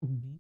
Mhm.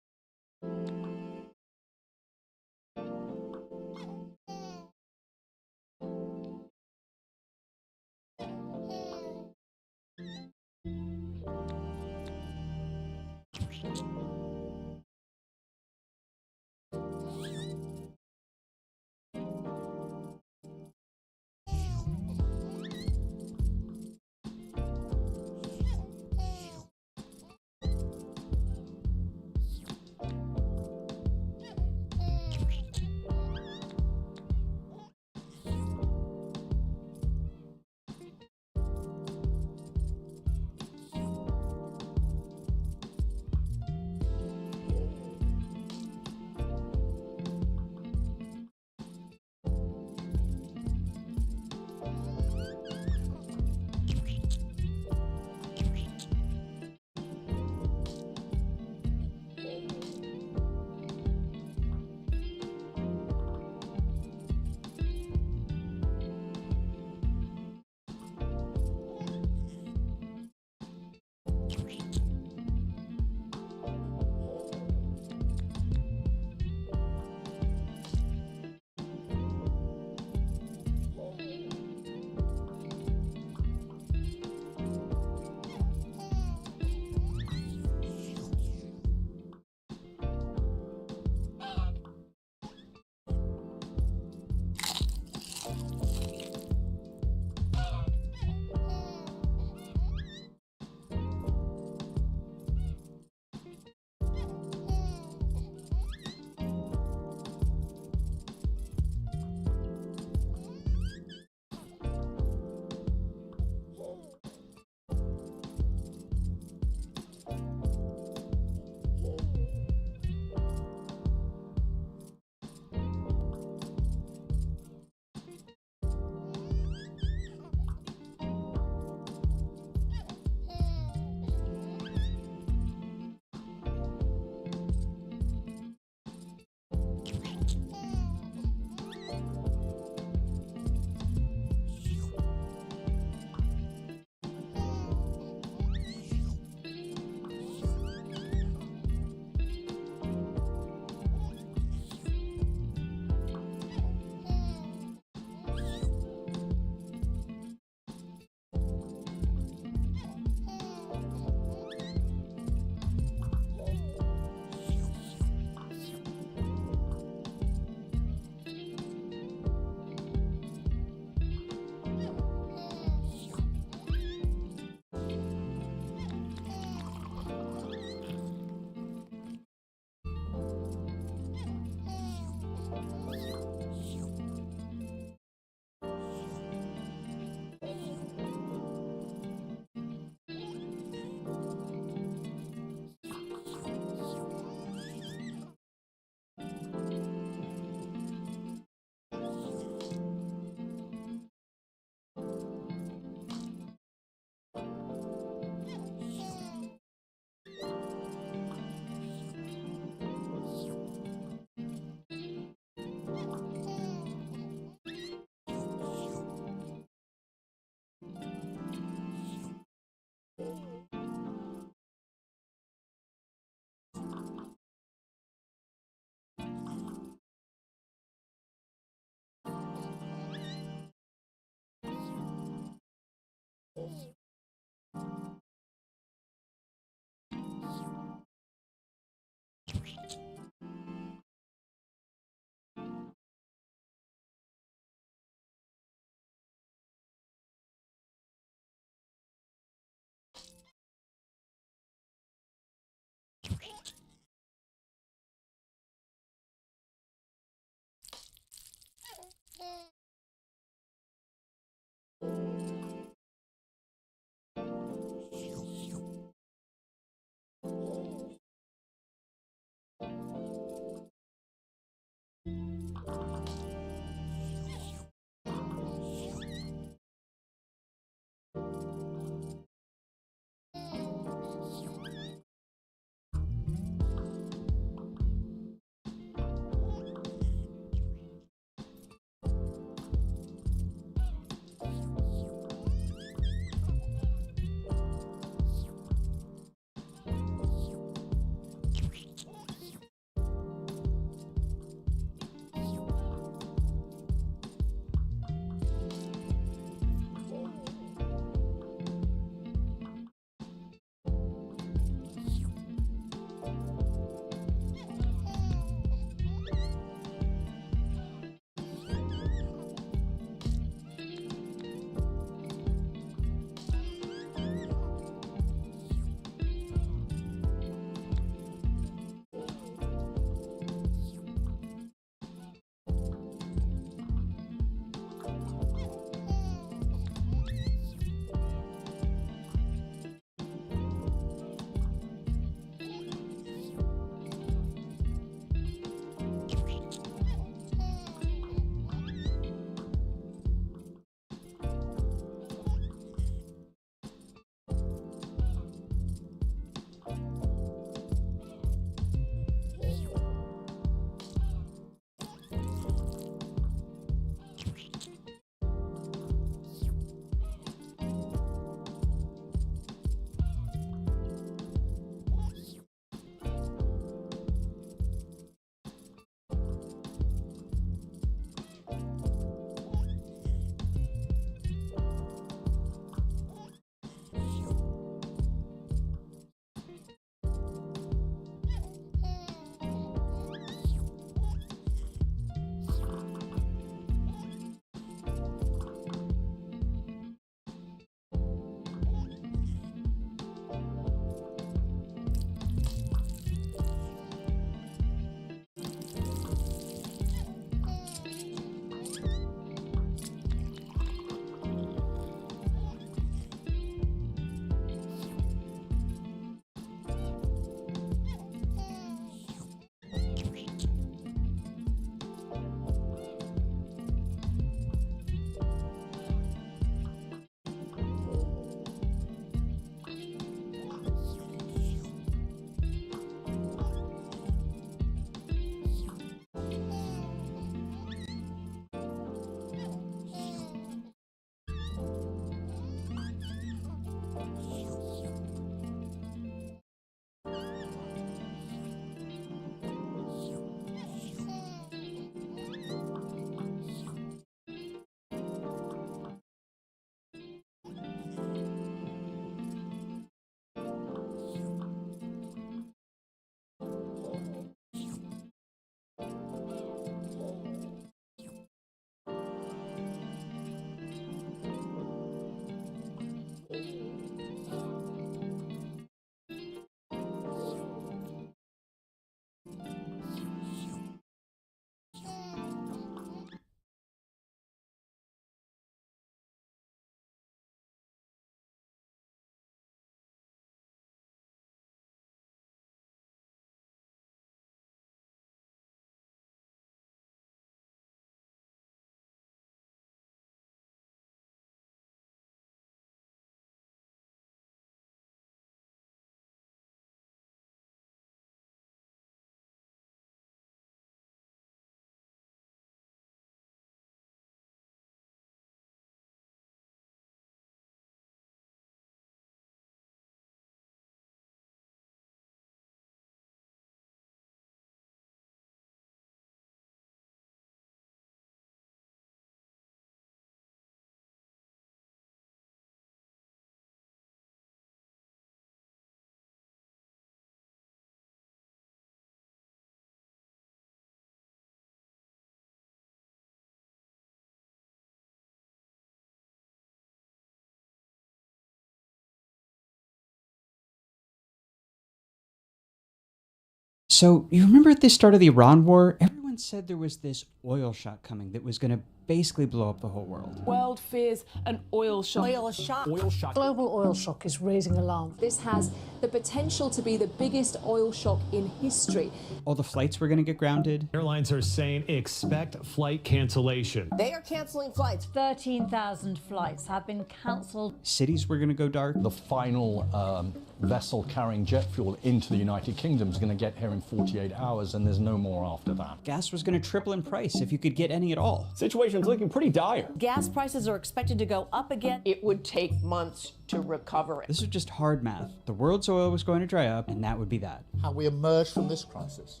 So, you remember at the start of the Iran war, everyone said there was this oil shock coming that was going to basically blow up the whole world. World fears an oil shock. Oil shock. Oil shock. Global oil shock is raising alarm. This has the potential to be the biggest oil shock in history. All the flights were going to get grounded. Airlines are saying expect flight cancellation. They are canceling flights. 13,000 flights have been cancelled. Cities were going to go dark. The final vessel carrying jet fuel into the United Kingdom is going to get here in 48 hours, and there's no more after that. Gas was going to triple in price if you could get any at all. Situation's looking pretty dire. Gas prices are expected to go up again. It would take months to recover it. This was just hard math. The world's oil was going to dry up, and that would be that. How we emerge from this crisis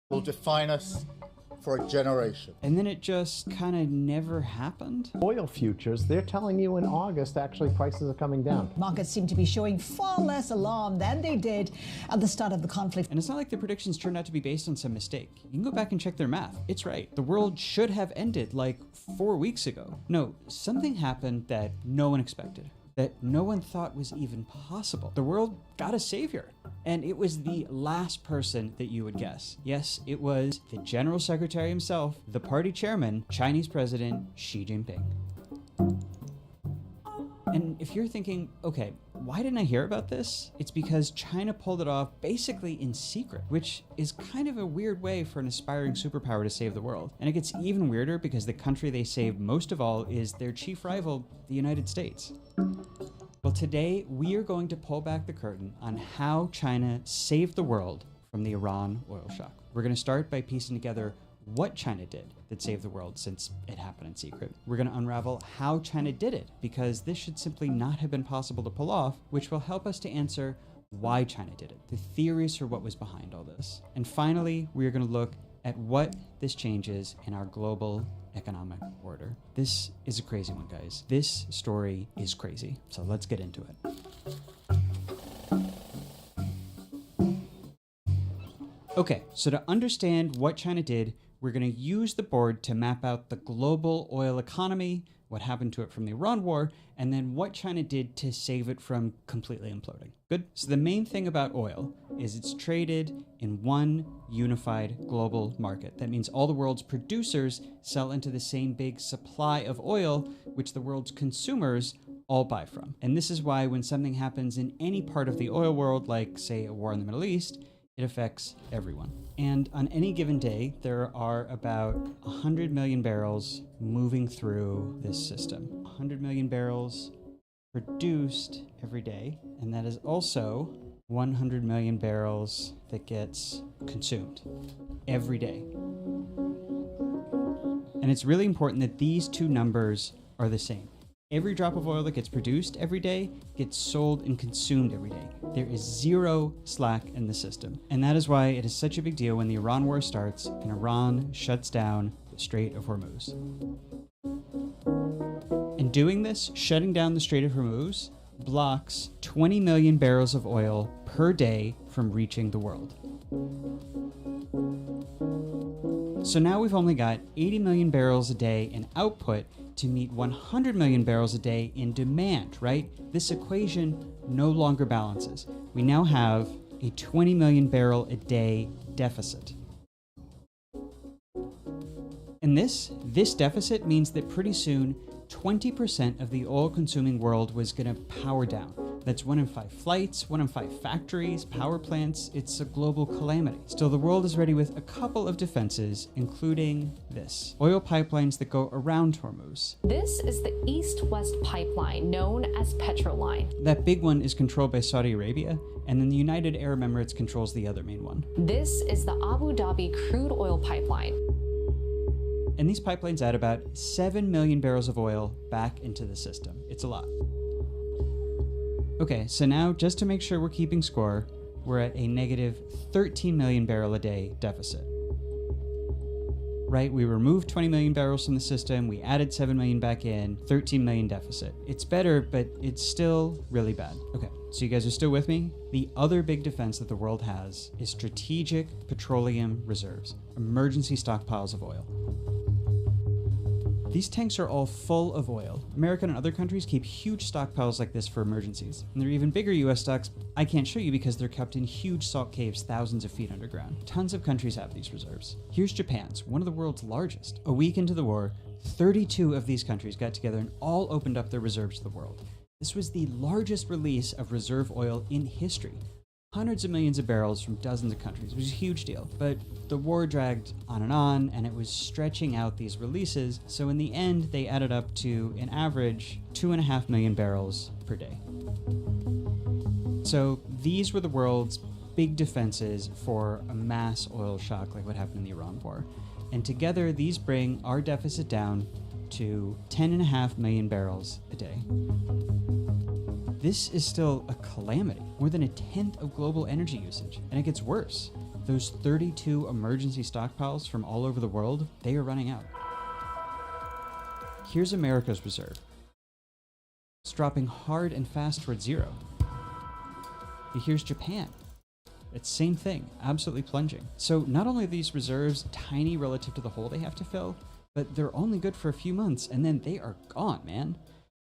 will define us for a generation. And then it just kind of never happened. Oil futures, they're telling you in August actually prices are coming down. Markets seem to be showing far less alarm than they did at the start of the conflict. And it's not like the predictions turned out to be based on some mistake. You can go back and check their math. It's right. The world should have ended like 4 weeks ago. No, something happened that no one expected, that no one thought was even possible. The world got a savior, and it was the last person that you would guess. Yes, it was the General Secretary himself, the party chairman, Chinese President Xi Jinping. And if you're thinking, okay, why didn't I hear about this? It's because China pulled it off basically in secret, which is kind of a weird way for an aspiring superpower to save the world. And it gets even weirder because the country they saved most of all is their chief rival, the United States. Well, today we are going to pull back the curtain on how China saved the world from the Iran oil shock. We're going to start by piecing together what China did that saved the world, since it happened in secret. We're going to unravel how China did it, because this should simply not have been possible to pull off, which will help us to answer why China did it, the theories for what was behind all this. And finally, we are going to look at what this changes in our global economic order. This is a crazy one, guys. This story is crazy. So let's get into it. Okay, so to understand what China did, we're going to use the board to map out the global oil economy, what happened to it from the Iran war, and then what China did to save it from completely imploding. Good? So the main thing about oil is it's traded in one unified global market. That means all the world's producers sell into the same big supply of oil, which the world's consumers all buy from. And this is why when something happens in any part of the oil world, like say a war in the Middle East, it affects everyone. And on any given day, there are about 100 million barrels moving through this system. 100 million barrels produced every day. And that is also 100 million barrels that gets consumed every day. And it's really important that these two numbers are the same. Every drop of oil that gets produced every day gets sold and consumed every day. There is zero slack in the system. And that is why it is such a big deal when the Iran war starts and Iran shuts down the Strait of Hormuz. And doing this, shutting down the Strait of Hormuz, blocks 20 million barrels of oil per day from reaching the world. So now we've only got 80 million barrels a day in output to meet 100 million barrels a day in demand, right? This equation no longer balances. We now have a 20 million barrel a day deficit. And this deficit means that pretty soon 20% of the oil-consuming world was going to power down. That's 1 in 5 flights, 1 in 5 factories, power plants. It's a global calamity. Still, the world is ready with a couple of defenses, including this: oil pipelines that go around Hormuz. This is the East-West pipeline, known as Petroline. That big one is controlled by Saudi Arabia, and then the United Arab Emirates controls the other main one. This is the Abu Dhabi crude oil pipeline. And these pipelines add about 7 million barrels of oil back into the system. It's a lot. Okay, so now just to make sure we're keeping score, we're at a negative 13 million barrel a day deficit. Right, we removed 20 million barrels from the system, we added 7 million back in, 13 million deficit. It's better, but it's still really bad. Okay, so you guys are still with me? The other big defense that the world has is strategic petroleum reserves, emergency stockpiles of oil. These tanks are all full of oil. America and other countries keep huge stockpiles like this for emergencies. And there are even bigger US stocks I can't show you because they're kept in huge salt caves thousands of feet underground. Tons of countries have these reserves. Here's Japan's, one of the world's largest. A week into the war, 32 of these countries got together and all opened up their reserves to the world. This was the largest release of reserve oil in history. Hundreds of millions of barrels from dozens of countries. It was a huge deal. But the war dragged on, and it was stretching out these releases, so in the end, they added up to an average 2.5 million barrels per day. So these were the world's big defenses for a mass oil shock like what happened in the Iran war. And together, these bring our deficit down to 10.5 million barrels a day. This is still a calamity, more than 1/10 of global energy usage, and it gets worse. Those 32 emergency stockpiles from all over the world, they are running out. Here's America's reserve. It's dropping hard and fast towards zero. And here's Japan. It's same thing, absolutely plunging. So not only are these reserves tiny relative to the hole they have to fill, but they're only good for a few months, and then they are gone, man.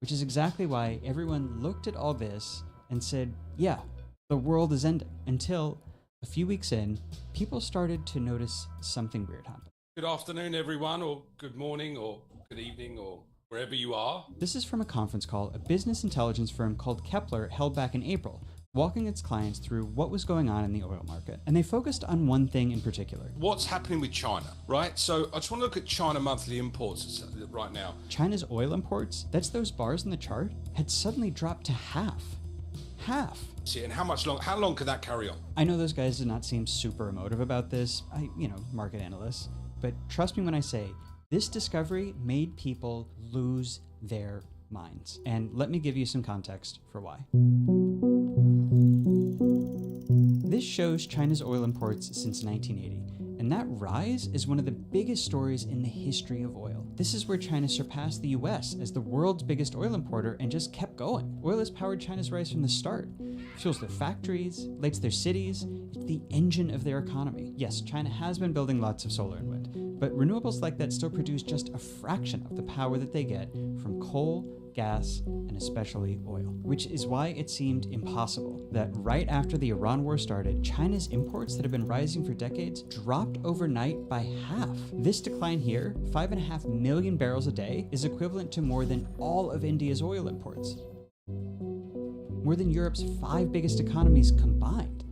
Which is exactly why everyone looked at all this and said, yeah, the world is ending. Until a few weeks in, people started to notice something weird happen. Good afternoon, everyone, or good morning, or good evening, or wherever you are. This is from a conference call a business intelligence firm called Kepler held back in April, walking its clients through what was going on in the oil market. And they focused on one thing in particular. What's happening with China, right? So I just want to look at China monthly imports right now. China's oil imports, that's those bars in the chart, had suddenly dropped to half. Half. See, and how long could that carry on? I know those guys did not seem super emotive about this, market analysts, but trust me when I say, this discovery made people lose their minds. And let me give you some context for why. This shows China's oil imports since 1980, and that rise is one of the biggest stories in the history of oil. This is where China surpassed the US as the world's biggest oil importer and just kept going. Oil has powered China's rise from the start. It fuels their factories, lights their cities, it's the engine of their economy. Yes, China has been building lots of solar and wind, but renewables like that still produce just a fraction of the power that they get from coal, gas, and especially oil, which is why it seemed impossible that right after the Iran war started, China's imports that have been rising for decades dropped overnight by half. This decline here, 5.5 million barrels a day, is equivalent to more than all of India's oil imports. More than Europe's 5 biggest economies combined.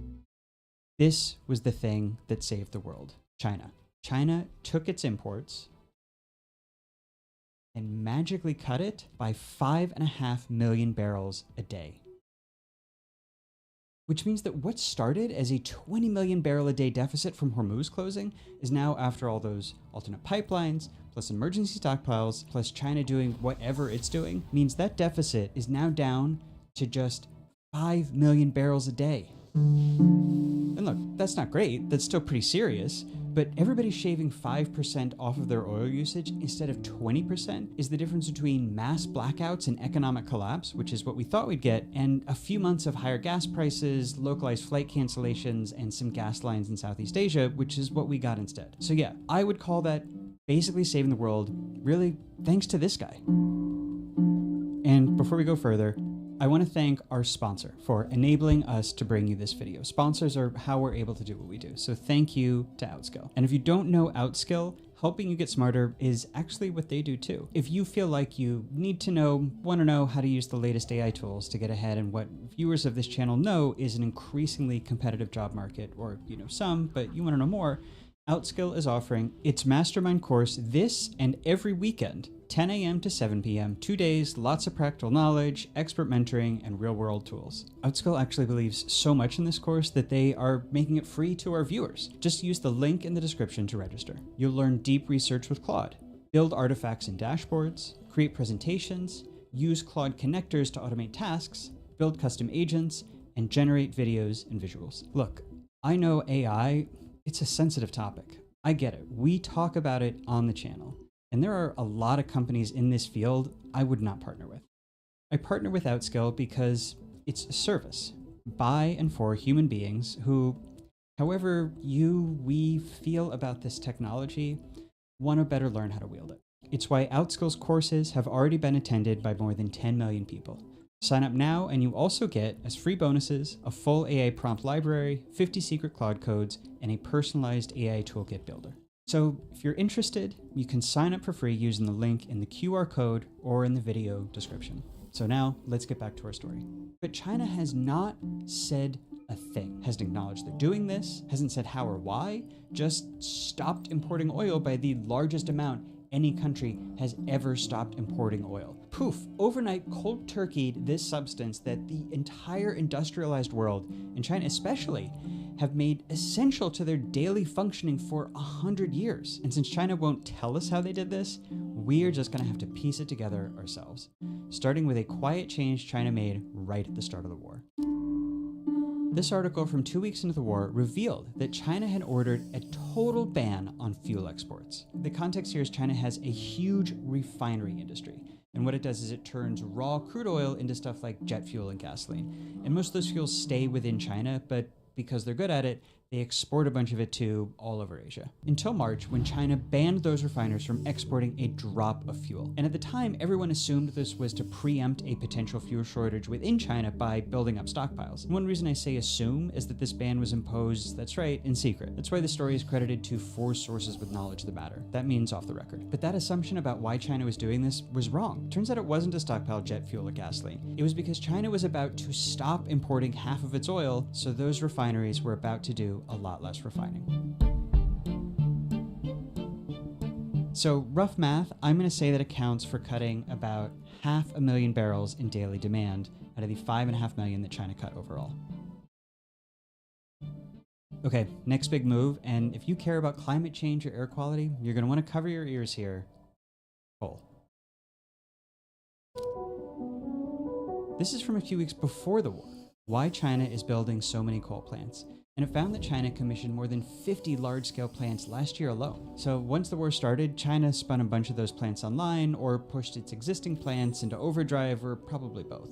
This was the thing that saved the world, China. China took its imports and magically cut it by 5.5 million barrels a day. Which means that what started as a 20 million barrel a day deficit from Hormuz closing is now, after all those alternate pipelines, plus emergency stockpiles, plus China doing whatever it's doing, means that deficit is now down to just 5 million barrels a day. And look, that's not great, that's still pretty serious, but everybody shaving 5% off of their oil usage instead of 20% is the difference between mass blackouts and economic collapse, which is what we thought we'd get, and a few months of higher gas prices, localized flight cancellations, and some gas lines in Southeast Asia, which is what we got instead. So yeah, I would call that basically saving the world, really thanks to this guy. And before we go further, I want to thank our sponsor for enabling us to bring you this video. Sponsors are how we're able to do what we do. So thank you to Outskill. And if you don't know Outskill, helping you get smarter is actually what they do too. If you feel like you need to want to know how to use the latest AI tools to get ahead in what viewers of this channel know is an increasingly competitive job market, or some, but you want to know more, Outskill is offering its mastermind course this and every weekend, 10 a.m. to 7 p.m., 2 days, lots of practical knowledge, expert mentoring, and real-world tools. Outskill actually believes so much in this course that they are making it free to our viewers. Just use the link in the description to register. You'll learn deep research with Claude, build artifacts and dashboards, create presentations, use Claude connectors to automate tasks, build custom agents, and generate videos and visuals. Look, I know AI, it's a sensitive topic. I get it. We talk about it on the channel. And there are a lot of companies in this field I would not partner with. I partner with Outskill because it's a service by and for human beings who, however we feel about this technology, want to better learn how to wield it. It's why OutSkills courses have already been attended by more than 10 million people. Sign up now and you also get, as free bonuses, a full AI prompt library, 50 secret Claude codes, and a personalized AI toolkit builder. So if you're interested, you can sign up for free using the link in the QR code or in the video description. So now let's get back to our story. But China has not said a thing, hasn't acknowledged they're doing this, hasn't said how or why, just stopped importing oil by the largest amount any country has ever stopped importing oil. Poof, overnight cold turkeyed this substance that the entire industrialized world, and China especially, have made essential to their daily functioning for 100 years. And since China won't tell us how they did this, we're just gonna have to piece it together ourselves, starting with a quiet change China made right at the start of the war. This article from 2 weeks into the war revealed that China had ordered a total ban on fuel exports. The context here is China has a huge refinery industry. And what it does is it turns raw crude oil into stuff like jet fuel and gasoline. And most of those fuels stay within China, but because they're good at it, they export a bunch of it to all over Asia. Until March, when China banned those refiners from exporting a drop of fuel. And at the time, everyone assumed this was to preempt a potential fuel shortage within China by building up stockpiles. And one reason I say assume is that this ban was imposed, that's right, in secret. That's why the story is credited to 4 sources with knowledge of the matter. That means off the record. But that assumption about why China was doing this was wrong. Turns out it wasn't to stockpile jet fuel or gasoline. It was because China was about to stop importing half of its oil, so those refineries were about to do a lot less refining. So rough math, I'm going to say that accounts for cutting about 500,000 barrels in daily demand out of the 5.5 million that China cut overall. Okay, next big move, and if you care about climate change or air quality, you're going to want to cover your ears here. Coal. This is from a few weeks before the war. Why China is building so many coal plants. And it found that China commissioned more than 50 large-scale plants last year alone. So once the war started, China spun a bunch of those plants online or pushed its existing plants into overdrive, or probably both.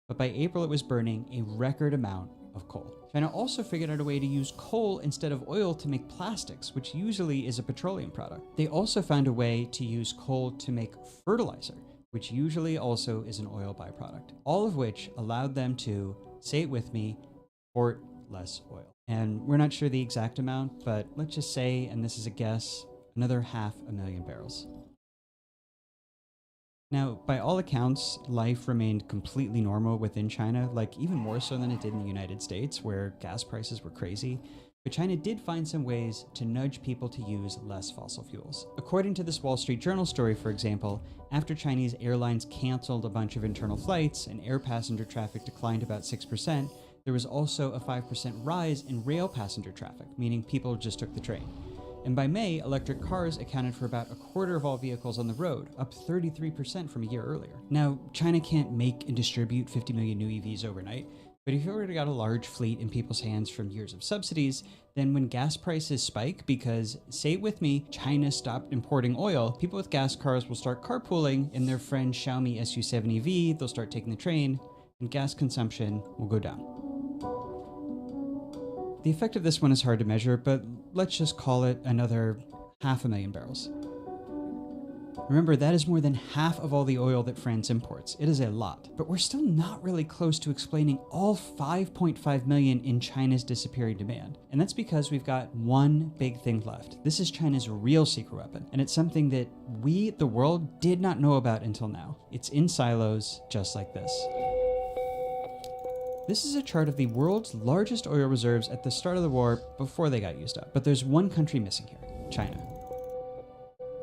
But by April, it was burning a record amount of coal. China also figured out a way to use coal instead of oil to make plastics, which usually is a petroleum product. They also found a way to use coal to make fertilizer, which usually also is an oil byproduct. All of which allowed them to, say it with me, import less oil. And we're not sure the exact amount, but let's just say, and this is a guess, another 500,000 barrels. Now, by all accounts, life remained completely normal within China, like even more so than it did in the United States, where gas prices were crazy. But China did find some ways to nudge people to use less fossil fuels. According to this Wall Street Journal story, for example, after Chinese airlines canceled a bunch of internal flights and air passenger traffic declined about 6%, there was also a 5% rise in rail passenger traffic, meaning people just took the train. And by May, electric cars accounted for about a quarter of all vehicles on the road, up 33% from a year earlier. Now, China can't make and distribute 50 million new EVs overnight, but if you already got a large fleet in people's hands from years of subsidies, then when gas prices spike because, say it with me, China stopped importing oil, people with gas cars will start carpooling in their friend Xiaomi SU7 EV, they'll start taking the train, and gas consumption will go down. The effect of this one is hard to measure, but let's just call it another 500,000 barrels. Remember, that is more than half of all the oil that France imports. It is a lot, but we're still not really close to explaining all 5.5 million in China's disappearing demand. And that's because we've got one big thing left. This is China's real secret weapon, and it's something that we, the world, did not know about until now. It's in silos, just like this. This is a chart of the world's largest oil reserves at the start of the war before they got used up. But there's one country missing here, China.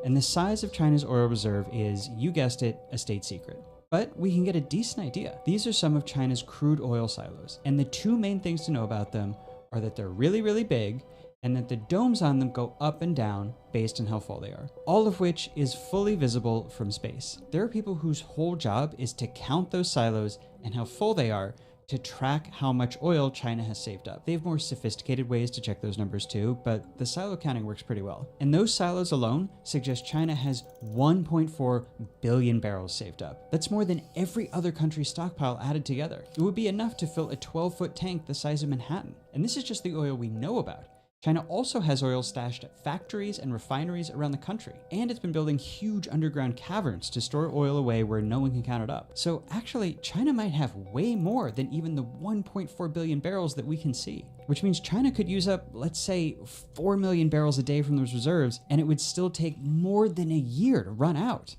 And the size of China's oil reserve is, you guessed it, a state secret. But we can get a decent idea. These are some of China's crude oil silos. And the 2 main things to know about them are that they're really, really big, and that the domes on them go up and down based on how full they are. All of which is fully visible from space. There are people whose whole job is to count those silos and how full they are, to track how much oil China has saved up. They have more sophisticated ways to check those numbers too, but the silo counting works pretty well. And those silos alone suggest China has 1.4 billion barrels saved up. That's more than every other country's stockpile added together. It would be enough to fill a 12-foot tank the size of Manhattan. And this is just the oil we know about. China also has oil stashed at factories and refineries around the country, and it's been building huge underground caverns to store oil away where no one can count it up. So actually, China might have way more than even the 1.4 billion barrels that we can see, which means China could use up, let's say, 4 million barrels a day from those reserves, and it would still take more than a year to run out.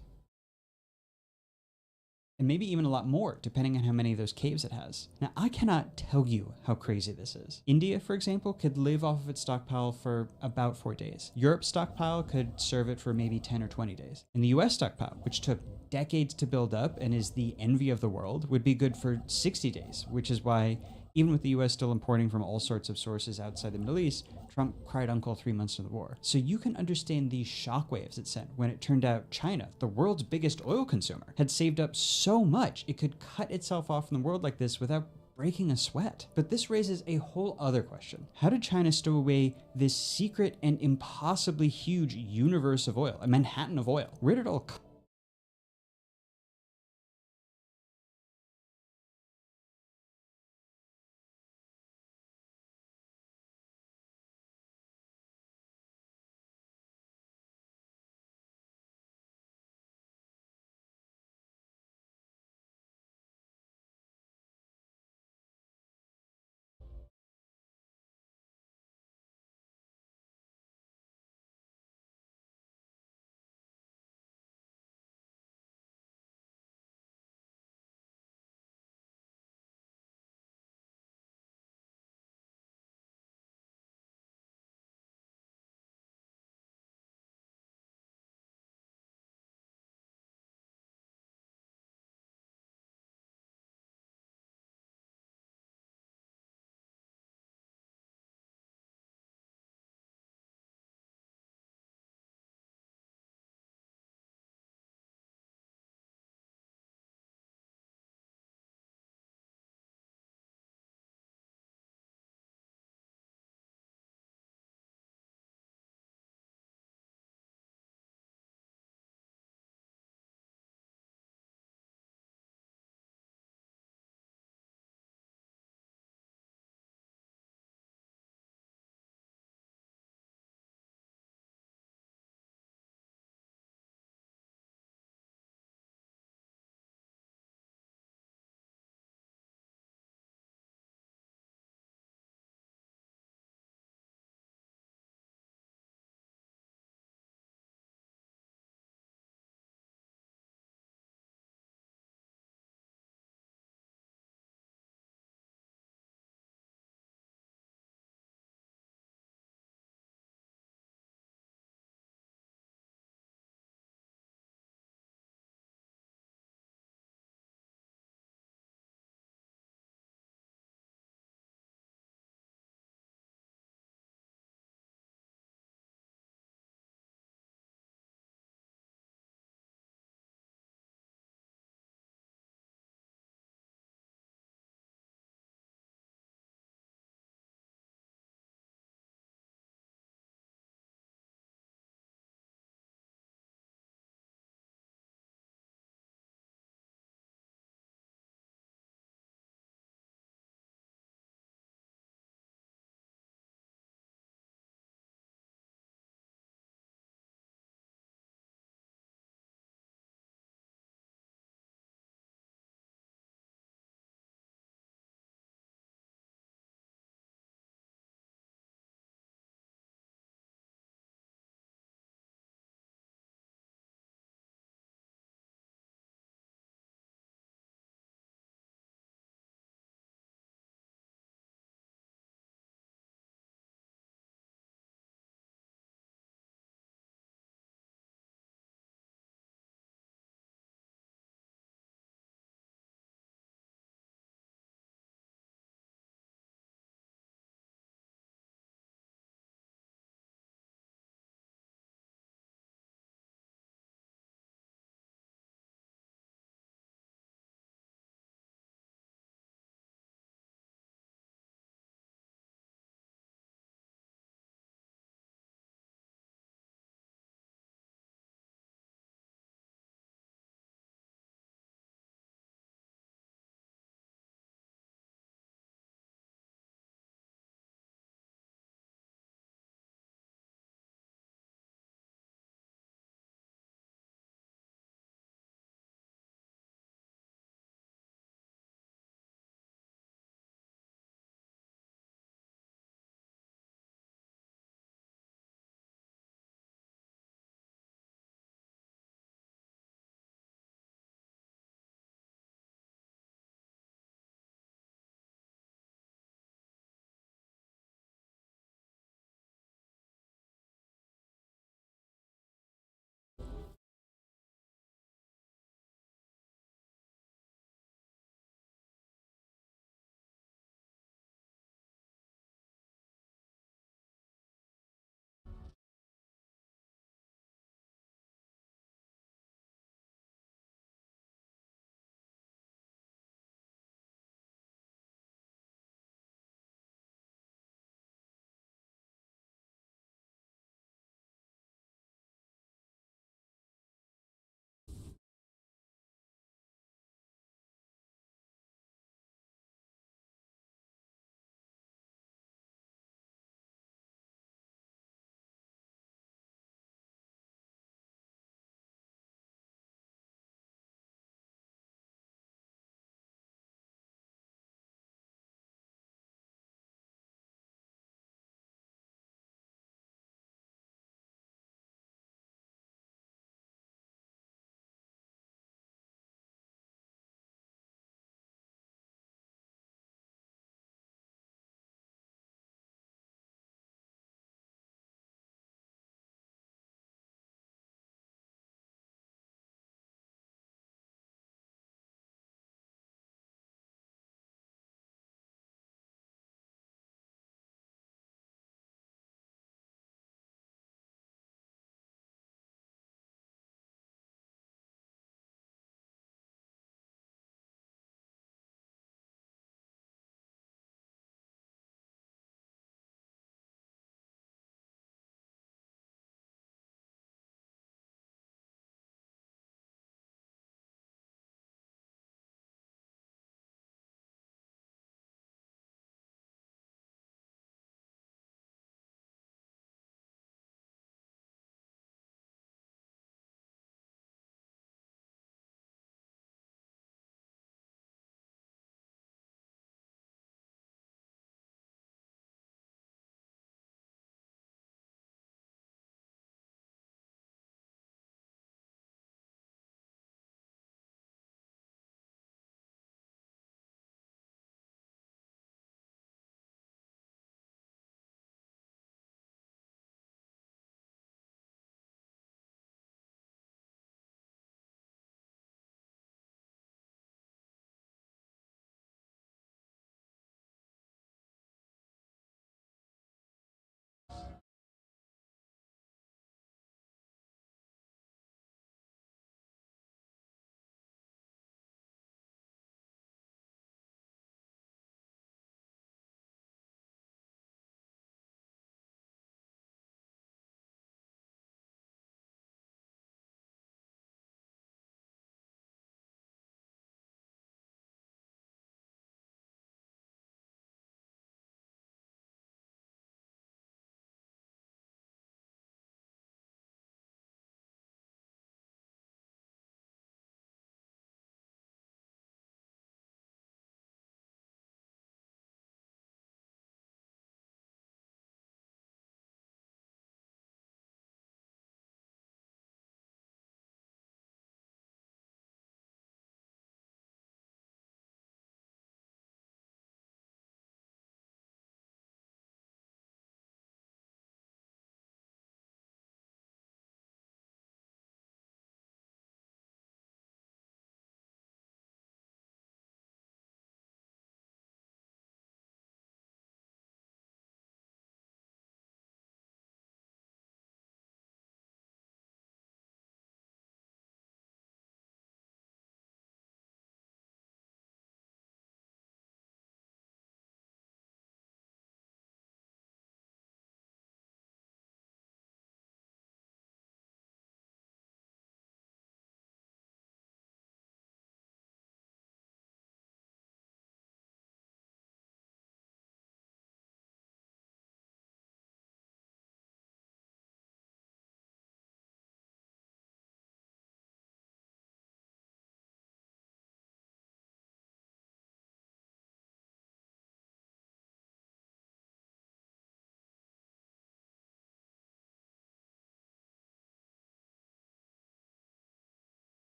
And maybe even a lot more, depending on how many of those caves it has. Now, I cannot tell you how crazy this is. India, for example, could live off of its stockpile for about 4 days. Europe's stockpile could serve it for maybe 10 or 20 days. And the US stockpile, which took decades to build up and is the envy of the world, would be good for 60 days, which is why, even with the US still importing from all sorts of sources outside the Middle East, Trump cried uncle 3 months into the war. So you can understand these shockwaves it sent when it turned out China, the world's biggest oil consumer, had saved up so much it could cut itself off from the world like this without breaking a sweat. But this raises a whole other question. How did China stow away this secret and impossibly huge universe of oil, a Manhattan of oil? Where did it all come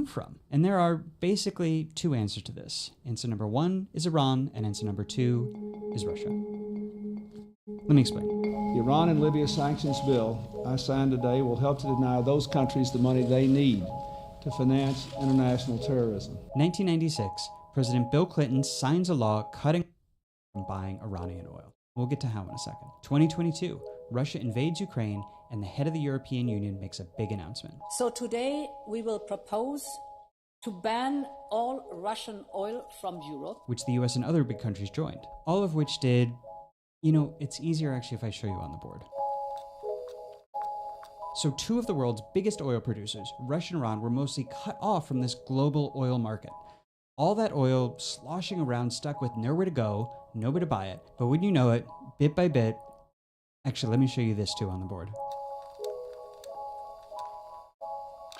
come from? And there are basically two answers to this. Answer number one is Iran, and answer number two is Russia. Let me explain. The Iran and Libya sanctions bill I signed today will help to deny those countries the money they need to finance international terrorism. 1996, President Bill Clinton signs a law cutting from buying Iranian oil. We'll get to how in a second. 2022, Russia invades Ukraine, and the head of the European Union makes a big announcement. So today we will propose to ban all Russian oil from Europe, which the US and other big countries joined. All of which did, it's easier actually if I show you on the board. So two of the world's biggest oil producers, Russia and Iran, were mostly cut off from this global oil market. All that oil sloshing around, stuck with nowhere to go, nobody to buy it. But wouldn't you know it, bit by bit, actually let me show you this too on the board.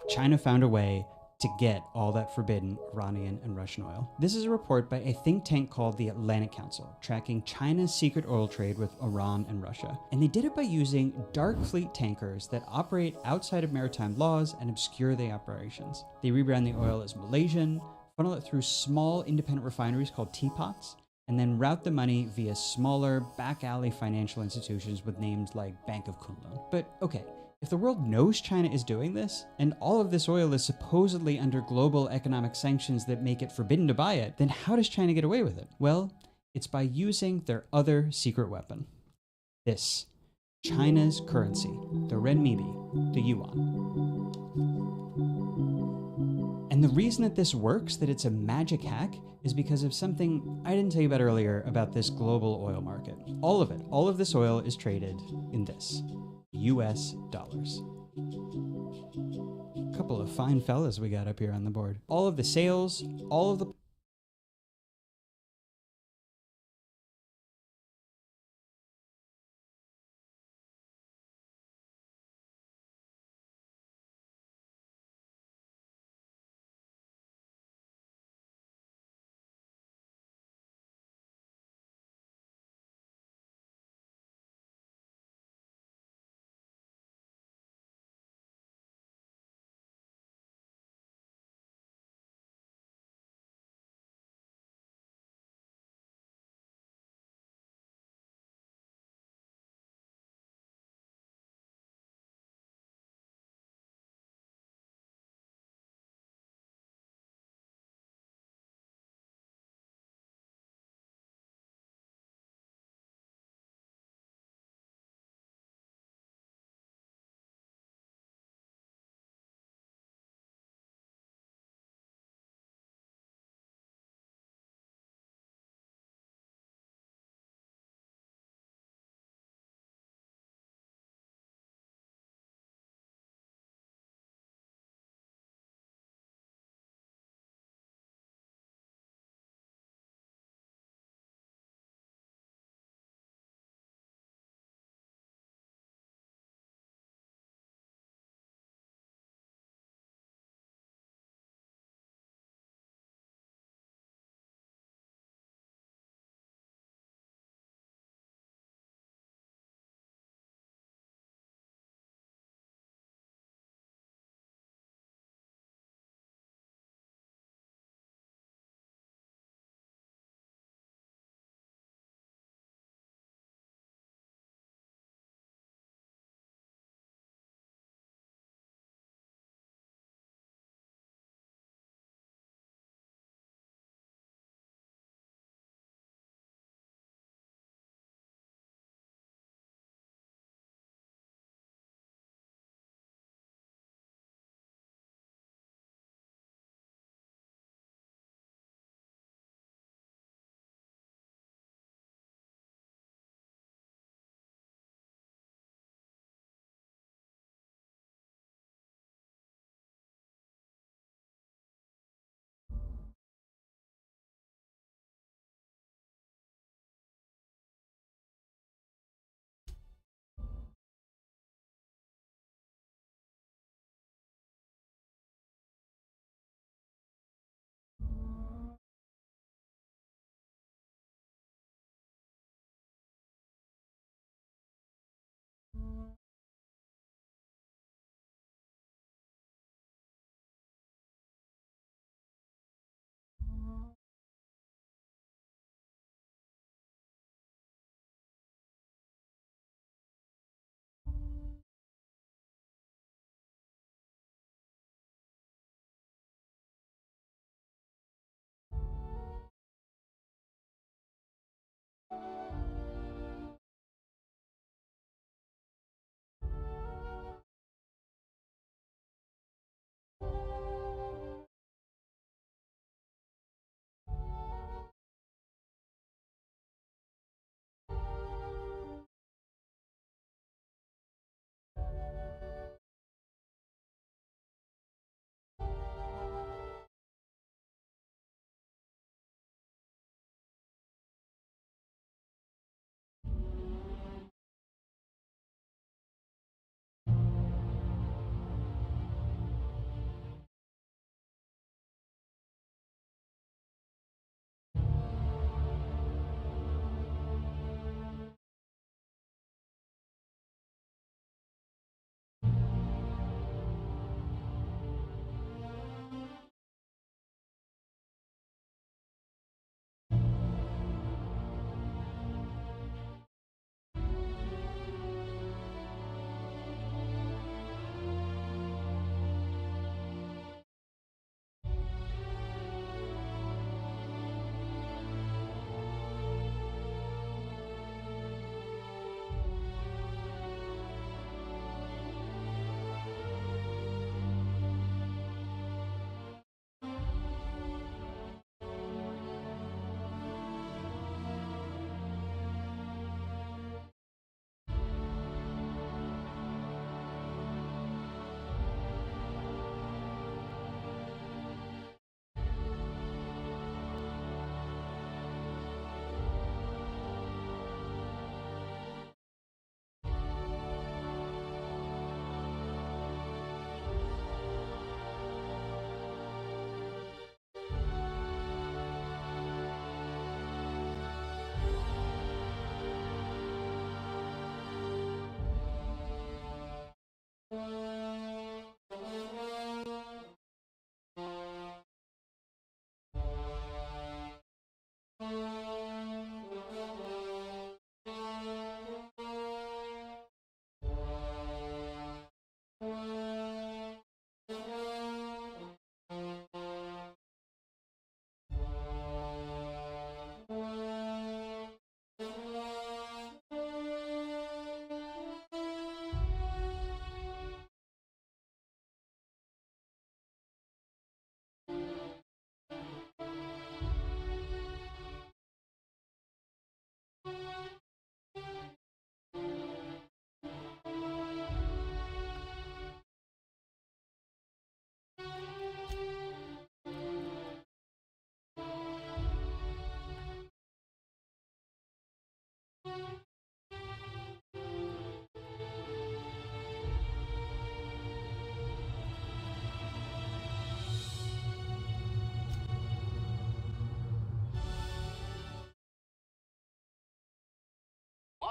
China found a way to get all that forbidden Iranian and Russian oil. This is a report by a think tank called the Atlantic Council, tracking China's secret oil trade with Iran and Russia. And they did it by using dark fleet tankers that operate outside of maritime laws and obscure the operations. They rebrand the oil as Malaysian, funnel it through small independent refineries called teapots, and then route the money via smaller back alley financial institutions with names like Bank of Kunlun. But okay, if the world knows China is doing this, and all of this oil is supposedly under global economic sanctions that make it forbidden to buy it, then how does China get away with it? Well, it's by using their other secret weapon. This, China's currency, the renminbi, the yuan. And the reason that this works, that it's a magic hack, is because of something I didn't tell you about earlier about this global oil market. All of it, all of this oil is traded in this. US dollars. Couple of fine fellas we got up here on the board. All of the sales, all of the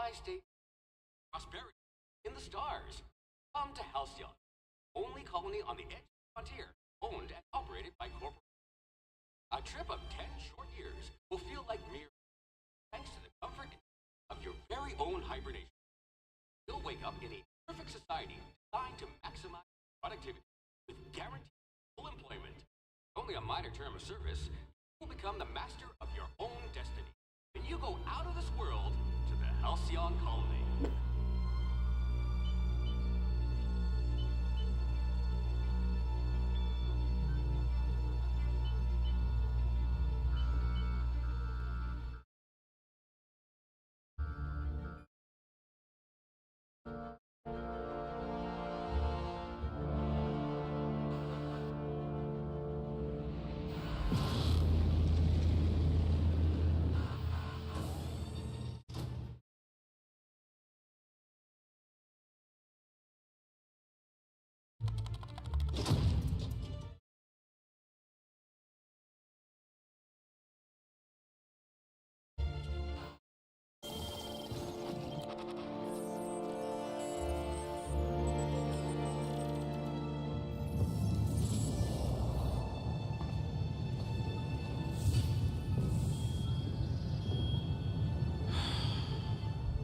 Why stay prosperity in the stars? Come to Halcyon, only colony on the edge of the frontier, owned and operated by corporate. A trip of 10 short years will feel like mere thanks to the comfort of your very own hibernation. You'll wake up in a perfect society designed to maximize productivity with guaranteed full employment. Only a minor term of service, you will become the master of your own destiny when you go out of this world to the Halcyon colony.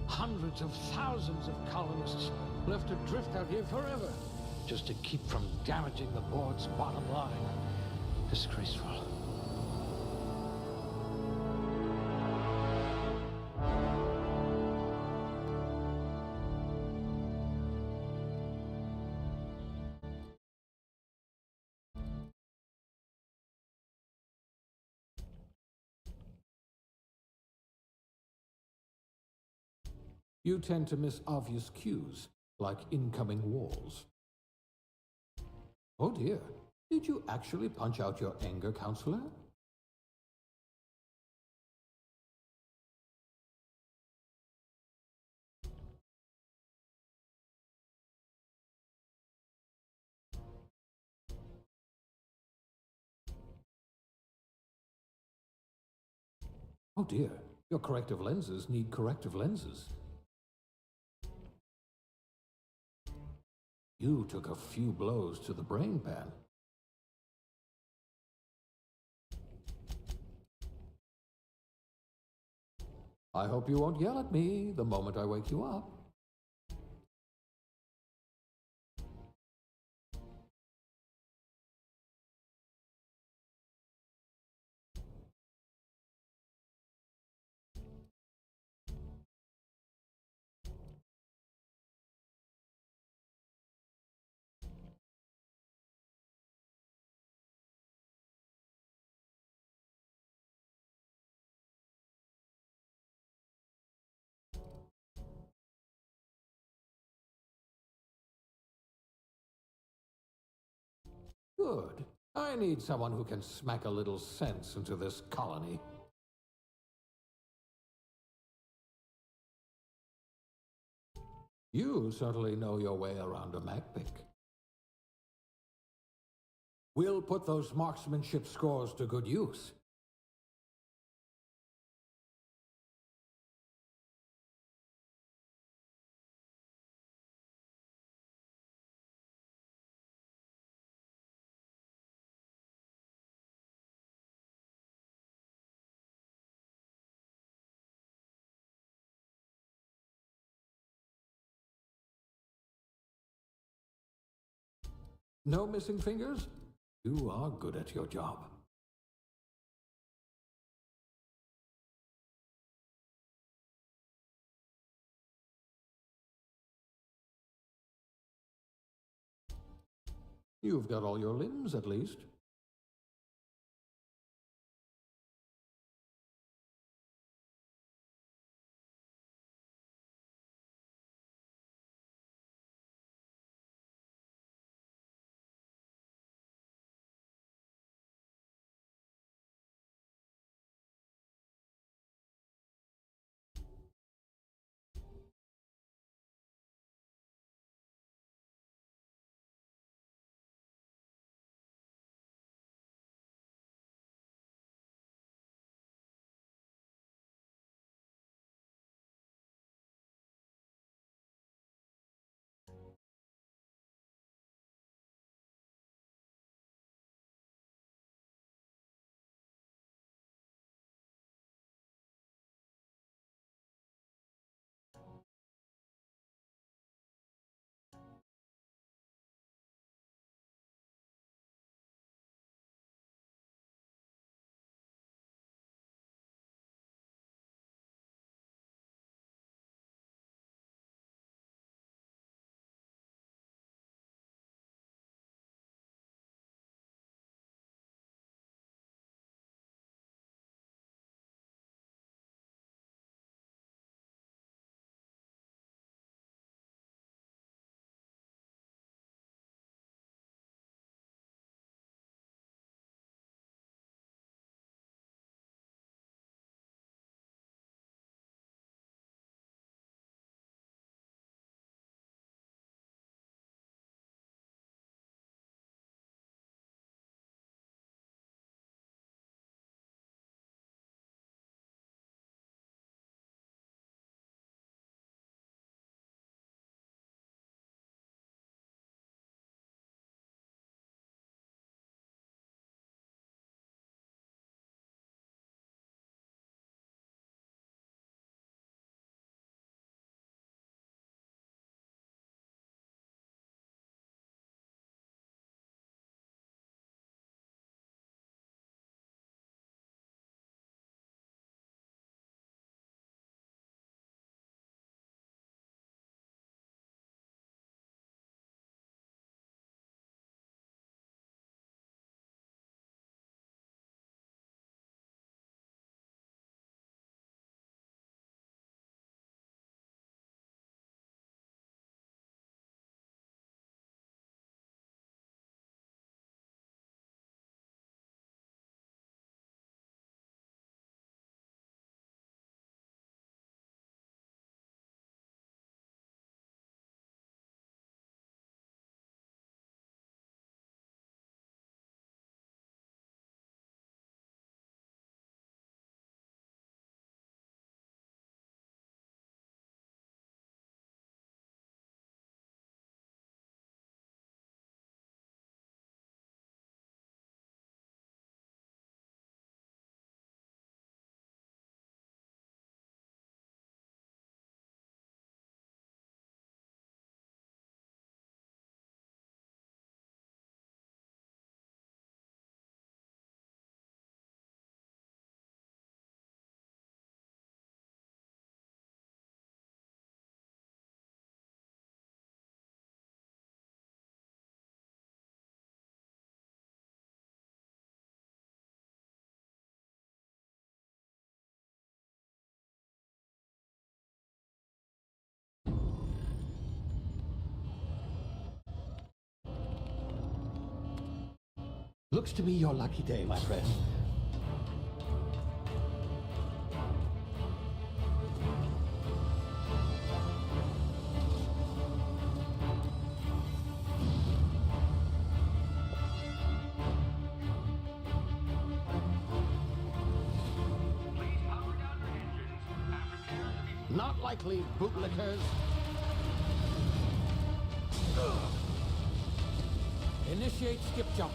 Hundreds of thousands of colonists left adrift out here forever, just to keep from damaging the board's bottom line. Disgraceful. You tend to miss obvious cues, like incoming walls. Oh dear, did you actually punch out your anger counselor? Oh dear, your corrective lenses need corrective lenses. You took a few blows to the brain pan. I hope you won't yell at me the moment I wake you up. Good. I need someone who can smack a little sense into this colony. You certainly know your way around a MacPick. We'll put those marksmanship scores to good use. No missing fingers? You are good at your job. You've got all your limbs, at least. Looks to be your lucky day, my friend. Not likely, bootlickers. Initiate skip jump.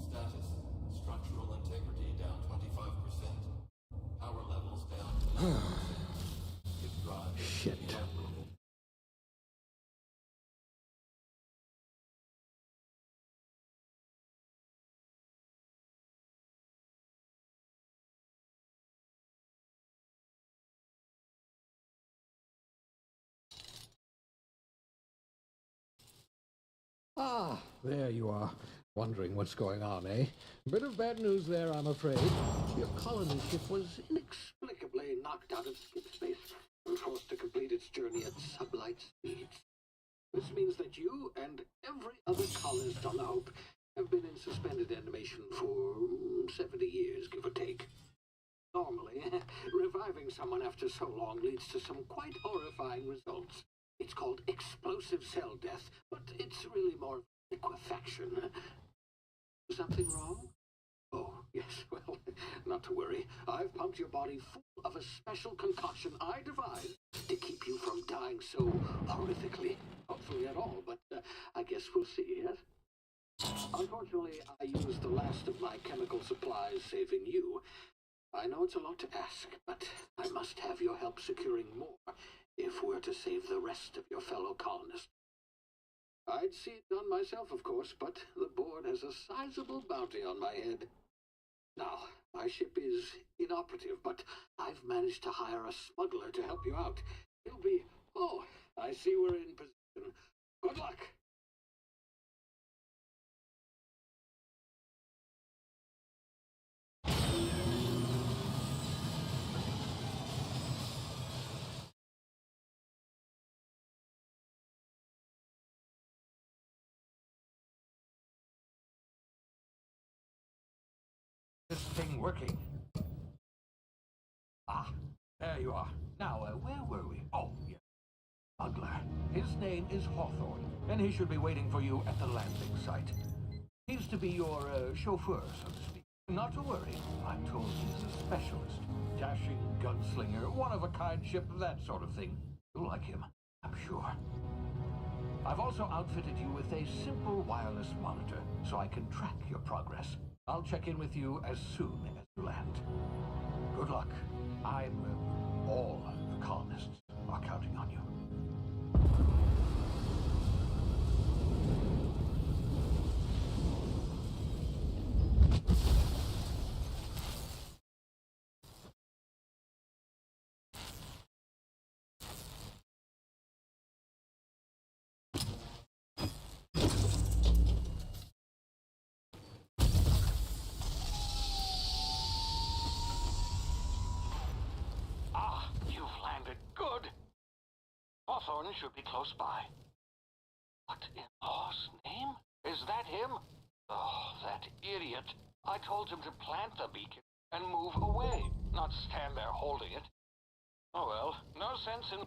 Status. Structural integrity down 25%. Power levels down. Shit. Ah, there you are. Wondering what's going on, eh? Bit of bad news there, I'm afraid. Your colony ship was inexplicably knocked out of skip space and forced to complete its journey at sublight speeds. This means that you and every other colonist on the Hope have been in suspended animation for 70 years, give or take. Normally, reviving someone after so long leads to some quite horrifying results. It's called explosive cell death, but it's really more liquefaction. Something wrong? Oh, yes, well, not to worry. I've pumped your body full of a special concoction I devised to keep you from dying so horrifically. Hopefully at all, but I guess we'll see, yes? Unfortunately, I used the last of my chemical supplies saving you. I know it's a lot to ask, but I must have your help securing more if we're to save the rest of your fellow colonists. I'd see it done myself, of course, but the board has a sizable bounty on my head. Now, my ship is inoperative, but I've managed to hire a smuggler to help you out. He'll be... Oh, I see we're in position. Good luck! This thing working. Ah, there you are. Now, where were we? Oh, yeah. Smuggler. His name is Hawthorne, and he should be waiting for you at the landing site. He's to be your chauffeur, so to speak. Not to worry. I'm told he's a specialist. Dashing gunslinger, one-of-a-kind ship, that sort of thing. You'll like him, I'm sure. I've also outfitted you with a simple wireless monitor, so I can track your progress. I'll check in with you as soon as you land. Good luck. All the colonists are counting on you. Hawthorne should be close by. What in Law's name? Is that him? Oh, that idiot. I told him to plant the beacon and move away, not stand there holding it. Oh well, no sense in...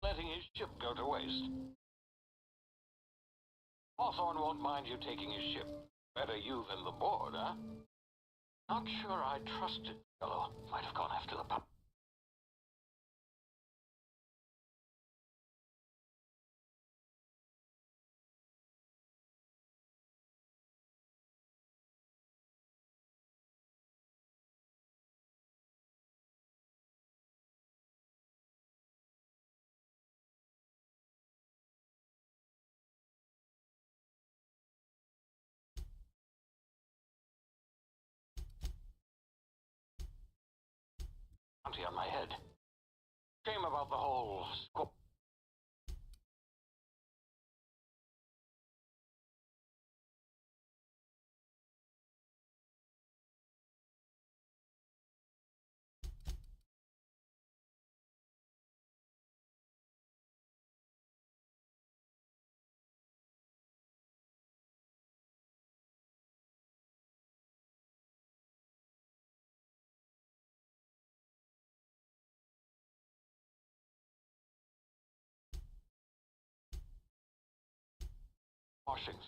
letting his ship go to waste. Hawthorne won't mind you taking his ship. Better you than the board, huh? Not sure I trusted the fellow. Might have gone after the pup. bounty on my head. Shame about the whole squab. Washington.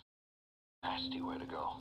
Nasty way to go.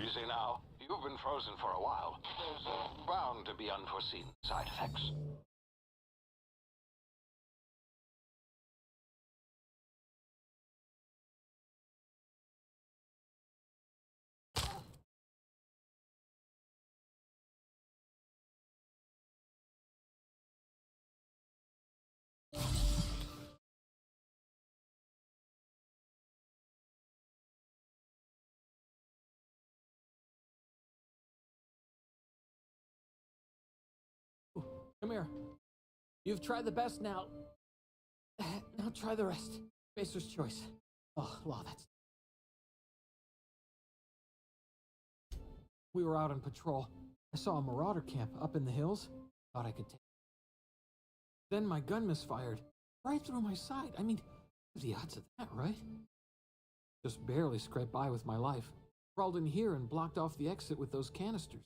Easy now. You've been frozen for a while. There's bound to be unforeseen side effects. Come here. You've tried the best now. Now try the rest. Spacer's choice. Oh, well, that's... We were out on patrol. I saw a marauder camp up in the hills. Thought I could take it. Then my gun misfired. Right through my side. I mean, the odds of that, right? Just barely scraped by with my life. Crawled in here and blocked off the exit with those canisters.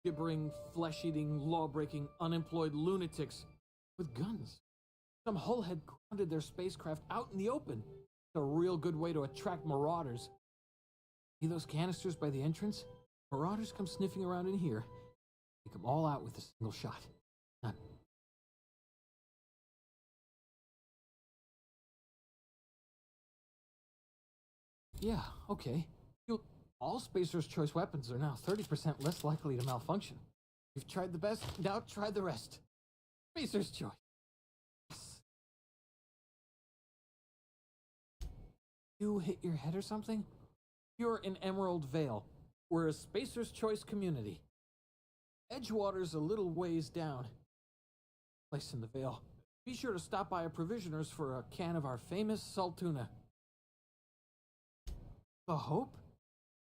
Gibbering, flesh-eating, law-breaking, unemployed lunatics with guns. Some hullhead grounded their spacecraft out in the open. It's a real good way to attract marauders. See those canisters by the entrance? Marauders come sniffing around in here. Take them all out with a single shot. None. Yeah, okay. All Spacer's Choice weapons are now 30% less likely to malfunction. You've tried the best, now try the rest. Spacer's Choice. Yes. You hit your head or something? You're in Emerald Vale. We're a Spacer's Choice community. Edgewater's a little ways down. Place in the Vale. Be sure to stop by a provisioner's for a can of our famous salt tuna. The Hope?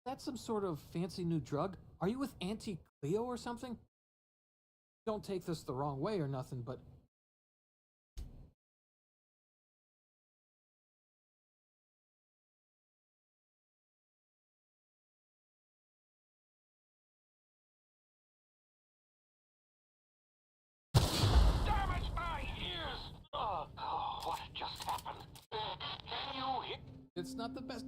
That's some sort of fancy new drug? Are you with Auntie Cleo or something? Don't take this the wrong way or nothing, but Damage my ears! Oh, what just happened? Can you hear? it's not the best.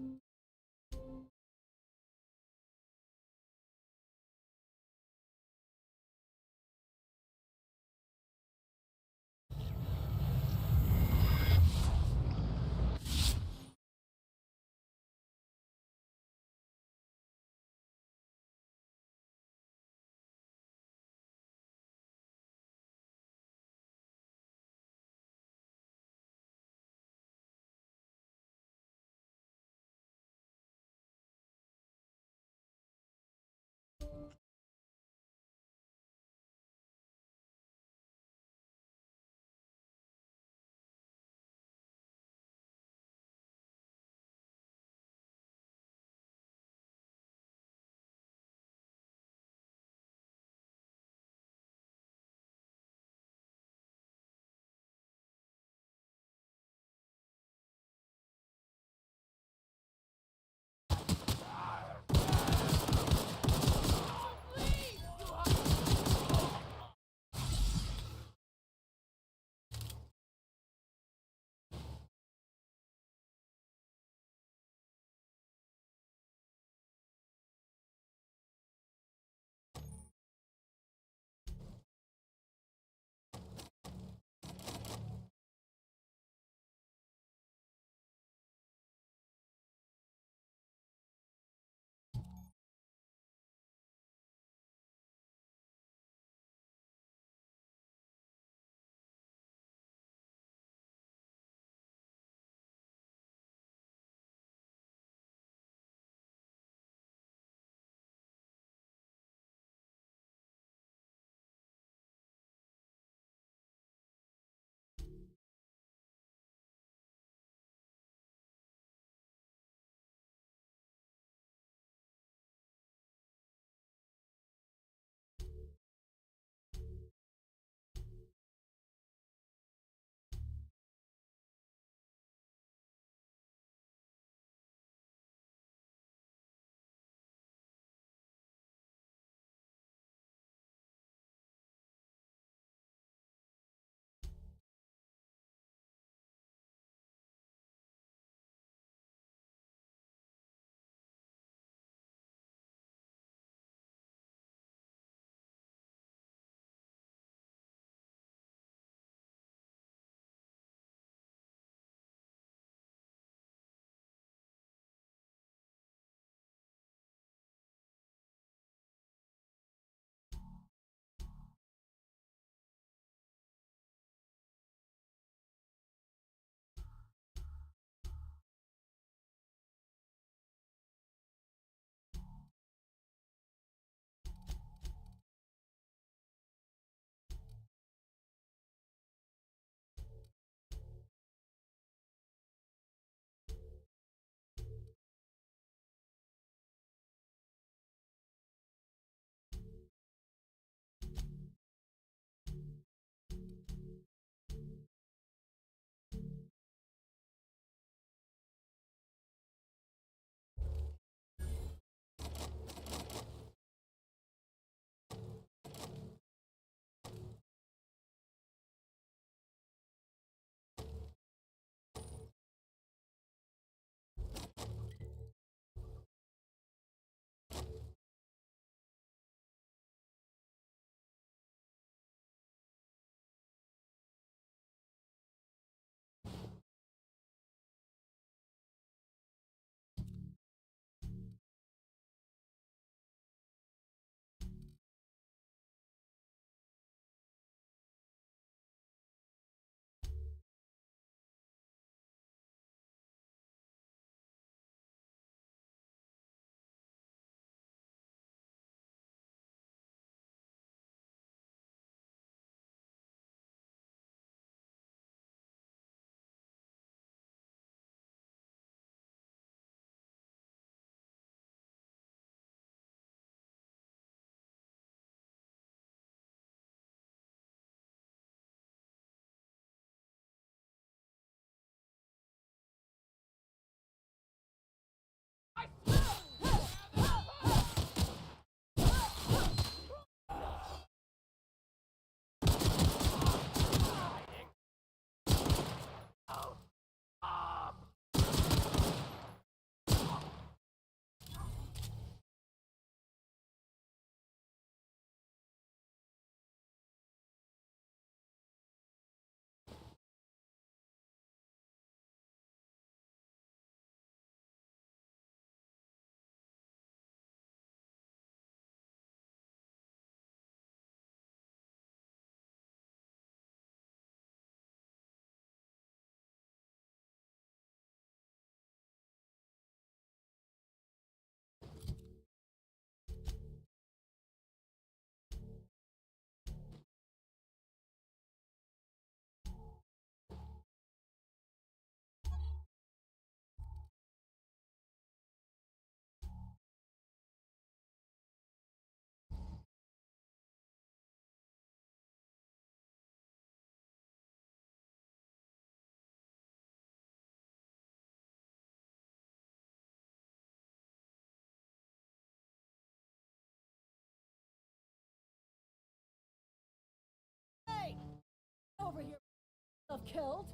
Killed?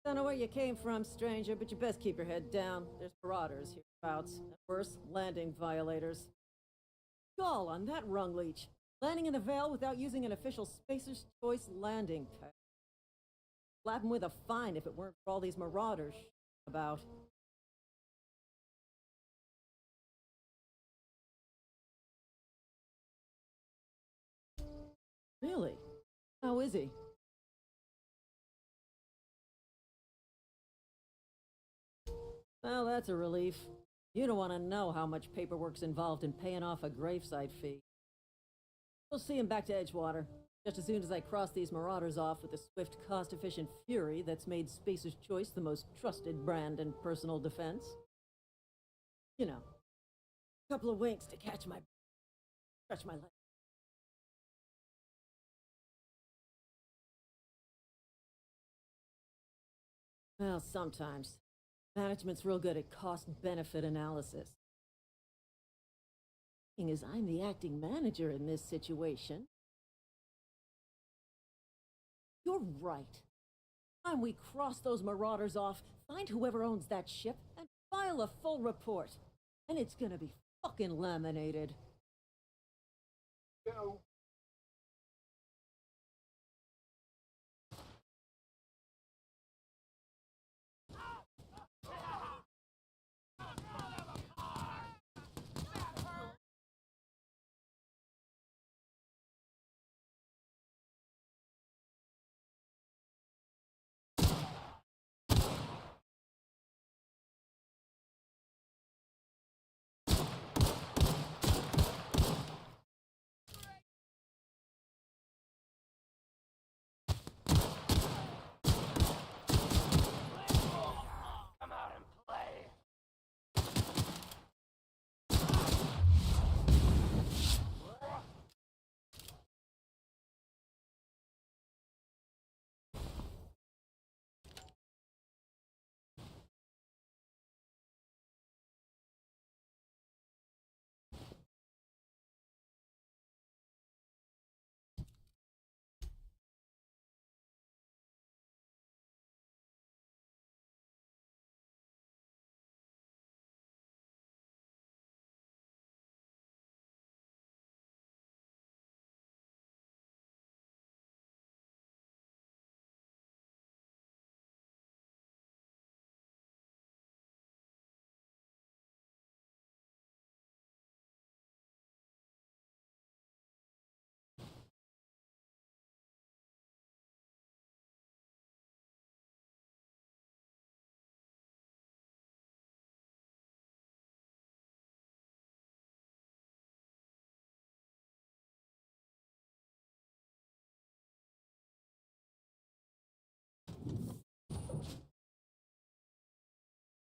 Don't know where you came from, stranger, but you best keep your head down. There's marauders hereabouts, and worse, landing violators. Gall on that rung leech. Landing in the Vale without using an official Spacer's Choice landing pad. Slap him with a fine if it weren't for all these marauders about. Really? How is he? Well, that's a relief. You don't want to know how much paperwork's involved in paying off a gravesite fee. We'll see him back to Edgewater, just as soon as I cross these marauders off with the swift, cost-efficient fury that's made Spacer's Choice the most trusted brand in personal defense. You know, a couple of winks to catch my leg. Well, sometimes. Management's real good at cost-benefit analysis. Thing is, I'm the acting manager in this situation. You're right. Time we cross those marauders off, find whoever owns that ship, and file a full report. And it's gonna be fucking laminated. Go.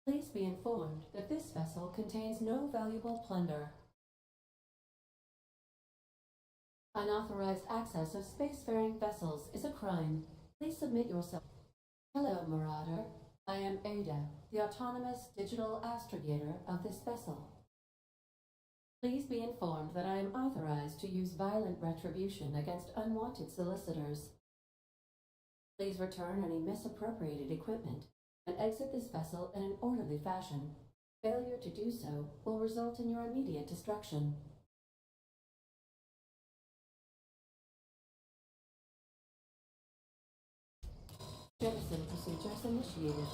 Please be informed that this vessel contains no valuable plunder. Unauthorized access of spacefaring vessels is a crime. Please submit yourself. Hello, Marauder. I am Ada, the autonomous digital astrogator of this vessel. Please be informed that I am authorized to use violent retribution against unwanted solicitors. Please return any misappropriated equipment and exit this vessel in an orderly fashion. Failure to do so will result in your immediate destruction. Jettison procedures initiated.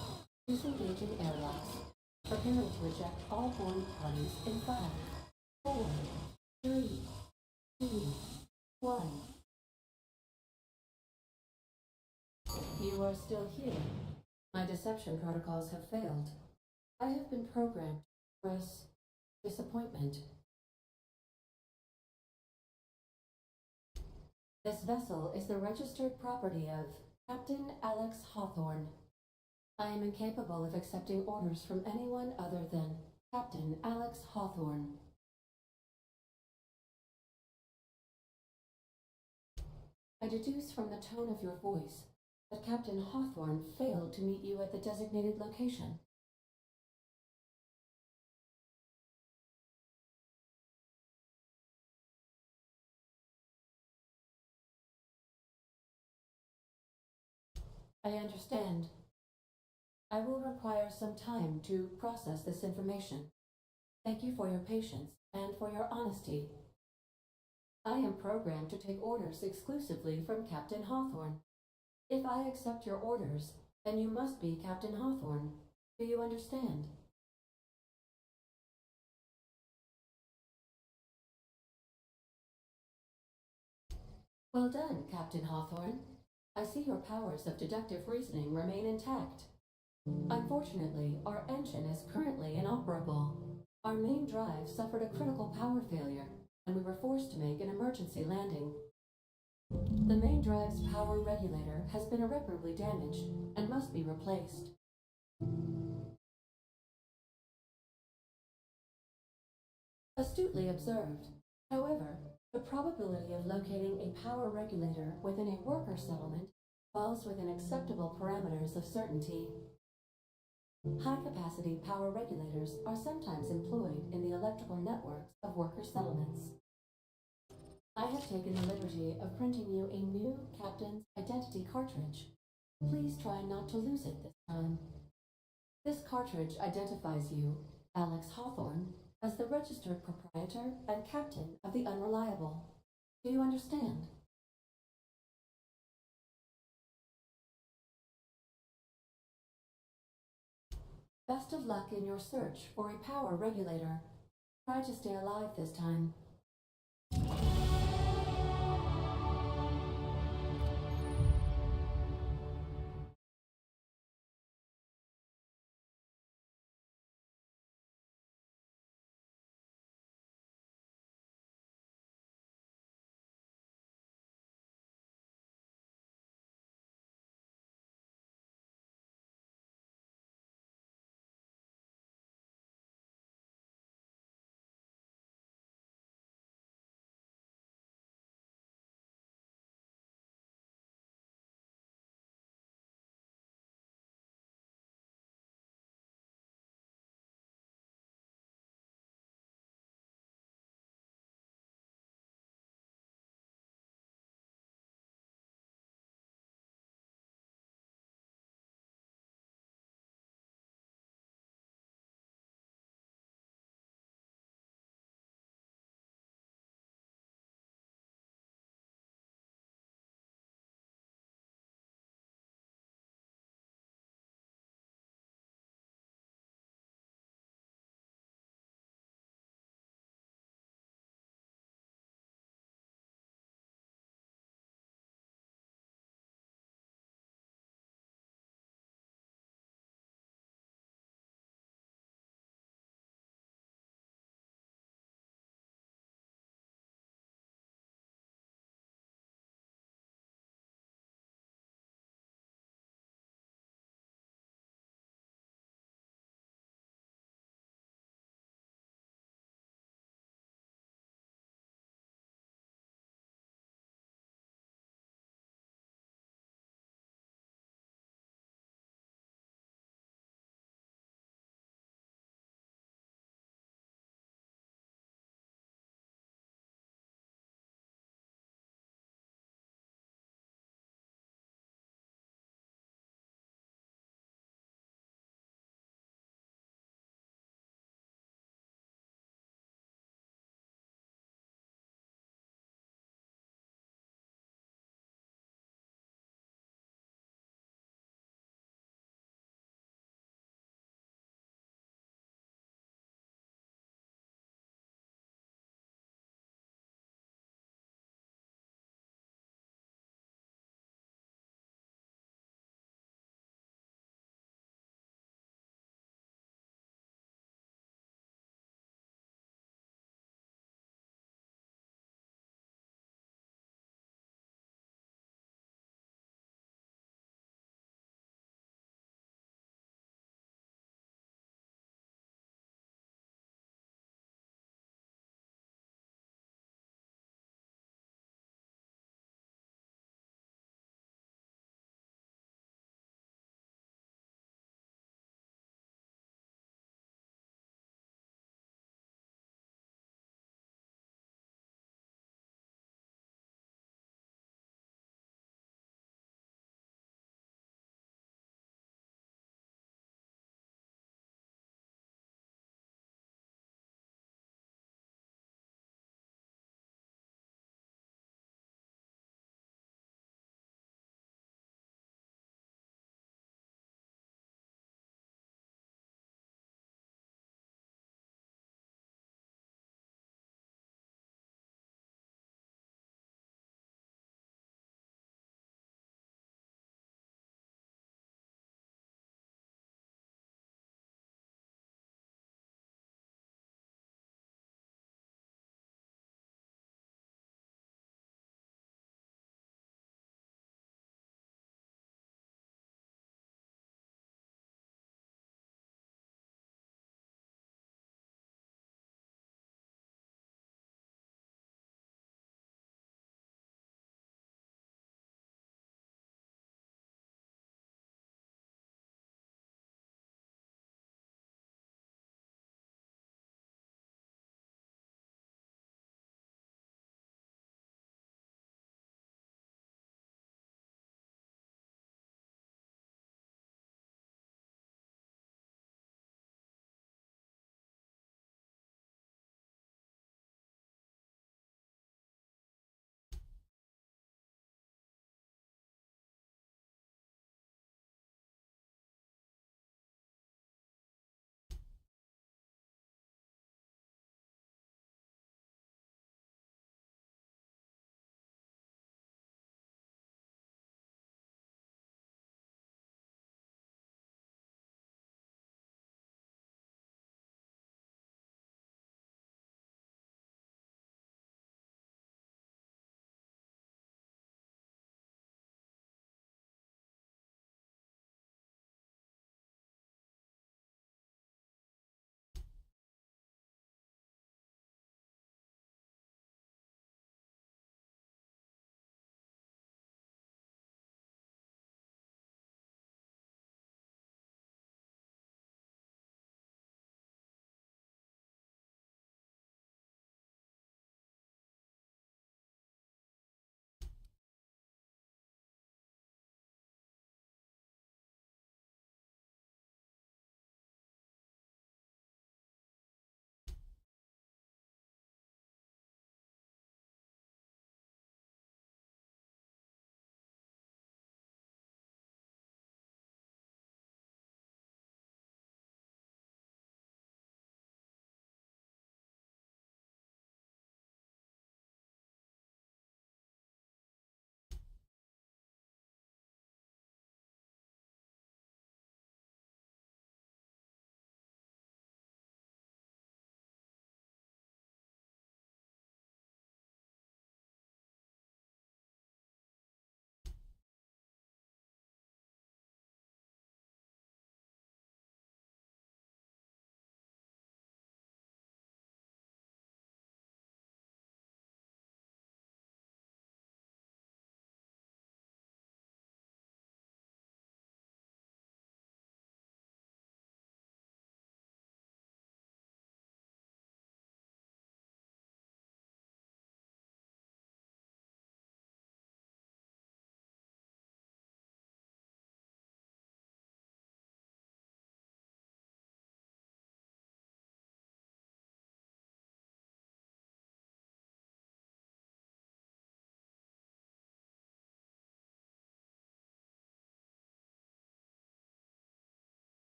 Disengaging airlocks. Preparing to eject all boarding parties in 5, 4, 3, 2, 1. You are still here. My deception protocols have failed. I have been programmed to express disappointment. This vessel is the registered property of Captain Alex Hawthorne. I am incapable of accepting orders from anyone other than Captain Alex Hawthorne. I deduce from the tone of your voice that Captain Hawthorne failed to meet you at the designated location. I understand. I will require some time to process this information. Thank you for your patience and for your honesty. I am programmed to take orders exclusively from Captain Hawthorne. If I accept your orders, then you must be Captain Hawthorne. Do you understand? Well done, Captain Hawthorne. I see your powers of deductive reasoning remain intact. Unfortunately, our engine is currently inoperable. Our main drive suffered a critical power failure, and we were forced to make an emergency landing. The main drive's power regulator has been irreparably damaged and must be replaced. Astutely observed. However, the probability of locating a power regulator within a worker settlement falls within acceptable parameters of certainty. High-capacity power regulators are sometimes employed in the electrical networks of worker settlements. I have taken the liberty of printing you a new Captain's Identity cartridge. Please try not to lose it this time. This cartridge identifies you, Alex Hawthorne, as the registered proprietor and captain of the Unreliable. Do you understand? Best of luck in your search for a power regulator. Try to stay alive this time.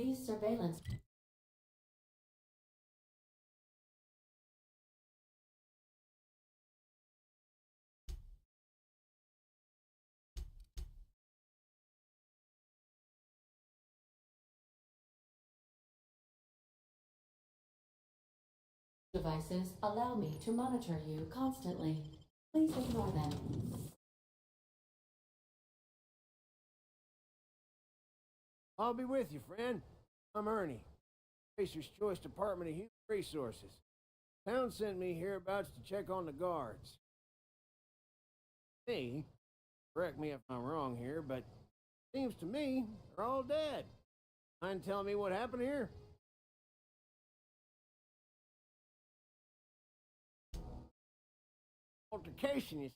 These surveillance devices allow me to monitor you constantly. Please ignore them. I'll be with you, friend. I'm Ernie, Spacer's Choice Department of Human Resources. Town sent me hereabouts to check on the guards. Me, correct me if I'm wrong here, but seems to me they're all dead. Mind telling me what happened here? Altercation, you see.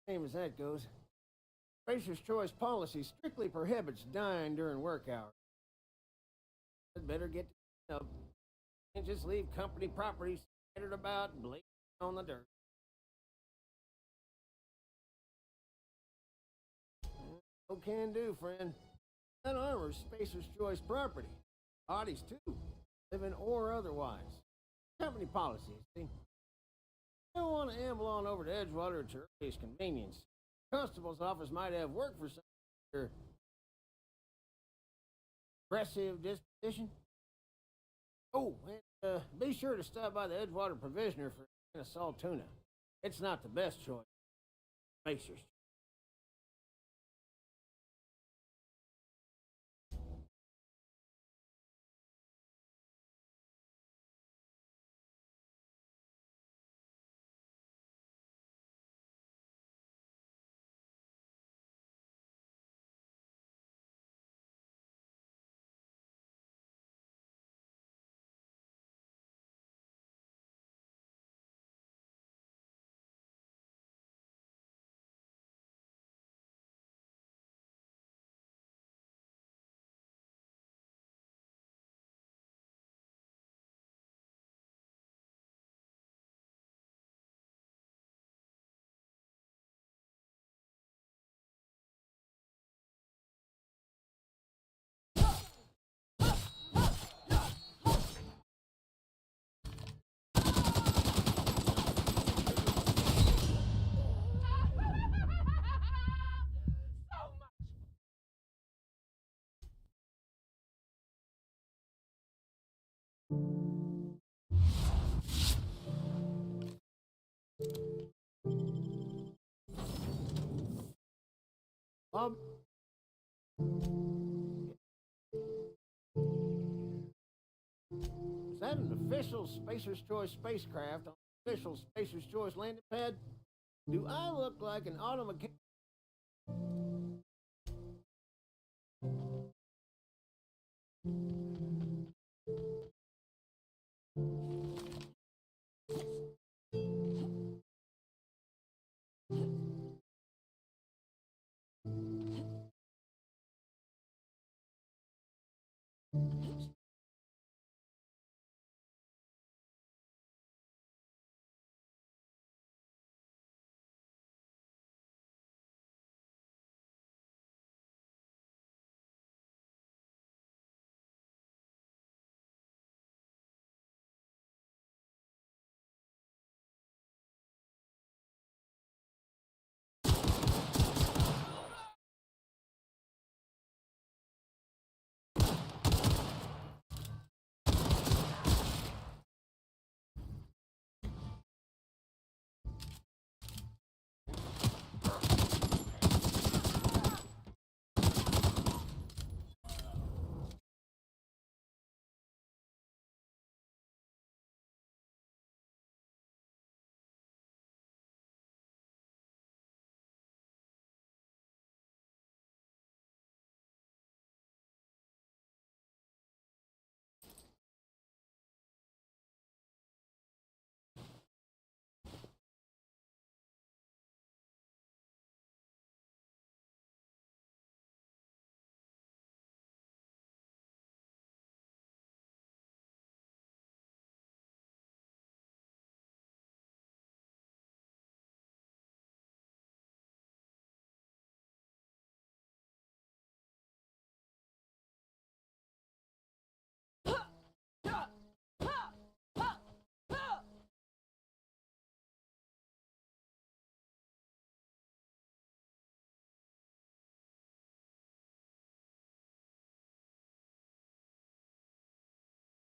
Same as that goes. Spacer's Choice policy strictly prohibits dying during work hours. I'd better get to up and just leave company property scattered about and bleeding on the dirt. No can do, friend. That armor's Spacer's Choice property. Bodies, too. Living or otherwise. Company policy, see? You don't want to amble on over to Edgewater at your earliest convenience. Constable's office might have work for some of your aggressive disposition. Oh, and be sure to stop by the Edgewater Provisioner for a can of salt tuna. It's not the best choice. Spacer's. Bob? Is that an official Spacer's Choice spacecraft on the official Spacer's Choice landing pad? Do I look like an automechanic?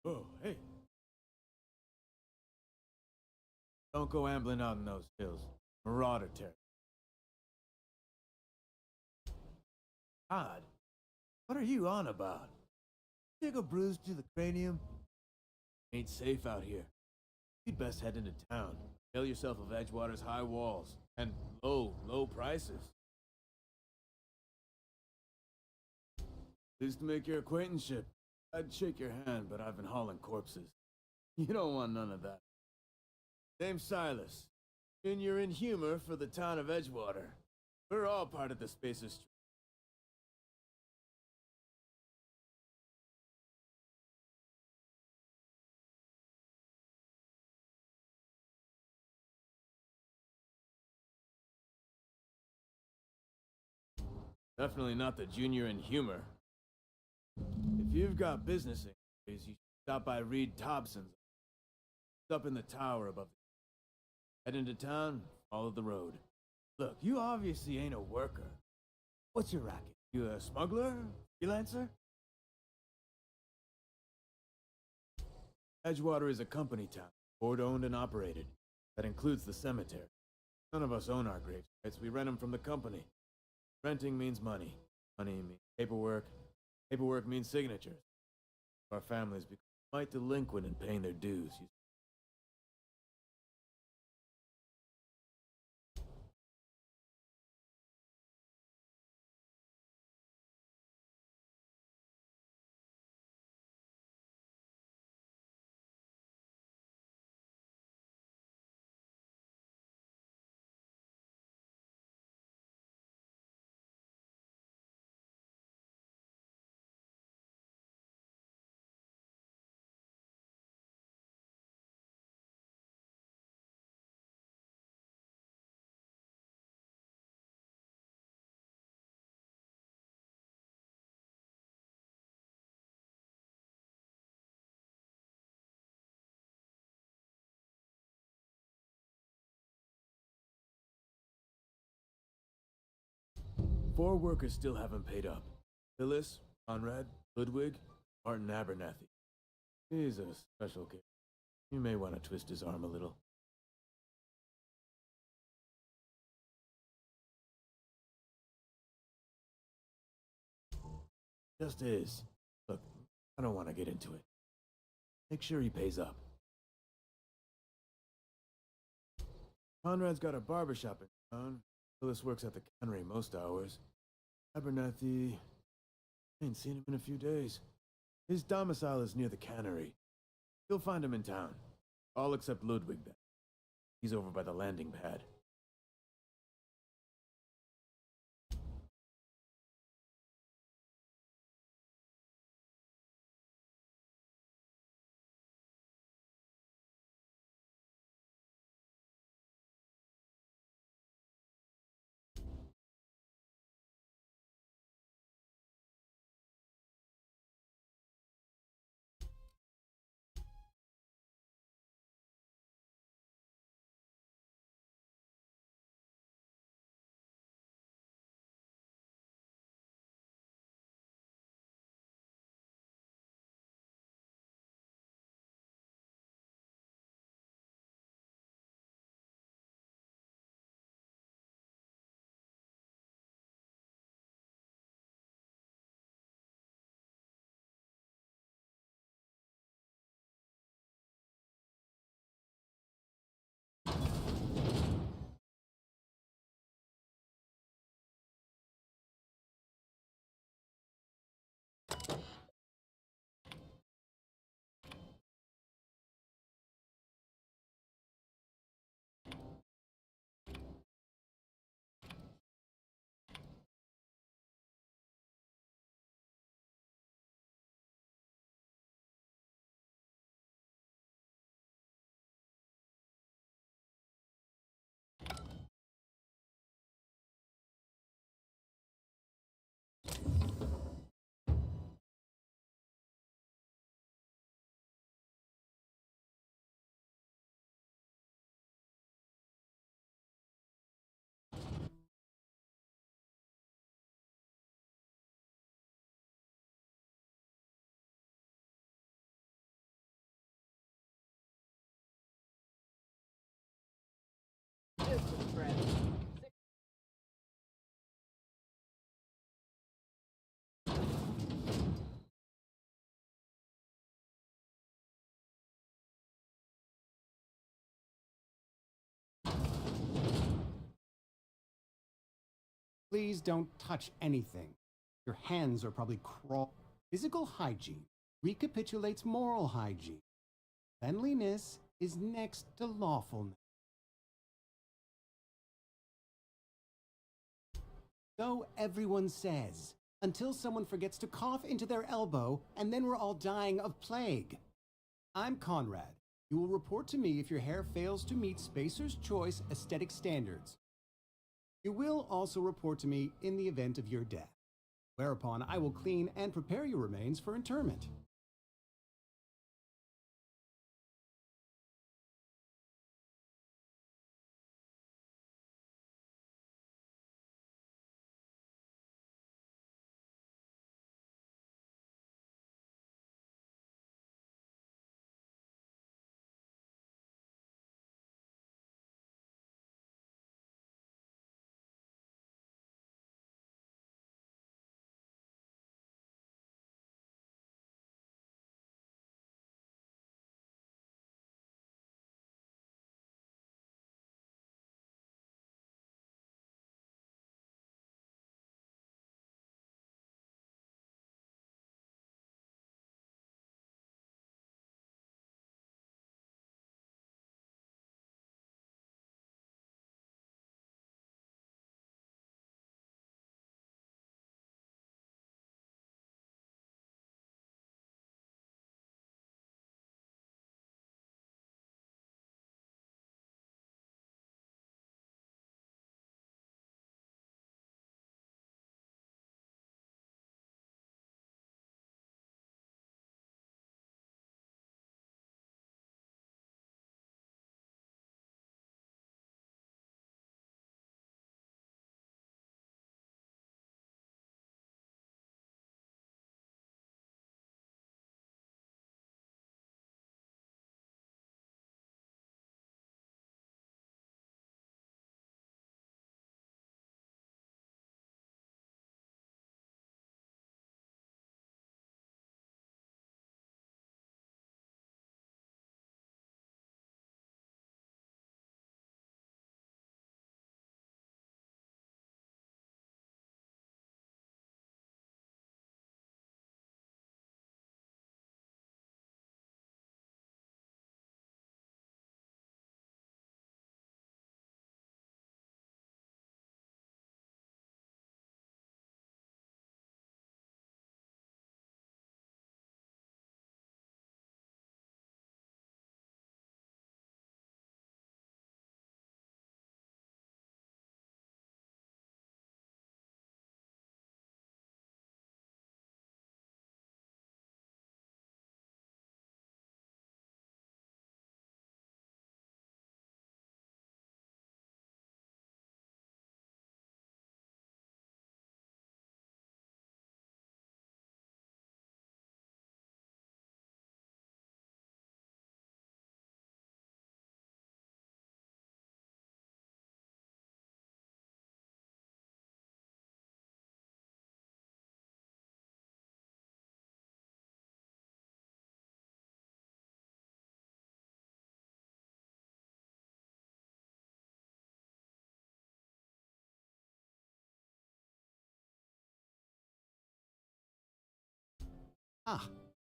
Oh, hey. Don't go ambling out in those hills. Marauder territory. God, what are you on about? Take a bruise to the cranium? Ain't safe out here. You'd best head into town. Tell yourself of Edgewater's high walls and low prices. Pleased to make your acquaintanceship. I'd shake your hand, but I've been hauling corpses. You don't want none of that. Name's Silas. And you're in humor for the town of Edgewater. We're all part of the Spacers. Definitely not the junior in humor. If you've got business inquiries, you should stop by Reed Thompson's. It's up in the tower above. Head into town, follow the road. Look, you obviously ain't a worker. What's your racket? You a smuggler? Freelancer? Edgewater is a company town, board-owned and operated. That includes the cemetery. None of us own our grave sites. We rent them from the company. Renting means money. Money means paperwork. Paperwork means signatures. Our families become quite delinquent in paying their dues. Four workers still haven't paid up. Phyllis, Conrad, Ludwig, Martin Abernathy. He's a special kid. You may want to twist his arm a little. Just is. Look, I don't want to get into it. Make sure he pays up. Conrad's got a barbershop in town. Phyllis works at the cannery most hours. Abernathy... I ain't seen him in a few days. His domicile is near the cannery. You'll find him in town. All except Ludwig then. He's over by the landing pad. Please don't touch anything. Your hands are probably Physical hygiene recapitulates moral hygiene. Cleanliness is next to lawfulness. So everyone says, until someone forgets to cough into their elbow, and then we're all dying of plague. I'm Conrad. You will report to me if your hair fails to meet Spacer's Choice aesthetic standards. You will also report to me in the event of your death, whereupon I will clean and prepare your remains for interment.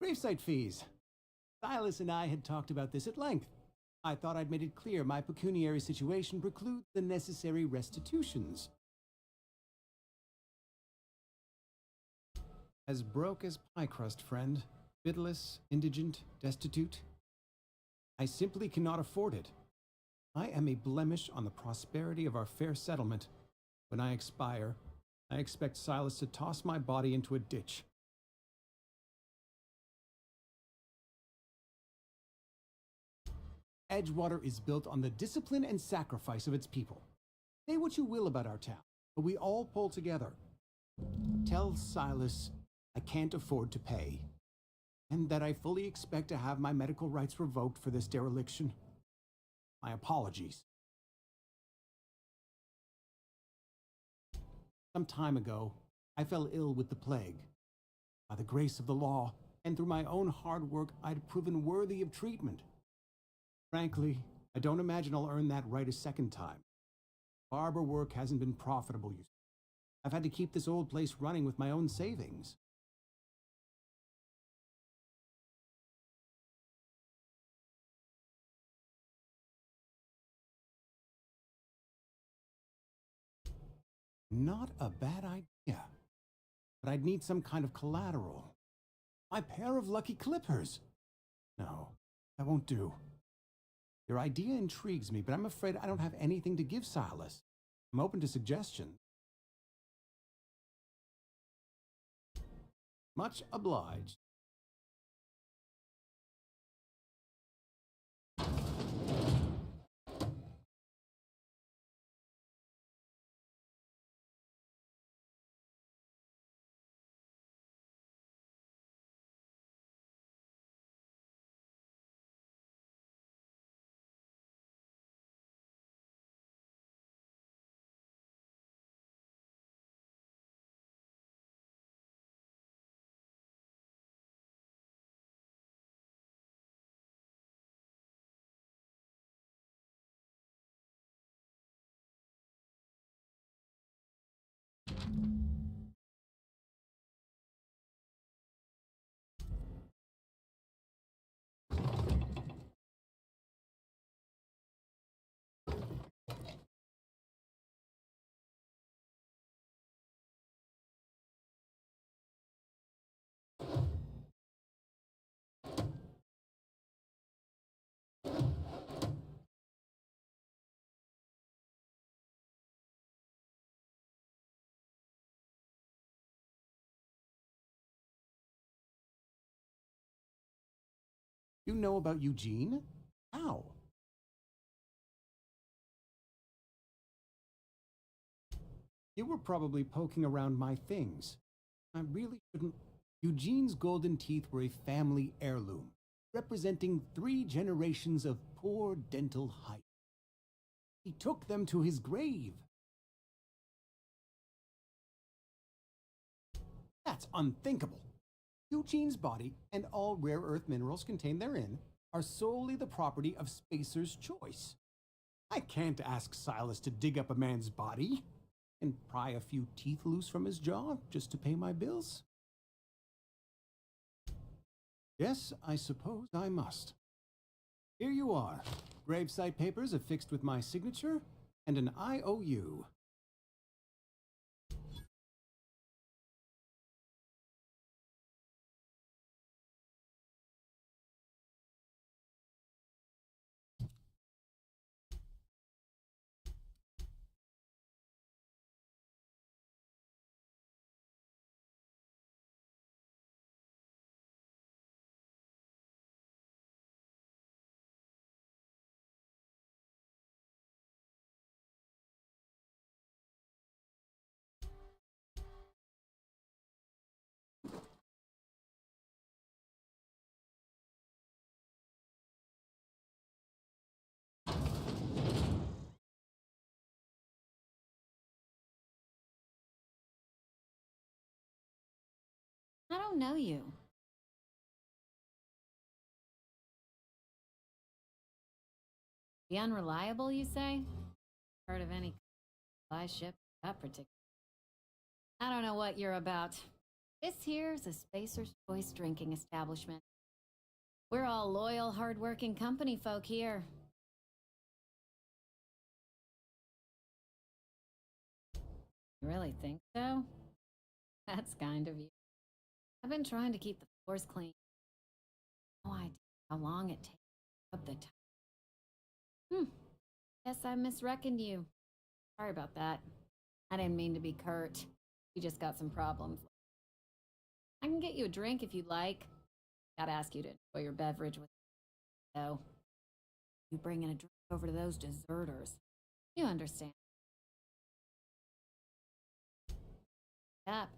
Gravesite fees. Silas and I had talked about this at length. I thought I'd made it clear my pecuniary situation precludes the necessary restitutions. As broke as pie crust, friend. Bitless, indigent, destitute. I simply cannot afford it. I am a blemish on the prosperity of our fair settlement. When I expire, I expect Silas to toss my body into a ditch. Edgewater is built on the discipline and sacrifice of its people. Say what you will about our town, but we all pull together. Tell Silas I can't afford to pay, and that I fully expect to have my medical rights revoked for this dereliction. My apologies. Some time ago, I fell ill with the plague. By the grace of the law, and through my own hard work, I'd proven worthy of treatment. Frankly, I don't imagine I'll earn that right a second time. Barber work hasn't been profitable, you see. I've had to keep this old place running with my own savings. Not a bad idea. But I'd need some kind of collateral. My pair of lucky clippers. No, that won't do. Your idea intrigues me, but I'm afraid I don't have anything to give Silas. I'm open to suggestions. Much obliged. You know about Eugene? How? You were probably poking around my things. I really shouldn't. Eugene's golden teeth were a family heirloom, representing 3 generations of poor dental height. He took them to his grave. That's unthinkable. Eugene's body and all rare earth minerals contained therein are solely the property of Spacer's Choice. I can't ask Silas to dig up a man's body and pry a few teeth loose from his jaw just to pay my bills. Yes, I suppose I must. Here you are. Gravesite papers affixed with my signature and an IOU. I don't know you. Be unreliable, you say? Heard of any supply ship that particular? I don't know what you're about. This here's a Spacer's Choice drinking establishment. We're all loyal, hard-working company folk here. You really think so? That's kind of you. I've been trying to keep the floors clean. No idea how long it takes to rub the tile. Guess I misreckoned you. Sorry about that. I didn't mean to be curt. You just got some problems. I can get you a drink if you'd like. Gotta ask you to enjoy your beverage with me, though. You bringing a drink over to those deserters. You understand. Yep.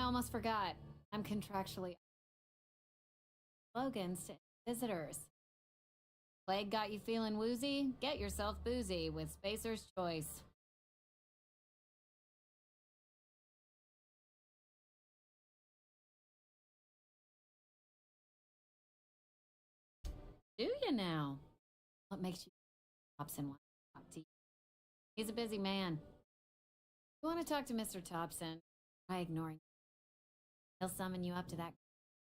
almost forgot. I'm contractually slogans to visitors. Plague got you feeling woozy? Get yourself boozy with Spacer's Choice. Do you now? What makes you Thompson want to talk to you? He's a busy man. If you want to talk to Mr. Thompson, try ignoring. He'll summon you up to that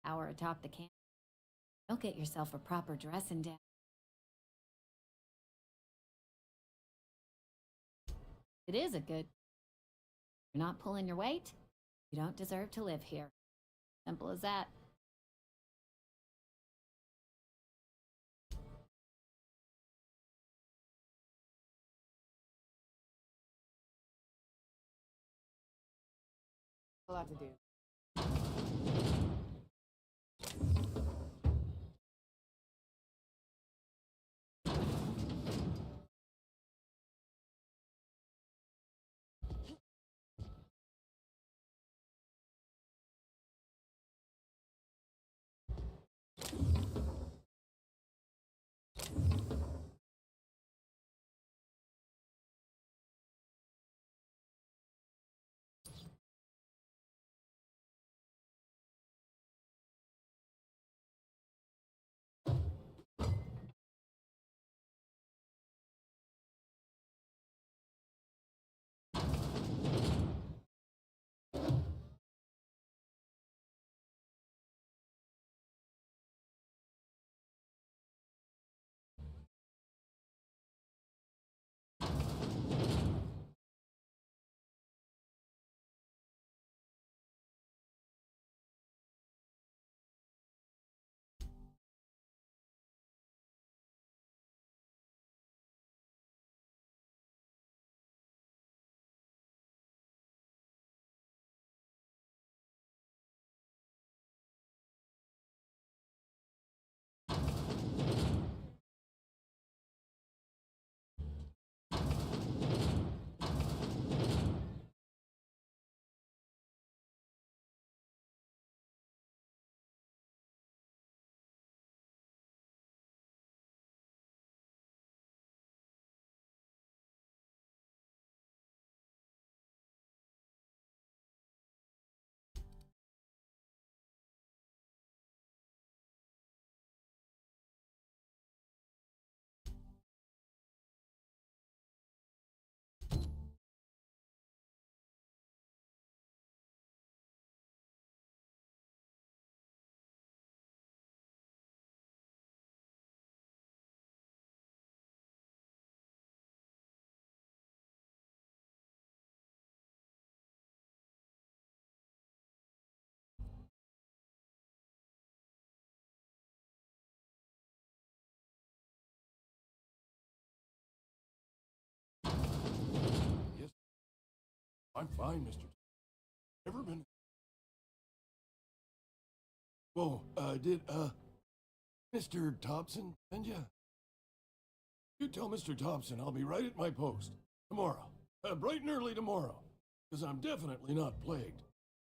tower atop the camp. Don't get yourself a proper dressing down. It is a good. You're not pulling your weight. You don't deserve to live here. Simple as that. A lot to do. Yes. I'm fine, Mr. Never been. Whoa, did, Mr. Thompson send ya? You tell Mr. Thompson I'll be right at my post. Tomorrow. Bright and early tomorrow. Because I'm definitely not plagued.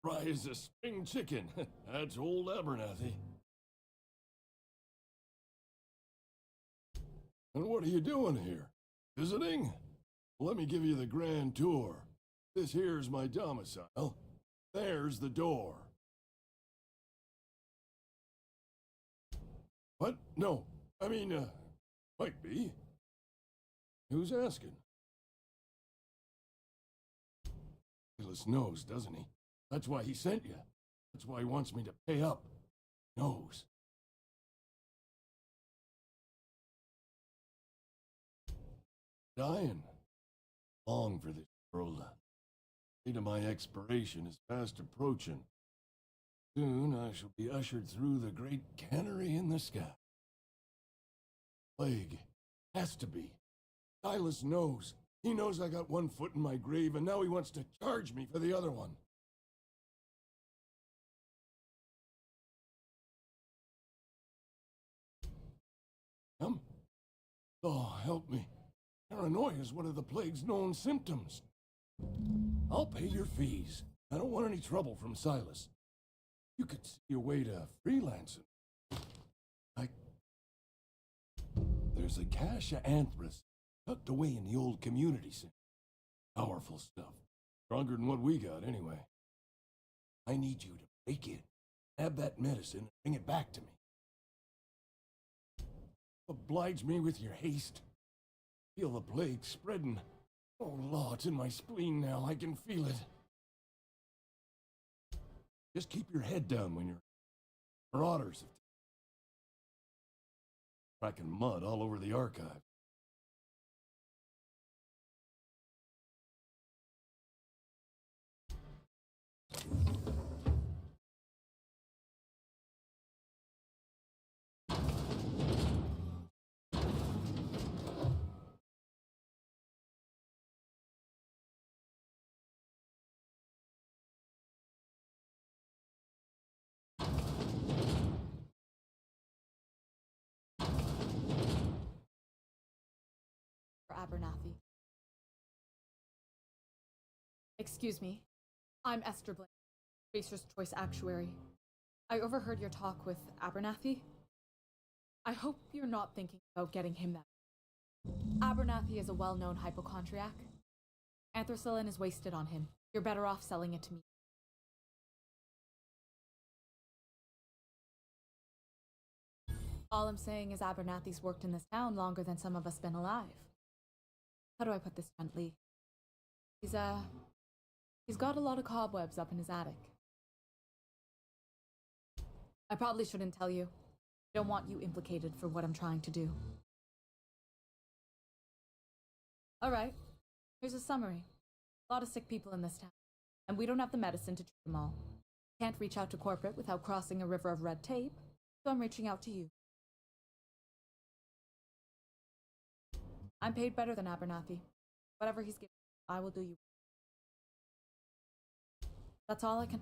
Dry as a spring chicken. That's old Abernathy. And what are you doing here? Visiting? Let me give you the grand tour. This here's my domicile. There's the door. What? No. I mean, might be. Who's asking? Silas knows, doesn't he? That's why he sent you. That's why he wants me to pay up. Knows. Dying. Long for this world. Date of my expiration is fast approaching. Soon I shall be ushered through the great cannery in the sky. Plague. Has to be. Silas knows. He knows I got one foot in my grave, and now he wants to charge me for the other one. Oh, help me. Paranoia is one of the plague's known symptoms. I'll pay your fees. I don't want any trouble from Silas. You could see your way to freelancing. There's a cache of anthrax tucked away in the old community center. Powerful stuff. Stronger than what we got, anyway. I need you to break in, have that medicine, and bring it back to me. Oblige me with your haste. Feel the plague spreading. Oh, Law, it's in my spleen now. I can feel it. Just keep your head down when you're marauders. Tracking mud all over the archive. Abernathy. Excuse me. I'm Esther Blaine, Spacer's Choice Actuary. I overheard your talk with Abernathy. I hope you're not thinking about getting him that. Abernathy is a well-known hypochondriac. Anthracillin is wasted on him. You're better off selling it to me. All I'm saying is Abernathy's worked in this town longer than some of us been alive. How do I put this gently? He's got a lot of cobwebs up in his attic. I probably shouldn't tell you. I don't want you implicated for what I'm trying to do. Alright, here's a summary. A lot of sick people in this town, and we don't have the medicine to treat them all. Can't reach out to corporate without crossing a river of red tape, so I'm reaching out to you. I'm paid better than Abernathy. Whatever he's given, I will do you. That's all I can...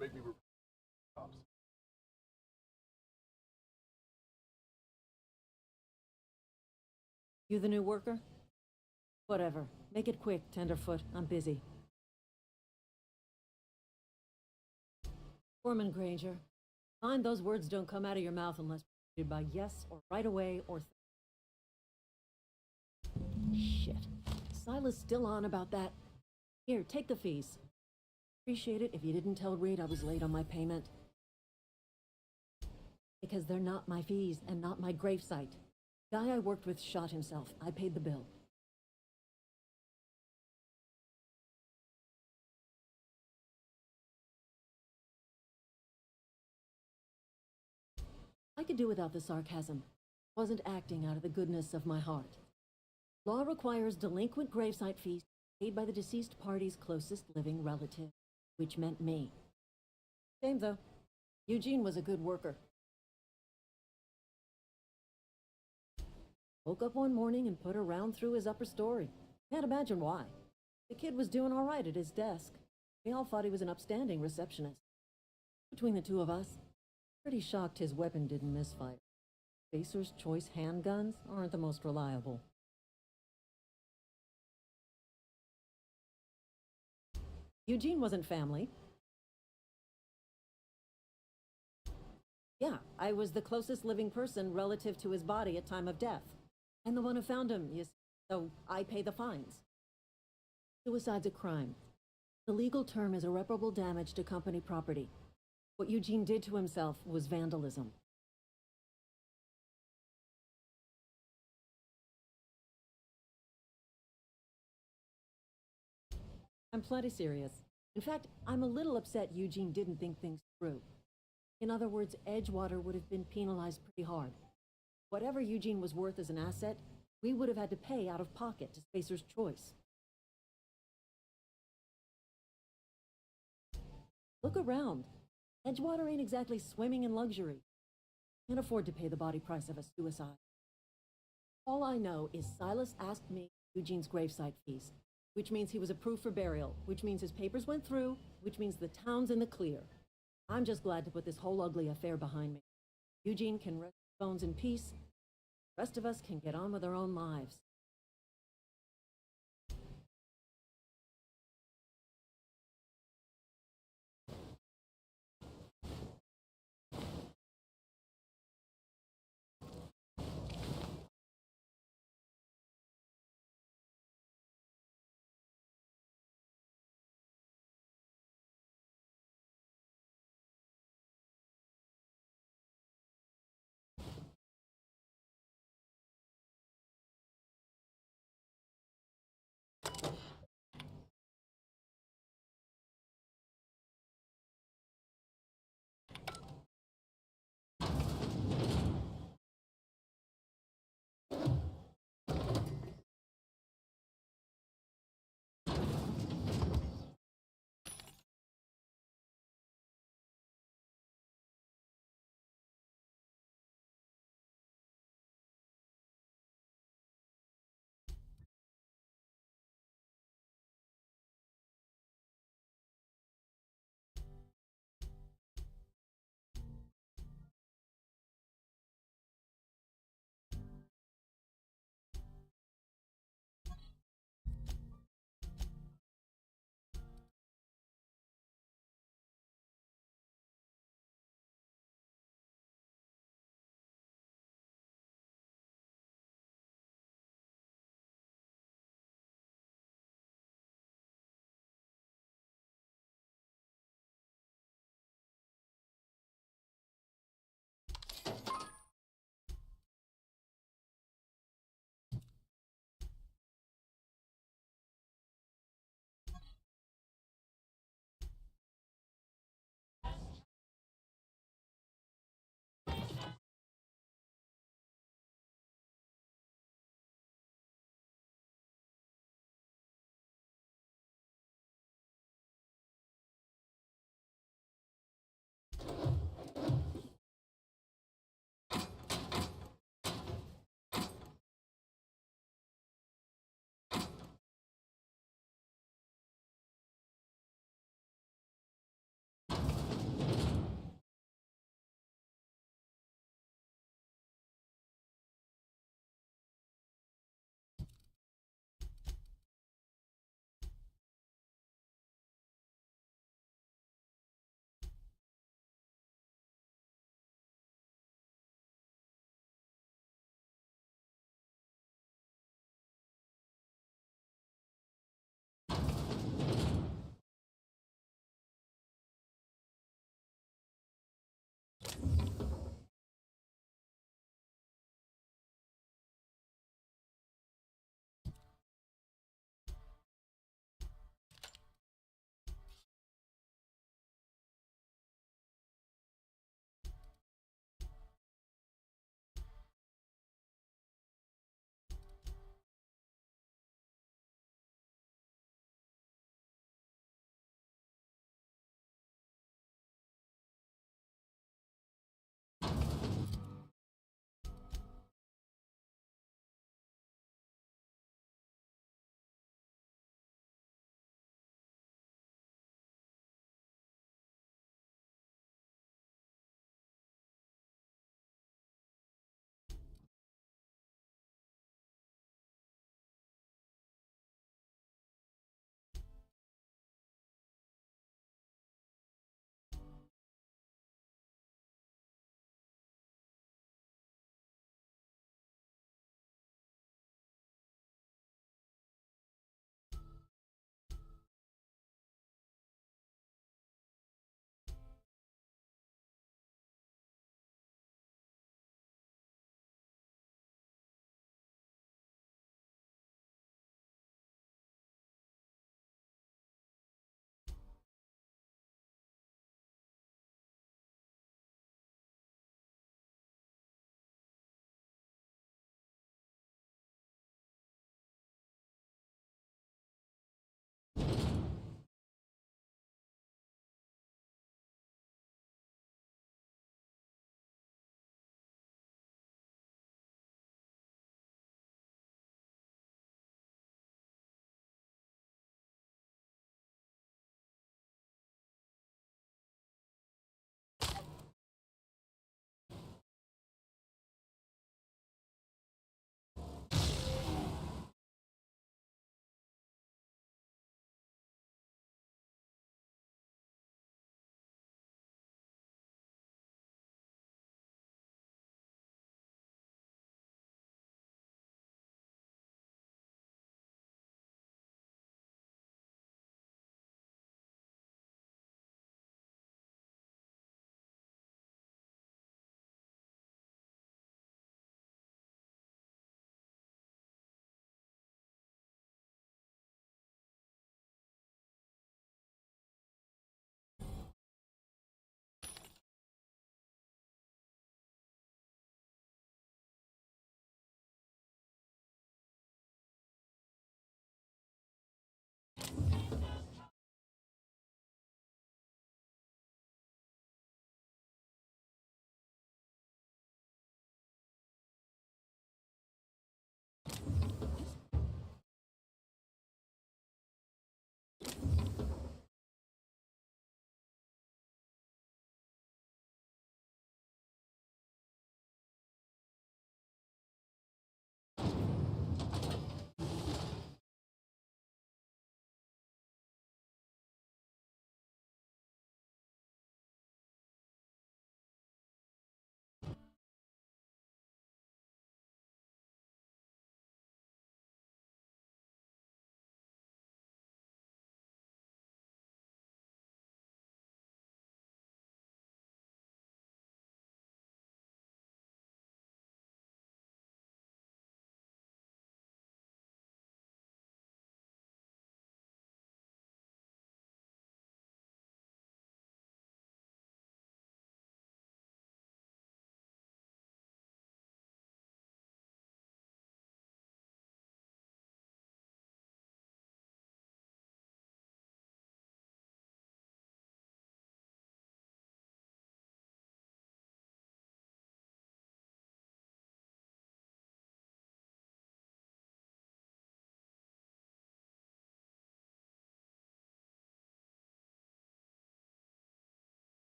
Make me cops. You the new worker? Whatever. Make it quick, Tenderfoot. I'm busy. Foreman Granger, mind those words don't come out of your mouth unless preceded by yes or right away or... Shit. Silas still on about that. Here, take the fees. Appreciate it if you didn't tell Reed I was late on my payment. Because they're not my fees and not my gravesite. The guy I worked with shot himself. I paid the bill. I could do without the sarcasm. Wasn't acting out of the goodness of my heart. Law requires delinquent gravesite fees paid by the deceased party's closest living relative, which meant me. Shame though. Eugene was a good worker. Woke up one morning and put a round through his upper story. Can't imagine why. The kid was doing all right at his desk. We all thought he was an upstanding receptionist. Between the two of us, pretty shocked his weapon didn't misfire. Spacer's Choice handguns aren't the most reliable. Eugene wasn't family. Yeah, I was the closest living person relative to his body at time of death. And the one who found him, you see, so I pay the fines. Suicide's a crime. The legal term is irreparable damage to company property. What Eugene did to himself was vandalism. I'm plenty serious. In fact, I'm a little upset Eugene didn't think things through. In other words, Edgewater would have been penalized pretty hard. Whatever Eugene was worth as an asset, we would have had to pay out of pocket to Spacer's Choice. Look around. Edgewater ain't exactly swimming in luxury. Can't afford to pay the body price of a suicide. All I know is Silas asked me Eugene's gravesite fees, which means he was approved for burial, which means his papers went through, which means the town's in the clear. I'm just glad to put this whole ugly affair behind me. Eugene can rest his bones in peace. The rest of us can get on with our own lives.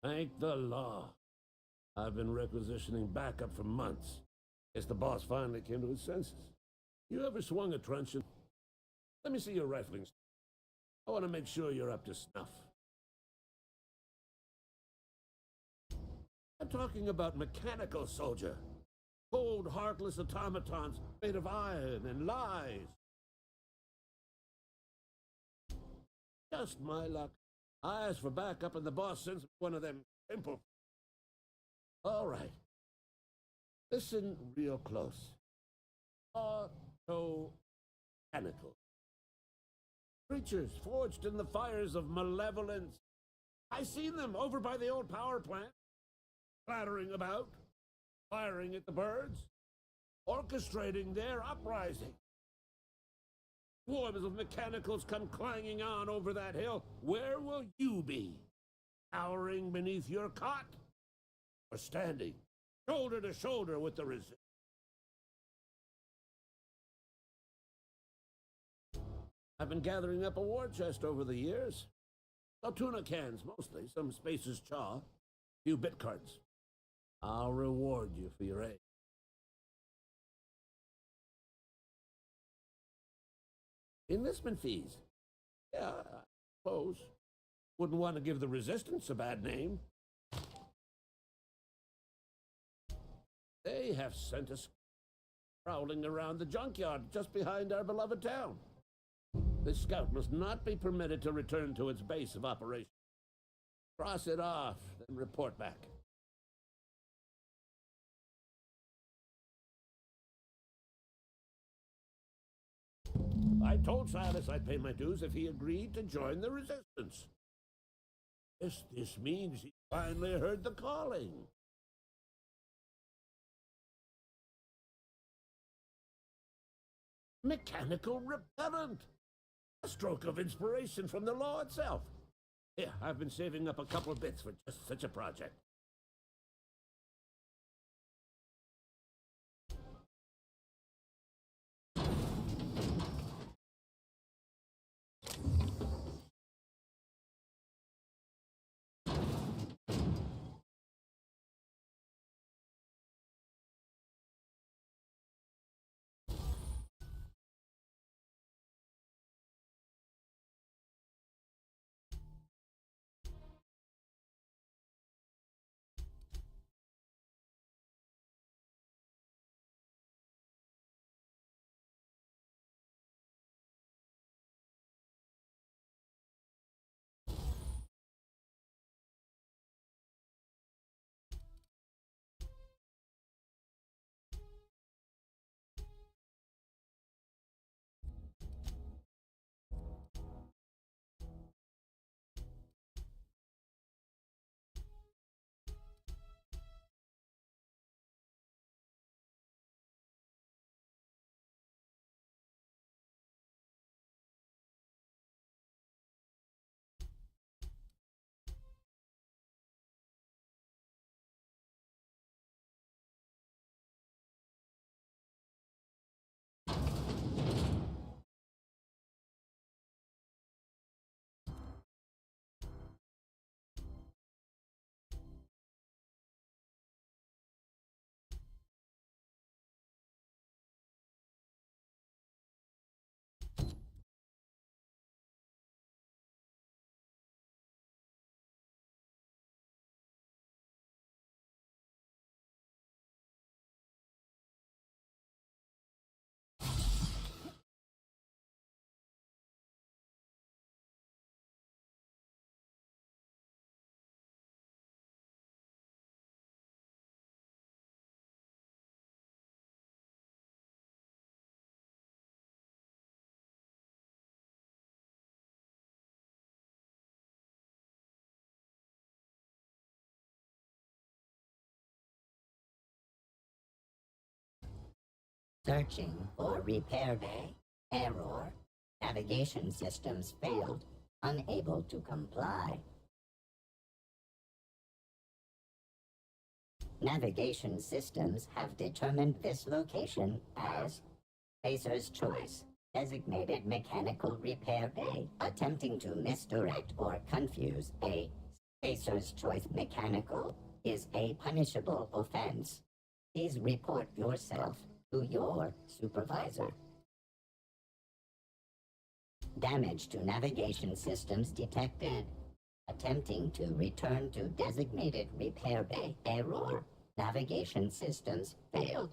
Thank the law. I've been requisitioning backup for months. Guess the boss finally came to his senses. You ever swung a truncheon? Let me see your rifling. I want to make sure you're up to snuff. I'm talking about mechanical soldier. Cold, heartless automatons made of iron and lies. Just my luck. I asked for backup and the boss sends me one of them simple. All right. Listen real close. Auto-mechanical. Creatures forged in the fires of malevolence. I seen them over by the old power plant, clattering about, firing at the birds, orchestrating their uprising. Swarms of mechanicals come clanging on over that hill. Where will you be? Cowering beneath your cot? Or standing shoulder to shoulder with the resistance? I've been gathering up a war chest over the years. Tuna cans, mostly. Some Spacer's chaw. A few bit cards. I'll reward you for your aid. Enlistment fees. Yeah, I suppose. Wouldn't want to give the Resistance a bad name. They have sent us prowling around the junkyard just behind our beloved town. This scout must not be permitted to return to its base of operation. Cross it off, then report back. I told Silas I'd pay my dues if he agreed to join the Resistance. This means he finally heard the calling. Mechanical repellent. A stroke of inspiration from the law itself. Here, I've been saving up a couple of bits for just such a project. Searching for repair bay. Error. Navigation systems failed. Unable to comply. Navigation systems have determined this location as Spacer's Choice, designated mechanical repair bay, attempting to misdirect or confuse a Spacer's Choice Mechanical is a punishable offense. Please report yourself to your supervisor. Damage to navigation systems detected. Attempting to return to designated repair bay. Error. Navigation systems failed.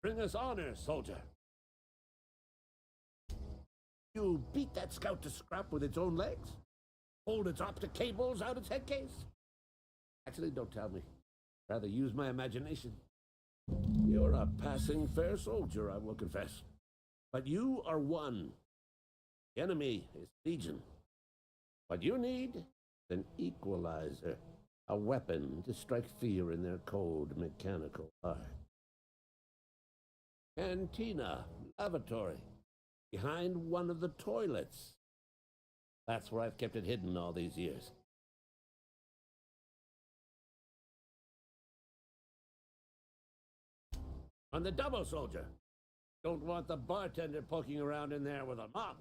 Bring us honor, soldier. You beat that scout to scrap with its own legs? Hold its optic cables out its head case? Actually, don't tell me. Rather use my imagination. You're a passing fair soldier, I will confess. But you are one. The enemy is legion. What you need is an equalizer. A weapon to strike fear in their cold mechanical heart. Cantina, lavatory, behind one of the toilets. That's where I've kept it hidden all these years. On the double, soldier. Don't want the bartender poking around in there with a mop.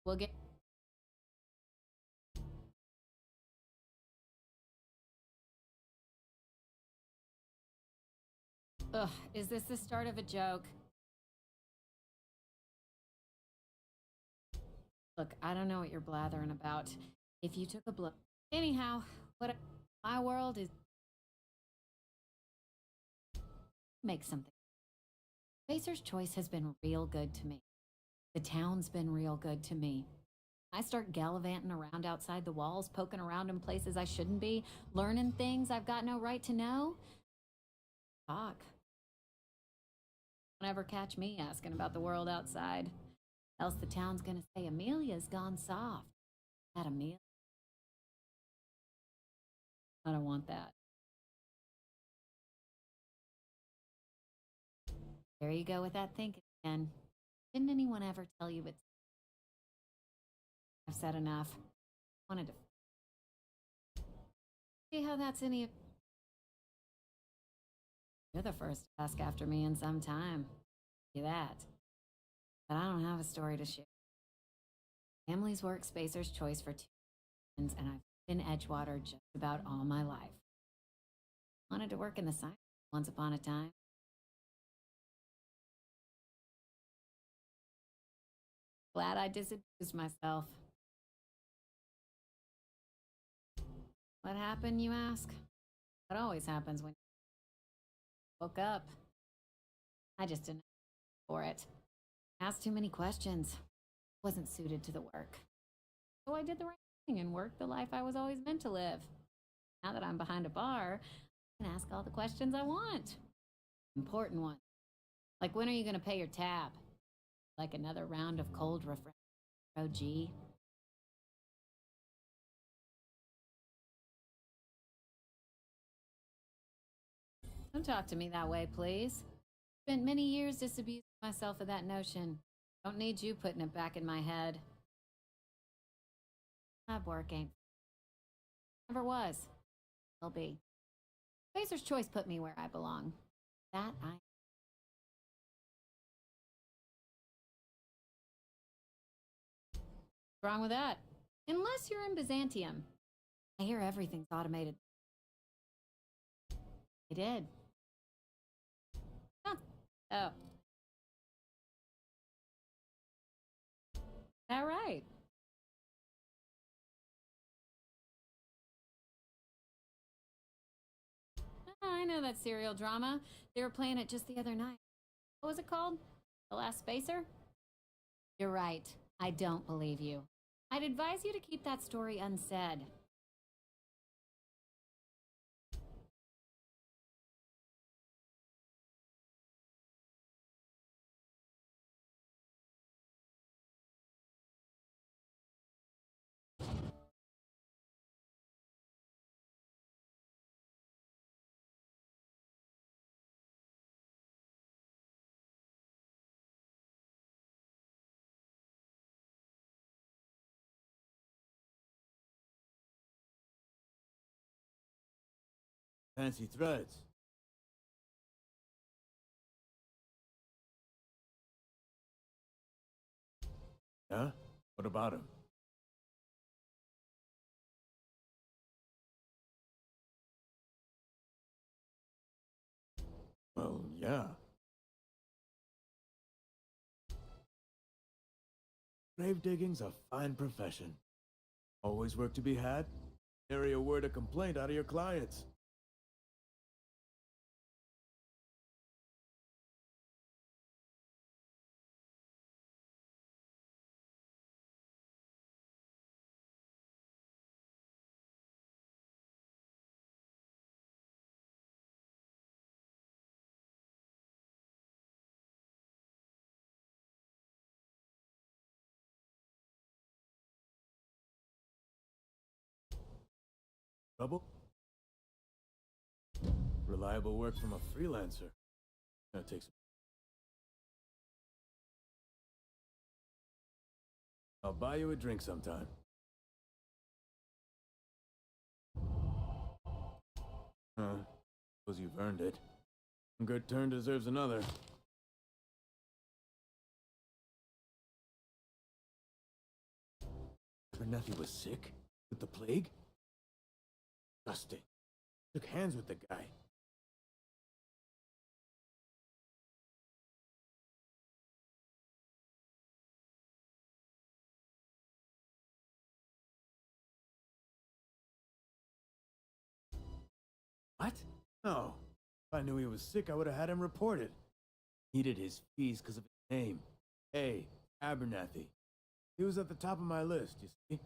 We'll get. Ugh, is this the start of a joke? Look, I don't know what you're blathering about. If you took a blow. Anyhow, my world is. Make something. Spacer's Choice has been real good to me. The town's been real good to me. I start gallivanting around outside the walls, poking around in places I shouldn't be, learning things I've got no right to know. Fuck. Don't ever catch me asking about the world outside. Else the town's gonna say Amelia's gone soft. That Amelia? I don't want that. There you go with that thinking again. Didn't anyone ever tell you it's... I've said enough. Wanted to... See how that's any... You're the first to ask after me in some time. You that. But I don't have a story to share. Family's work Spacer's Choice for 2 years, and I've been in Edgewater just about all my life. Wanted to work in the science once upon a time. Glad I disabused myself. What happened, you ask? What always happens when you woke up. I just didn't for it. Asked too many questions. Wasn't suited to the work. So I did the right thing and worked the life I was always meant to live. Now that I'm behind a bar, I can ask all the questions I want. Important ones. Like, when are you going to pay your tab? Like another round of cold refreshment. OG. Don't talk to me that way, please. Spent many years disabusing myself of that notion. Don't need you putting it back in my head. Lab work ain't. Never was. Will be. Spacer's Choice put me where I belong. That I. What's wrong with that? Unless you're in Byzantium. I hear everything's automated. I did. Huh. Oh. All right. I know that serial drama. They were playing it just the other night. What was it called? The Last Spacer? You're right. I don't believe you. I'd advise you to keep that story unsaid. Fancy threads. Yeah? What about him? Well, yeah. Grave digging's a fine profession. Always work to be had. Carry a word of complaint out of your clients. Trouble? Reliable work from a freelancer. That takes. I'll buy you a drink sometime. Suppose you've earned it. A good turn deserves another. Abernathy was sick? With the plague? Disgusting. Took hands with the guy. What? No. If I knew he was sick, I would have had him reported. Needed his fees because of his name. Hey, Abernathy. He was at the top of my list, you see?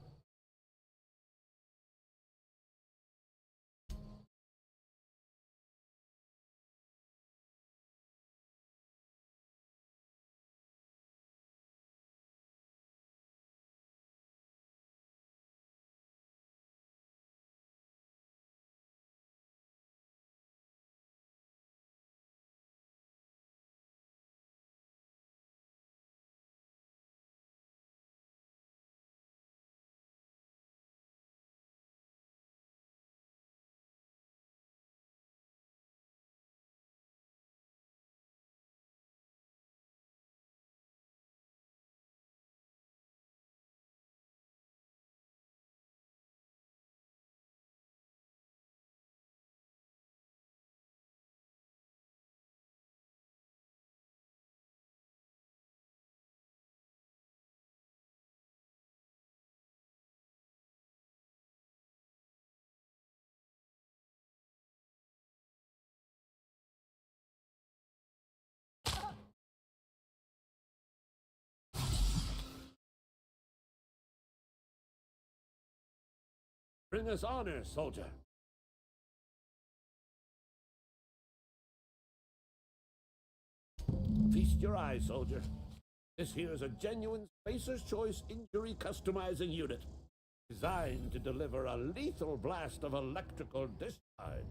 Bring us honor, soldier. Feast your eyes, soldier. This here's a genuine Spacer's Choice injury customizing unit, designed to deliver a lethal blast of electrical discharge.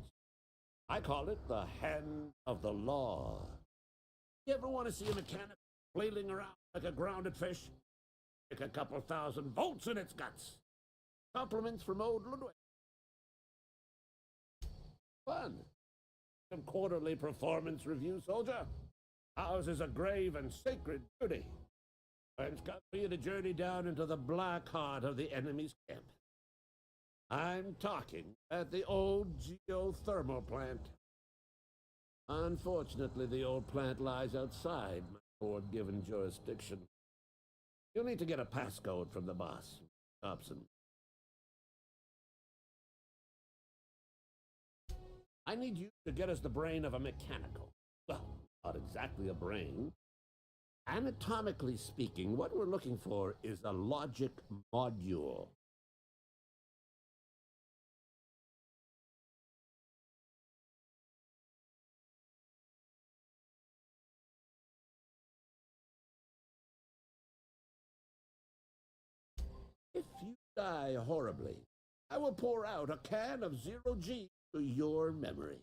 I call it the Hand of the Law. You ever want to see a mechanic flailing around like a grounded fish? Stick a couple thousand volts in its guts. Compliments from old Ludwig. Fun. Some quarterly performance review, soldier. Ours is a grave and sacred duty. It's got me to journey down into the black heart of the enemy's camp. I'm talking at the old geothermal plant. Unfortunately, the old plant lies outside my board-given jurisdiction. You'll need to get a passcode from the boss, Thompson. I need you to get us the brain of a mechanical. Well, not exactly a brain. Anatomically speaking, what we're looking for is a logic module. If you die horribly, I will pour out a can of zero-G to your memory.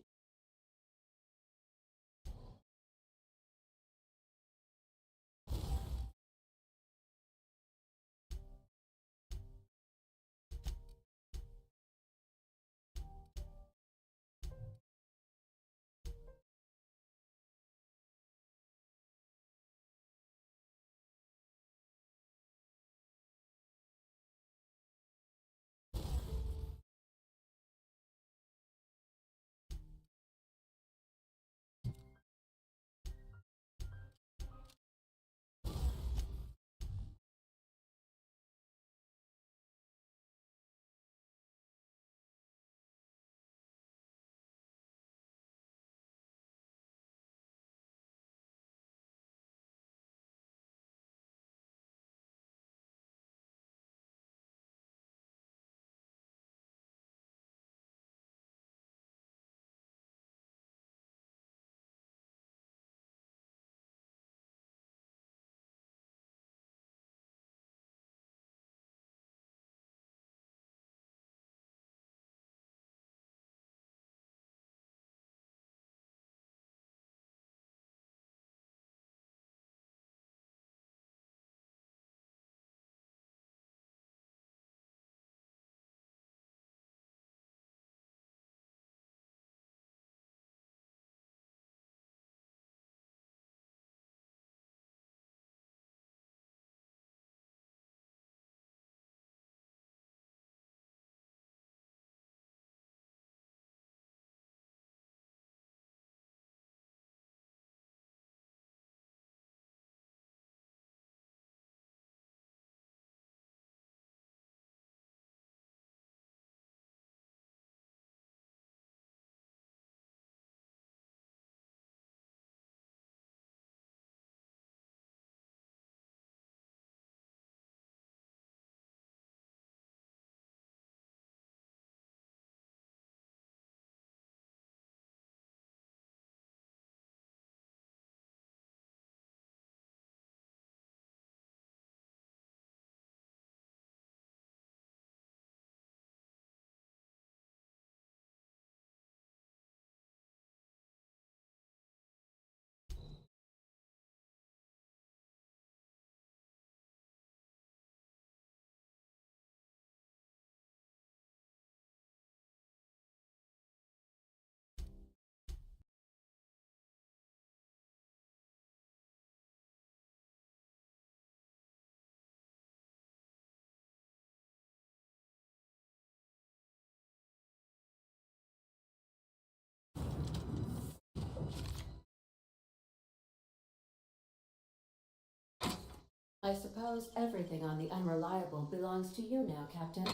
I suppose everything on the Unreliable belongs to you now, Captain.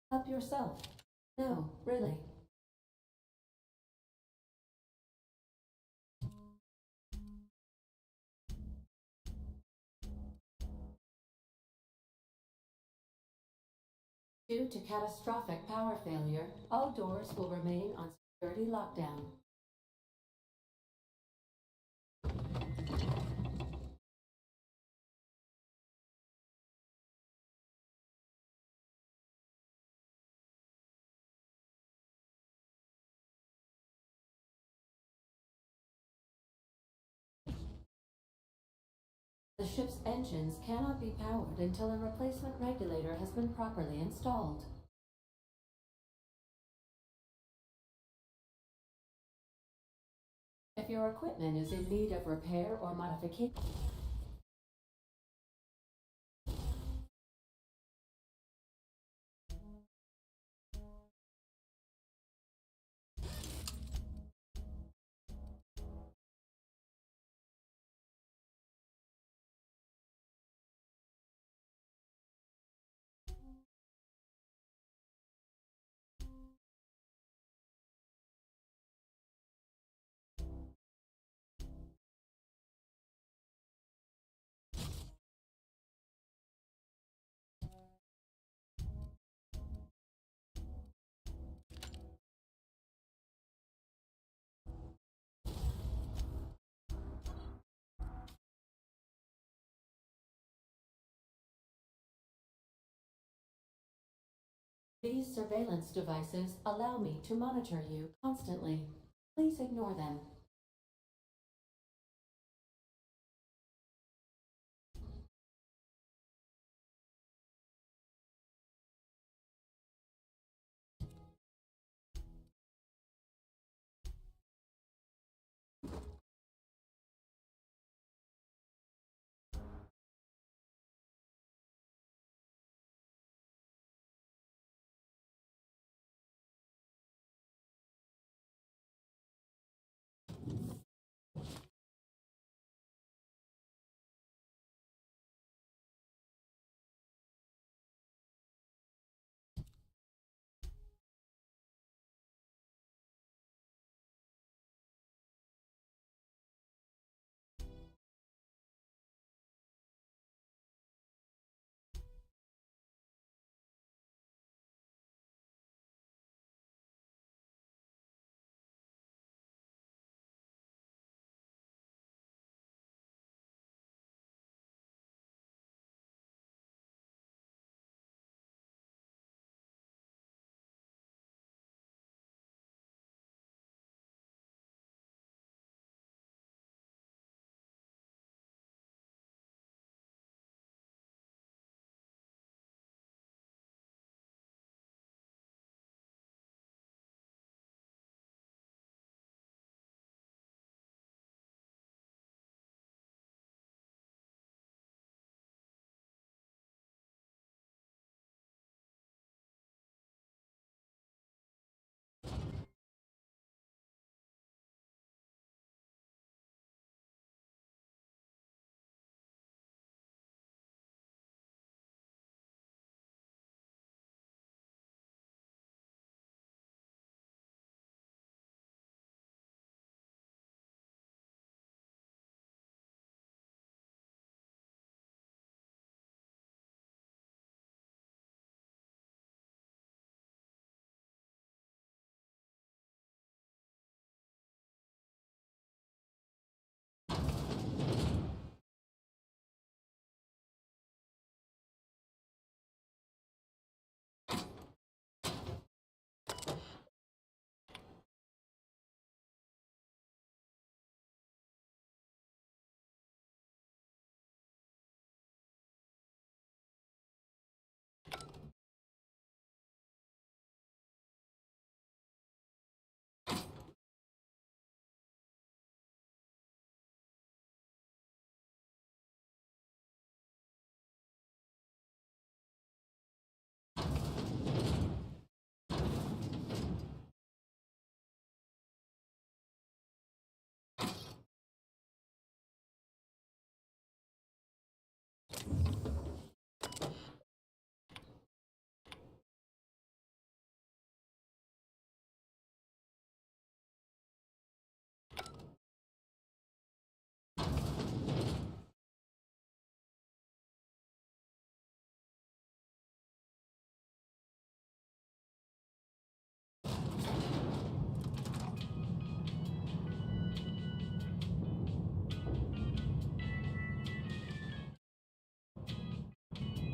Help yourself. No, really. Due to catastrophic power failure, all doors will remain on security lockdown. The ship's engines cannot be powered until a replacement regulator has been properly installed. If your equipment is in need of repair or modification, these surveillance devices allow me to monitor you constantly. Please ignore them.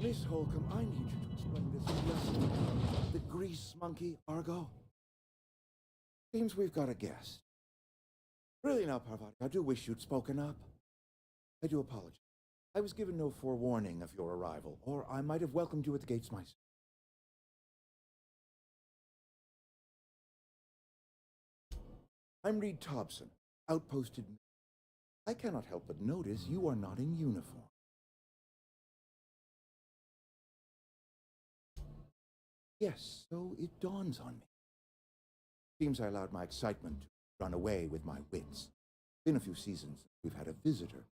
Miss Holcomb, I need you to explain this lesson. The grease monkey, Argo. Seems we've got a guest. Really now, Parvati, I do wish you'd spoken up. I do apologize. I was given no forewarning of your arrival, or I might have welcomed you at the gates myself. I'm Reed Thompson, outposted. I cannot help but notice you are not in uniform. Yes, so it dawns on me. Seems I allowed my excitement to run away with my wits. Been a few seasons since we've had a visitor.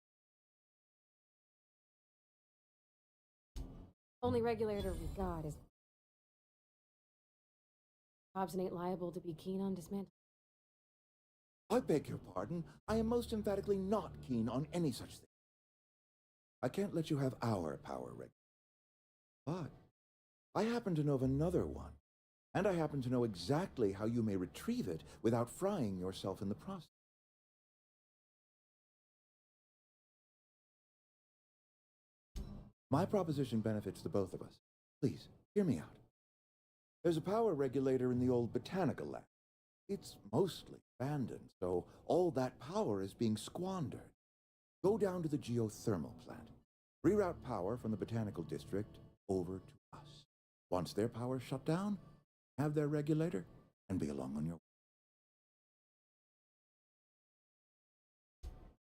Only regulator we've got is... Hobson ain't liable to be keen on dismantling. I beg your pardon. I am most emphatically not keen on any such thing. I can't let you have our power regulator. But I happen to know of another one, and I happen to know exactly how you may retrieve it without frying yourself in the process. My proposition benefits the both of us. Please, hear me out. There's a power regulator in the old botanical lab. It's mostly abandoned, so all that power is being squandered. Go down to the geothermal plant. Reroute power from the botanical district over to us. Once their power's shut down, have their regulator, and be along on your way.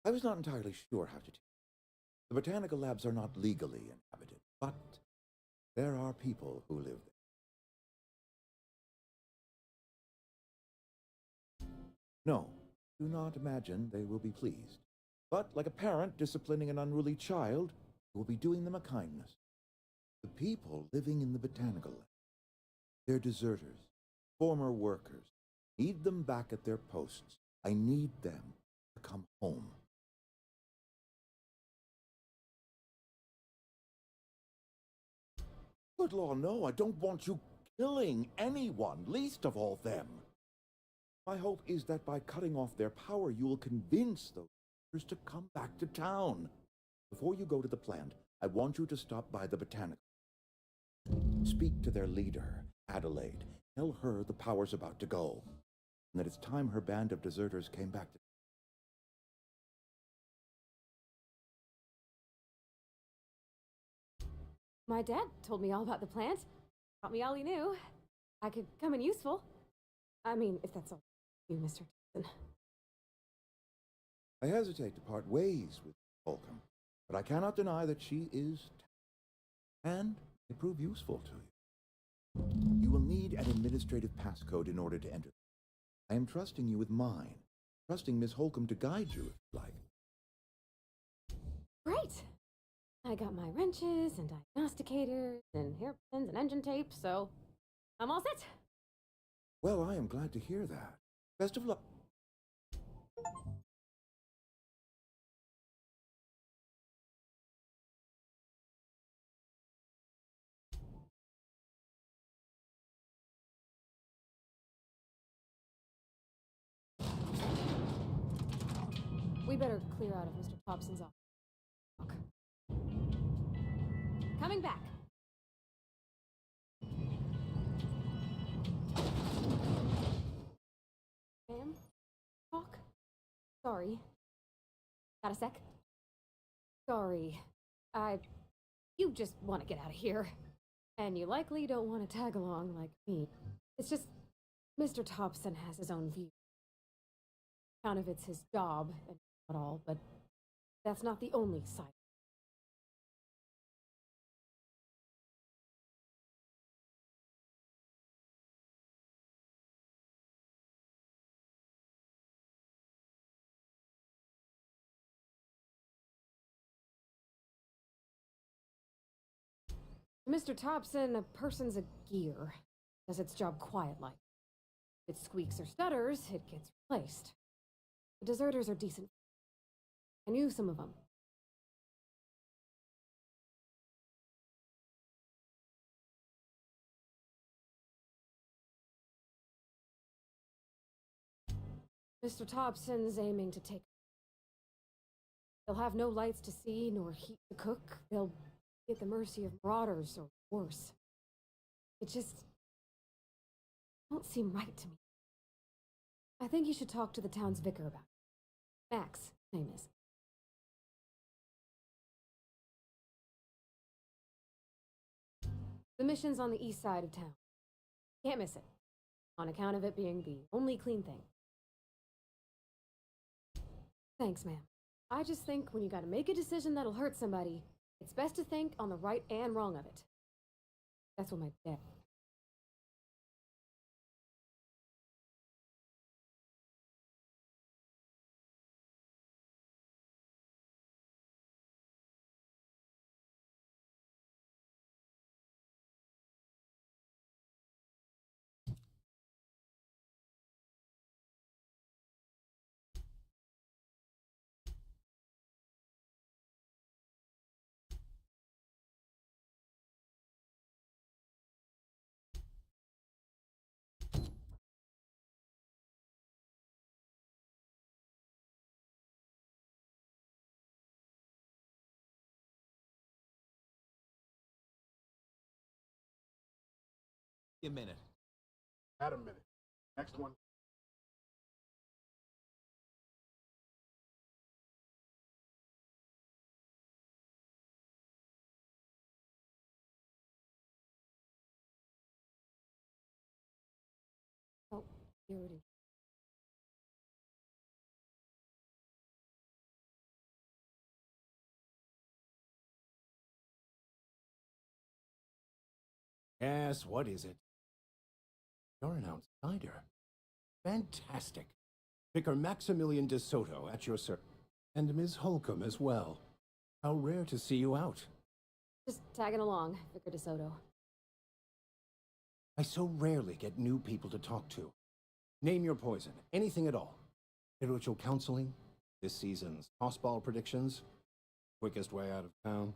I was not entirely sure how to do it. The botanical labs are not legally inhabited, but there are people who live there. No, do not imagine they will be pleased. But like a parent disciplining an unruly child, you will be doing them a kindness. The people living in the botanical lab, they're deserters, former workers. Need them back at their posts. I need them to come home. Good law, no, I don't want you killing anyone, least of all them. My hope is that by cutting off their power, you will convince those workers to come back to town. Before you go to the plant, I want you to stop by the botanical. Speak to their leader, Adelaide. Tell her the power's about to go, and that it's time her band of deserters came back to. My dad told me all about the plant. Taught me all he knew. I could come in useful. I mean, if that's all you, Mr. Thompson. I hesitate to part ways with Holcomb, but I cannot deny that she is and may prove useful to you. You will need an administrative passcode in order to enter. I am trusting you with mine, trusting Miss Holcomb to guide you if you like. Great! I got my wrenches and diagnosticators and hairpins and engine tape, so I'm all set. Well, I am glad to hear that. Best of luck. We better clear out of Mr. Thompson's office. Coming back. Ma'am? Talk? Sorry. Got a sec? Sorry. You just want to get out of here. And you likely don't want to tag along like me. It's just, Mr. Thompson has his own view. Kind of it's his job and not all, but that's not the only side. Mr. Thompson, a person's a gear. Does its job quiet like. If it squeaks or stutters, it gets replaced. The deserters are decent. I knew some of them. Mr. Thompson's aiming to take. They'll have no lights to see nor heat to cook. They'll be at the mercy of marauders or worse. It just don't seem right to me. I think you should talk to the town's vicar about it. Max, his name is. The mission's on the east side of town. Can't miss it, on account of it being the only clean thing. Thanks, ma'am. I just think when you gotta make a decision that'll hurt somebody, it's best to think on the right and wrong of it. That's what my dad. A minute. Add a minute. Next one. Oh, here it is. Yes, what is it? You're an outsider. Fantastic. Vicar Maximilian de Soto at your service. And Ms. Holcomb as well. How rare to see you out. Just tagging along, Vicar DeSoto. I so rarely get new people to talk to. Name your poison, anything at all. Spiritual counseling, this season's tossball predictions, quickest way out of town.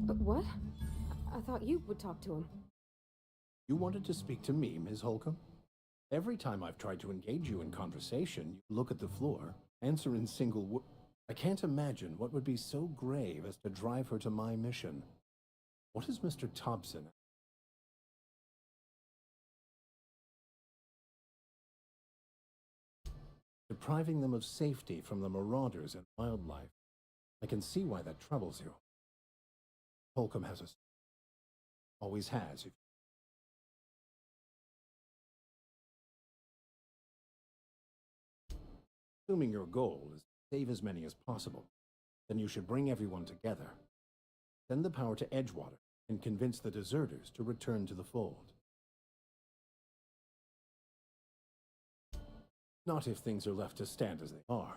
What? I thought you would talk to him. You wanted to speak to me, Ms. Holcomb? Every time I've tried to engage you in conversation, you look at the floor, answer in single words. I can't imagine what would be so grave as to drive her to my mission. What is Mr. Thompson? Depriving them of safety from the marauders and wildlife. I can see why that troubles you. Holcomb has a Always has. Assuming your goal is to save as many as possible, then you should bring everyone together. Send the power to Edgewater and convince the deserters to return to the fold. Not if things are left to stand as they are.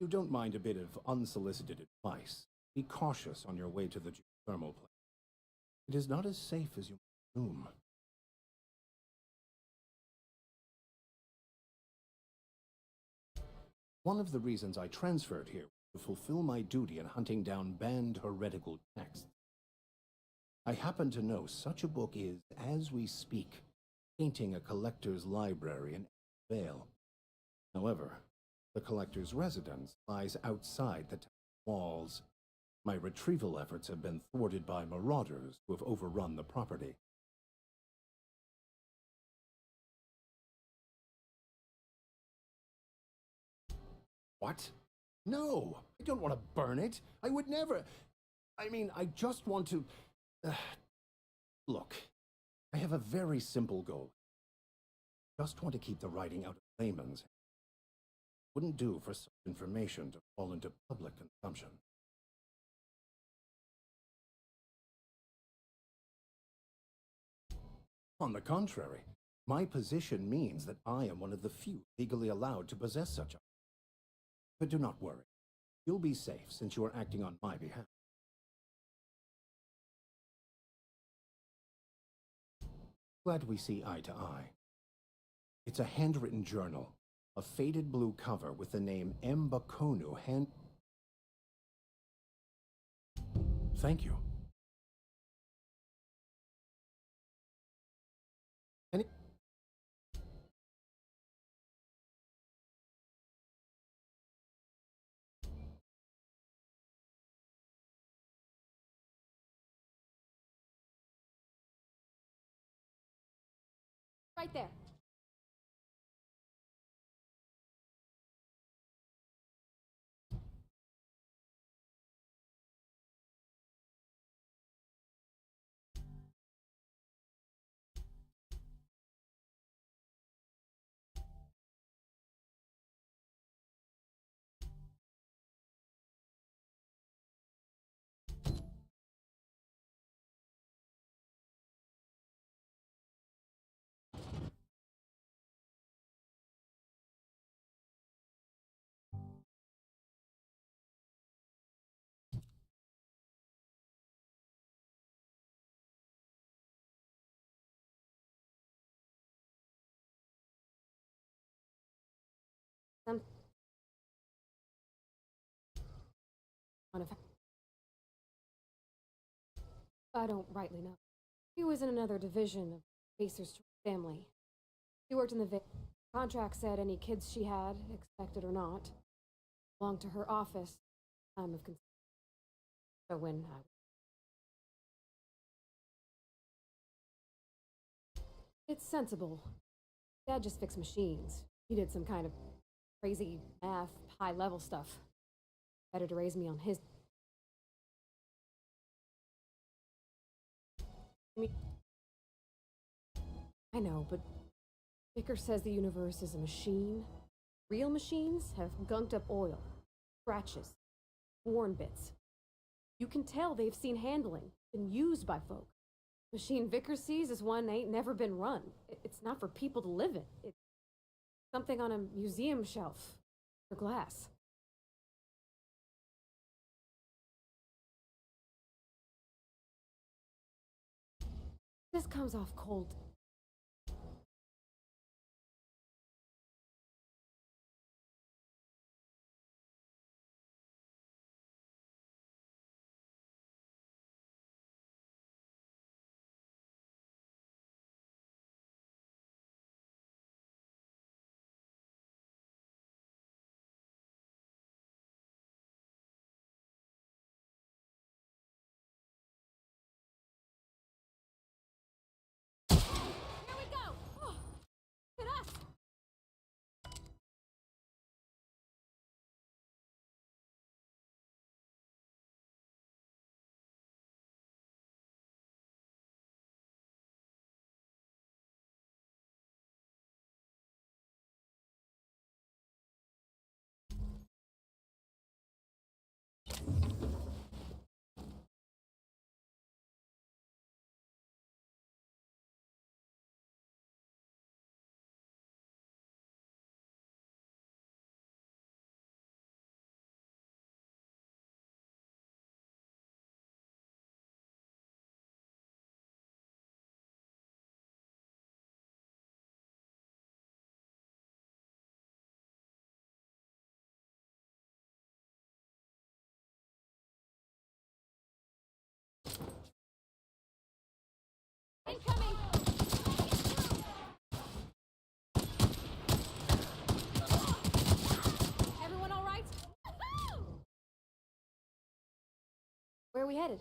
You don't mind a bit of unsolicited advice. Be cautious on your way to the geothermal plant. It is not as safe as you assume. One of the reasons I transferred here was to fulfill my duty in hunting down banned heretical texts. I happen to know such a book is, as we speak, painting a collector's library in Vale. However, the collector's residence lies outside the town walls. My retrieval efforts have been thwarted by marauders who have overrun the property. What? No! I don't want to burn it! I would never! I mean, I just want to... Look, I have a very simple goal. Just want to keep the writing out of layman's hands. Wouldn't do for such information to fall into public consumption. On the contrary, my position means that I am one of the few legally allowed to possess such a... But do not worry. You'll be safe since you are acting on my behalf. Glad we see eye to eye. It's a handwritten journal, a faded blue cover with the name Mbakonu hand... Thank you. Any... Right there. I don't rightly know. He was in another division of Spacer's family. She worked in the contract said any kids she had, expected or not, belonged to her office. Time of consent. So when it's sensible. Dad just fixed machines. He did some kind of crazy math, high-level stuff. Better to raise me on his... I know, but Vickers says the universe is a machine. Real machines have gunked up oil, scratches, worn bits. You can tell they've seen handling, been used by folk. Machine Vickers sees is one ain't never been run. It's not for people to live in. It's something on a museum shelf for glass. This comes off cold. Incoming! Everyone all right? Where are we headed?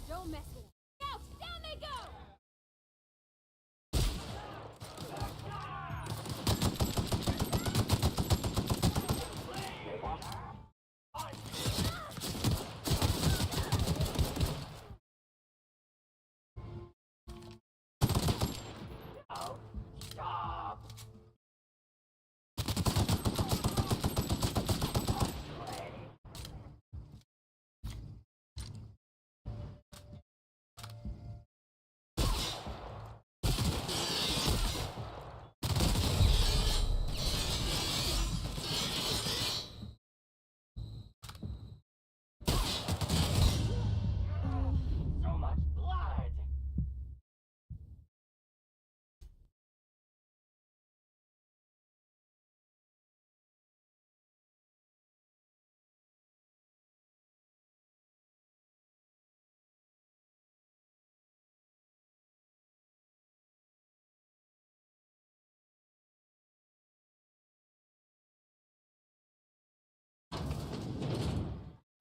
Don't mess with them. Out! Down they go! Stop! So much blood!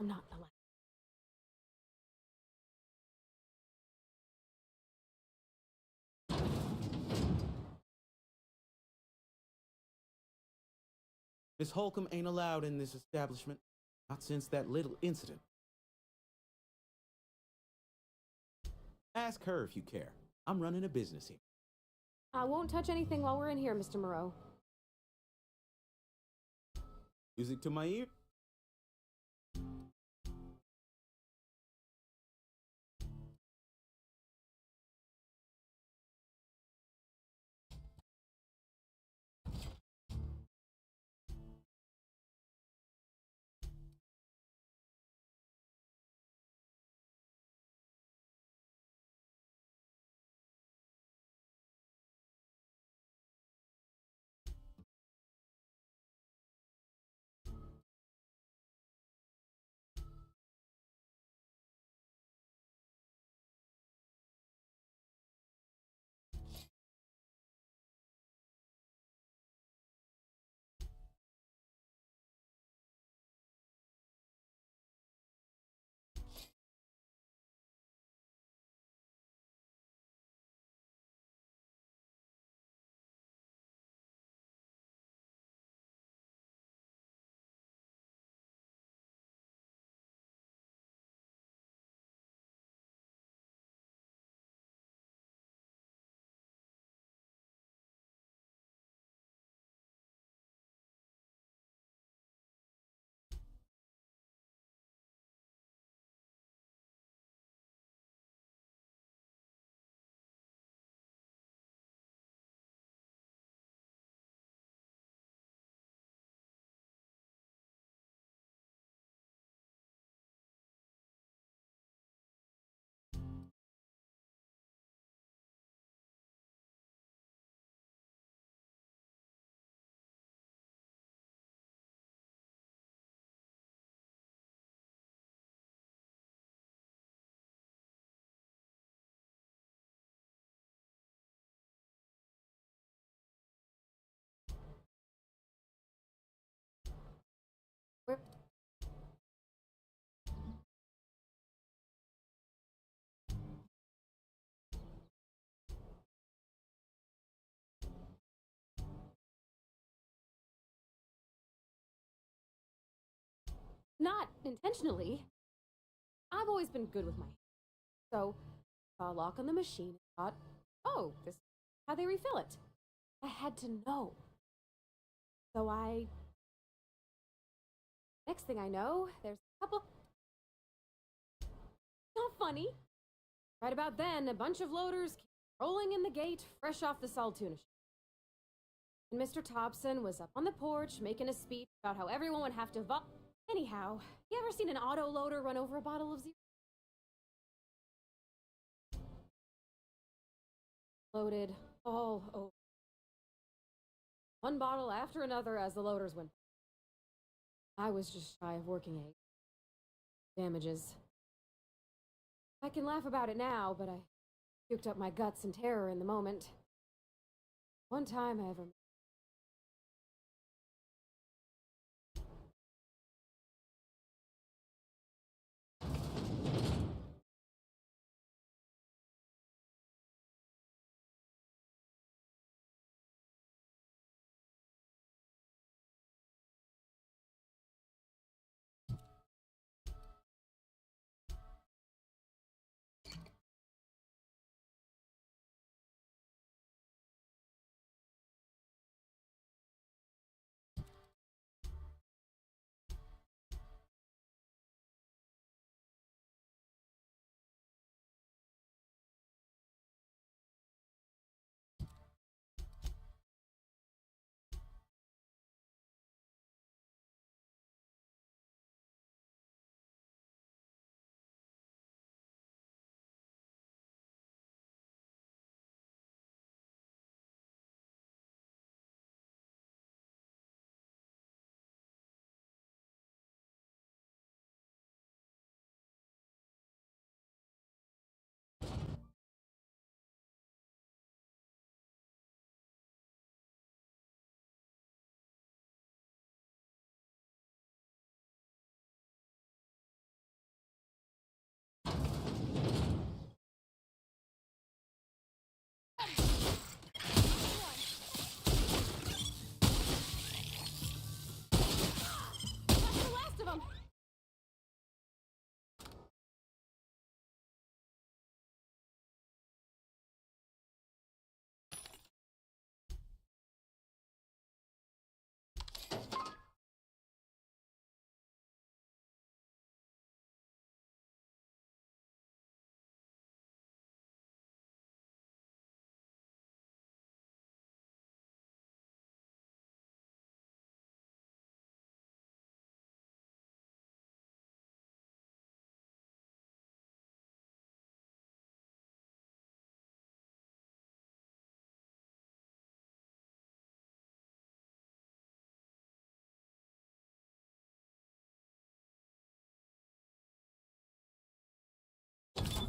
I'm not allowed. Miss Holcomb ain't allowed in this establishment. Not since that little incident. Ask her if you care. I'm running a business here. I won't touch anything while we're in here, Mr. Moreau. Music to my ear? Not intentionally. I've always been good with my hands. So, saw a lock on the machine and thought, oh, this is how they refill it. I had to know. So next thing I know, there's a couple... Not funny. Right about then, a bunch of loaders came rolling in the gate, fresh off the Saltuna ship. And Mr. Thompson was up on the porch making a speech about how everyone would have to Anyhow, you ever seen an auto loader run over a bottle of Zero? Loaded all over. One bottle after another as the loaders went. I was just shy of working age. Damages. I can laugh about it now, but I puked up my guts in terror in the moment. One time I ever...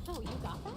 Oh, you got that?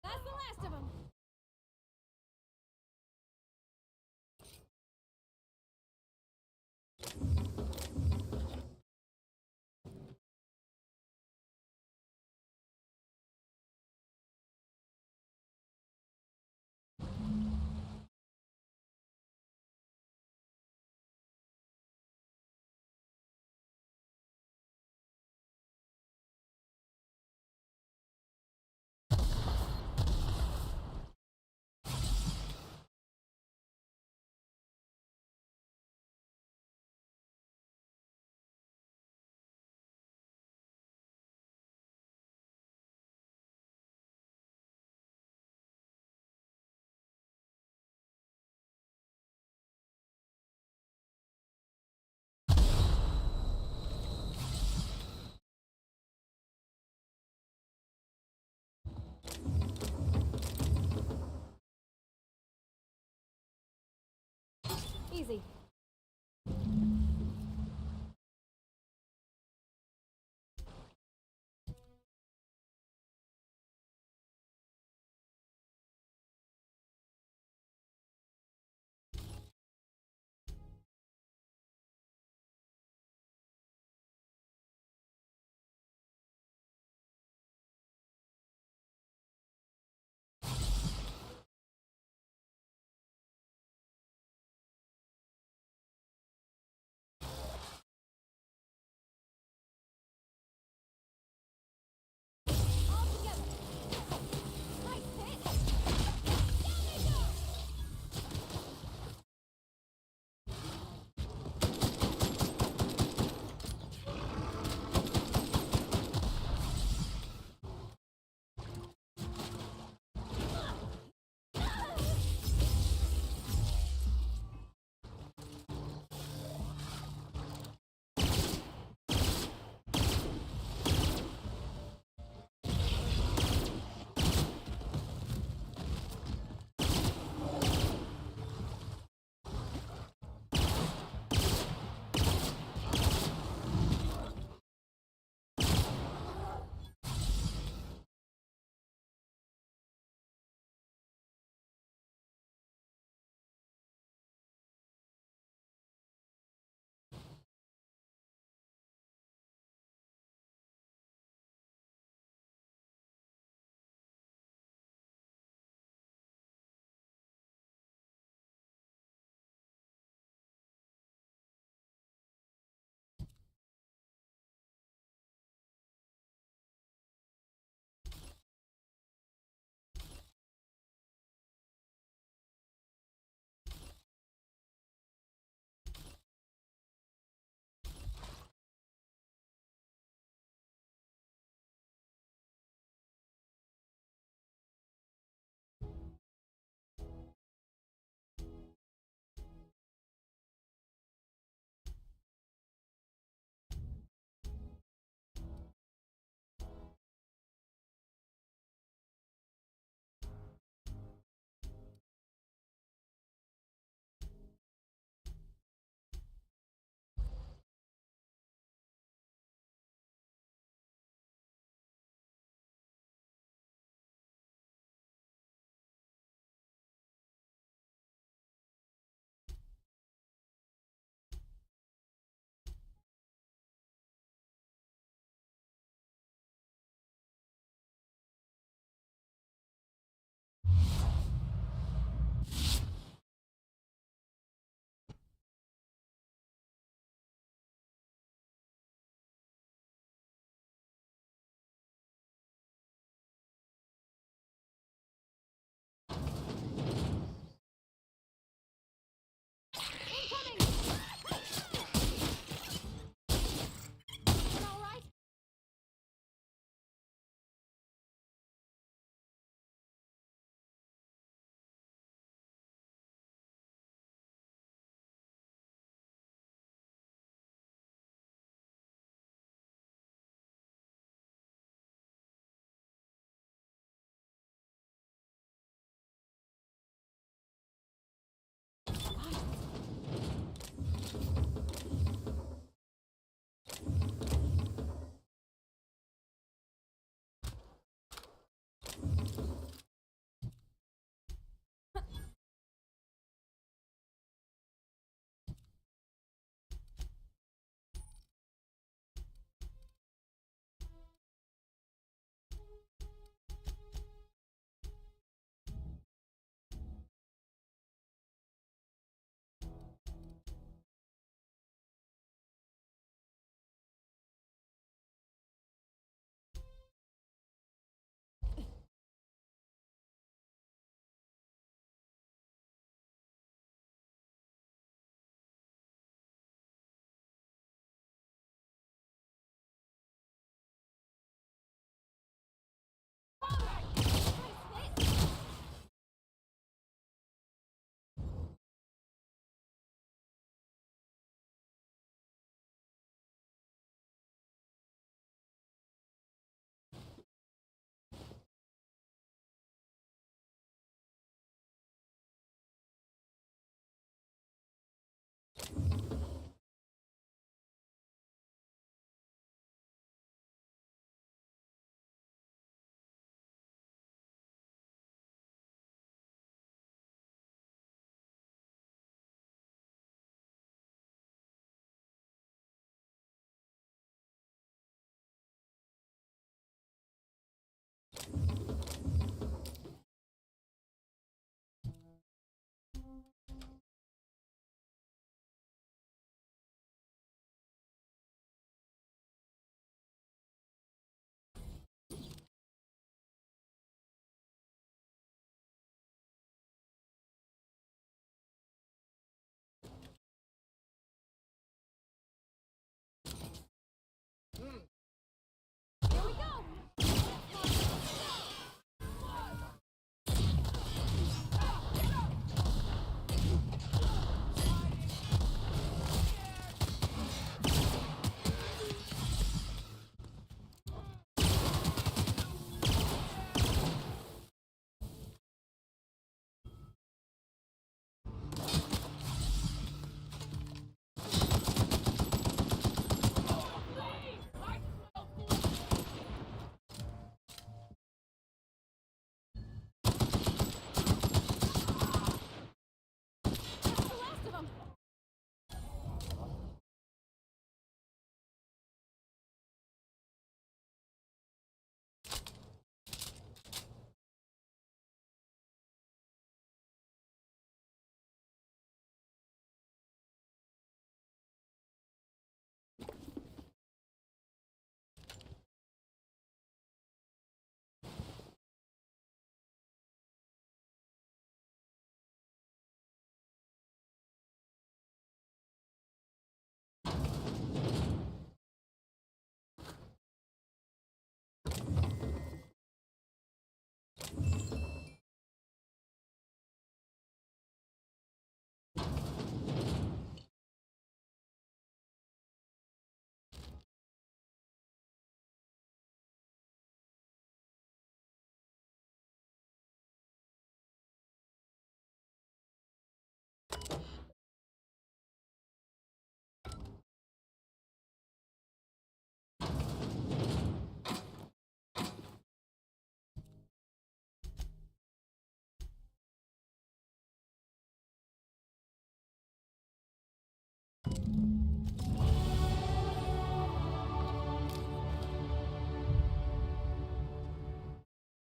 That's the last of them. Easy.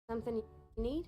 Something you need?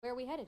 Where are we headed?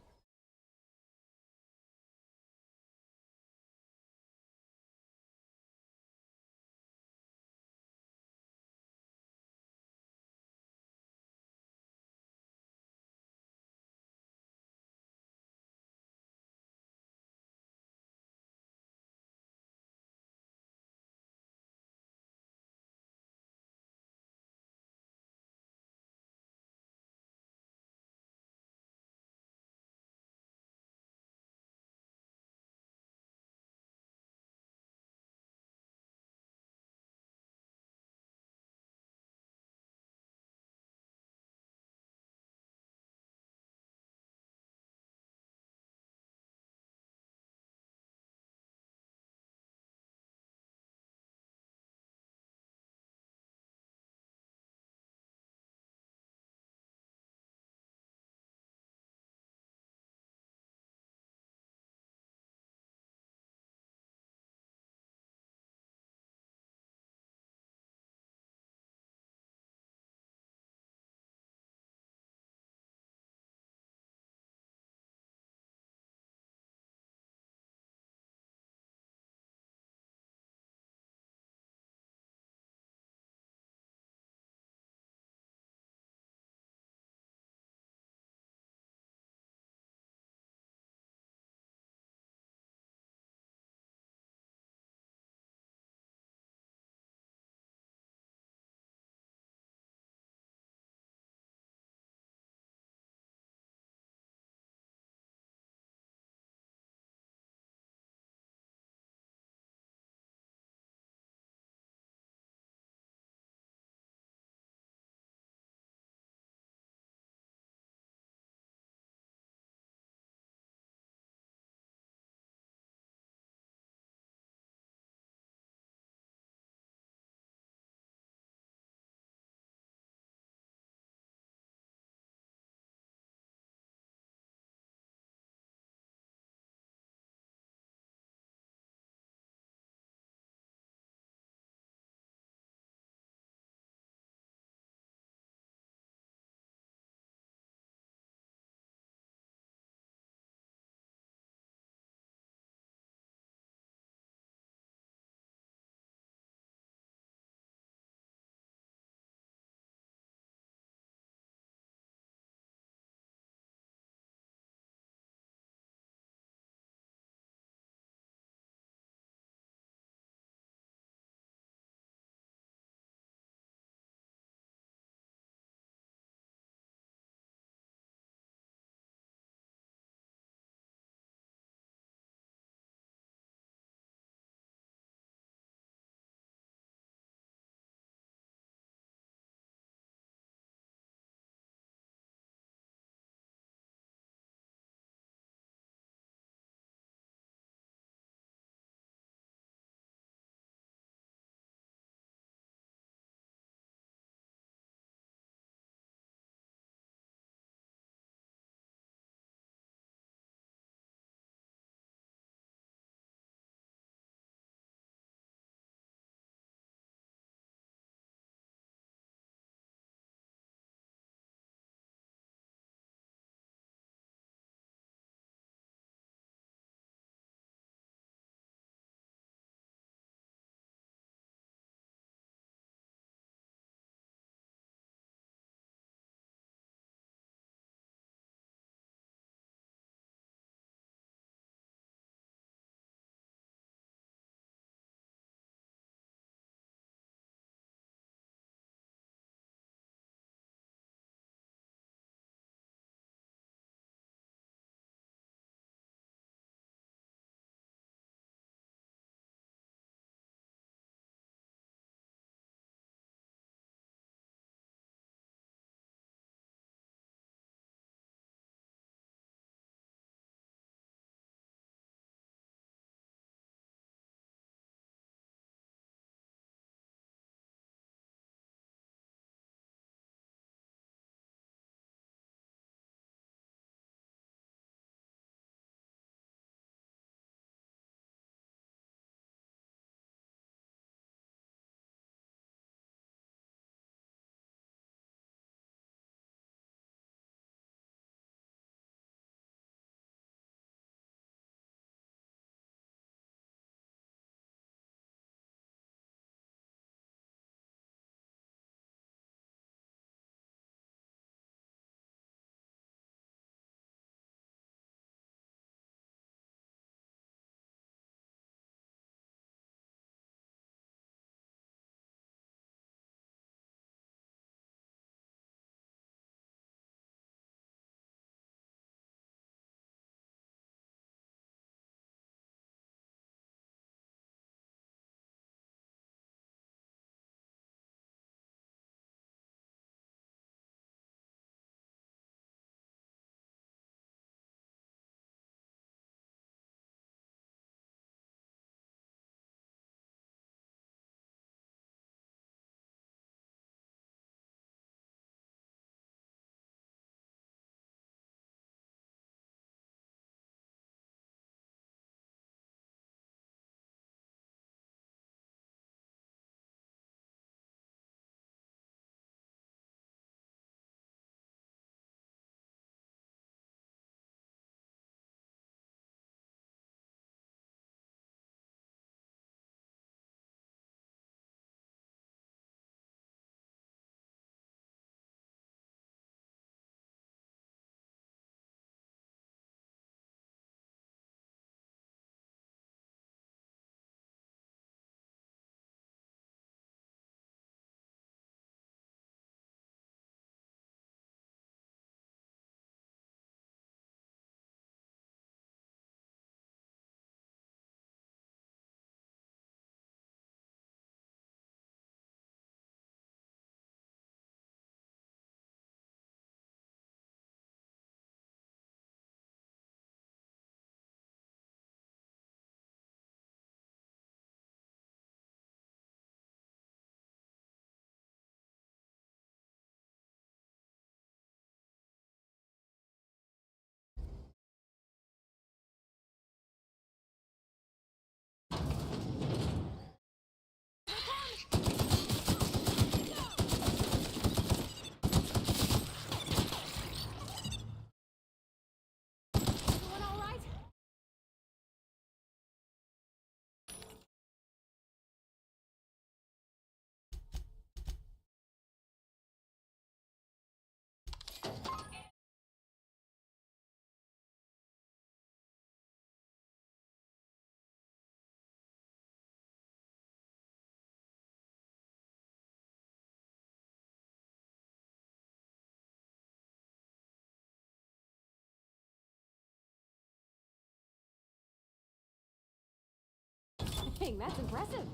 Dang, that's impressive.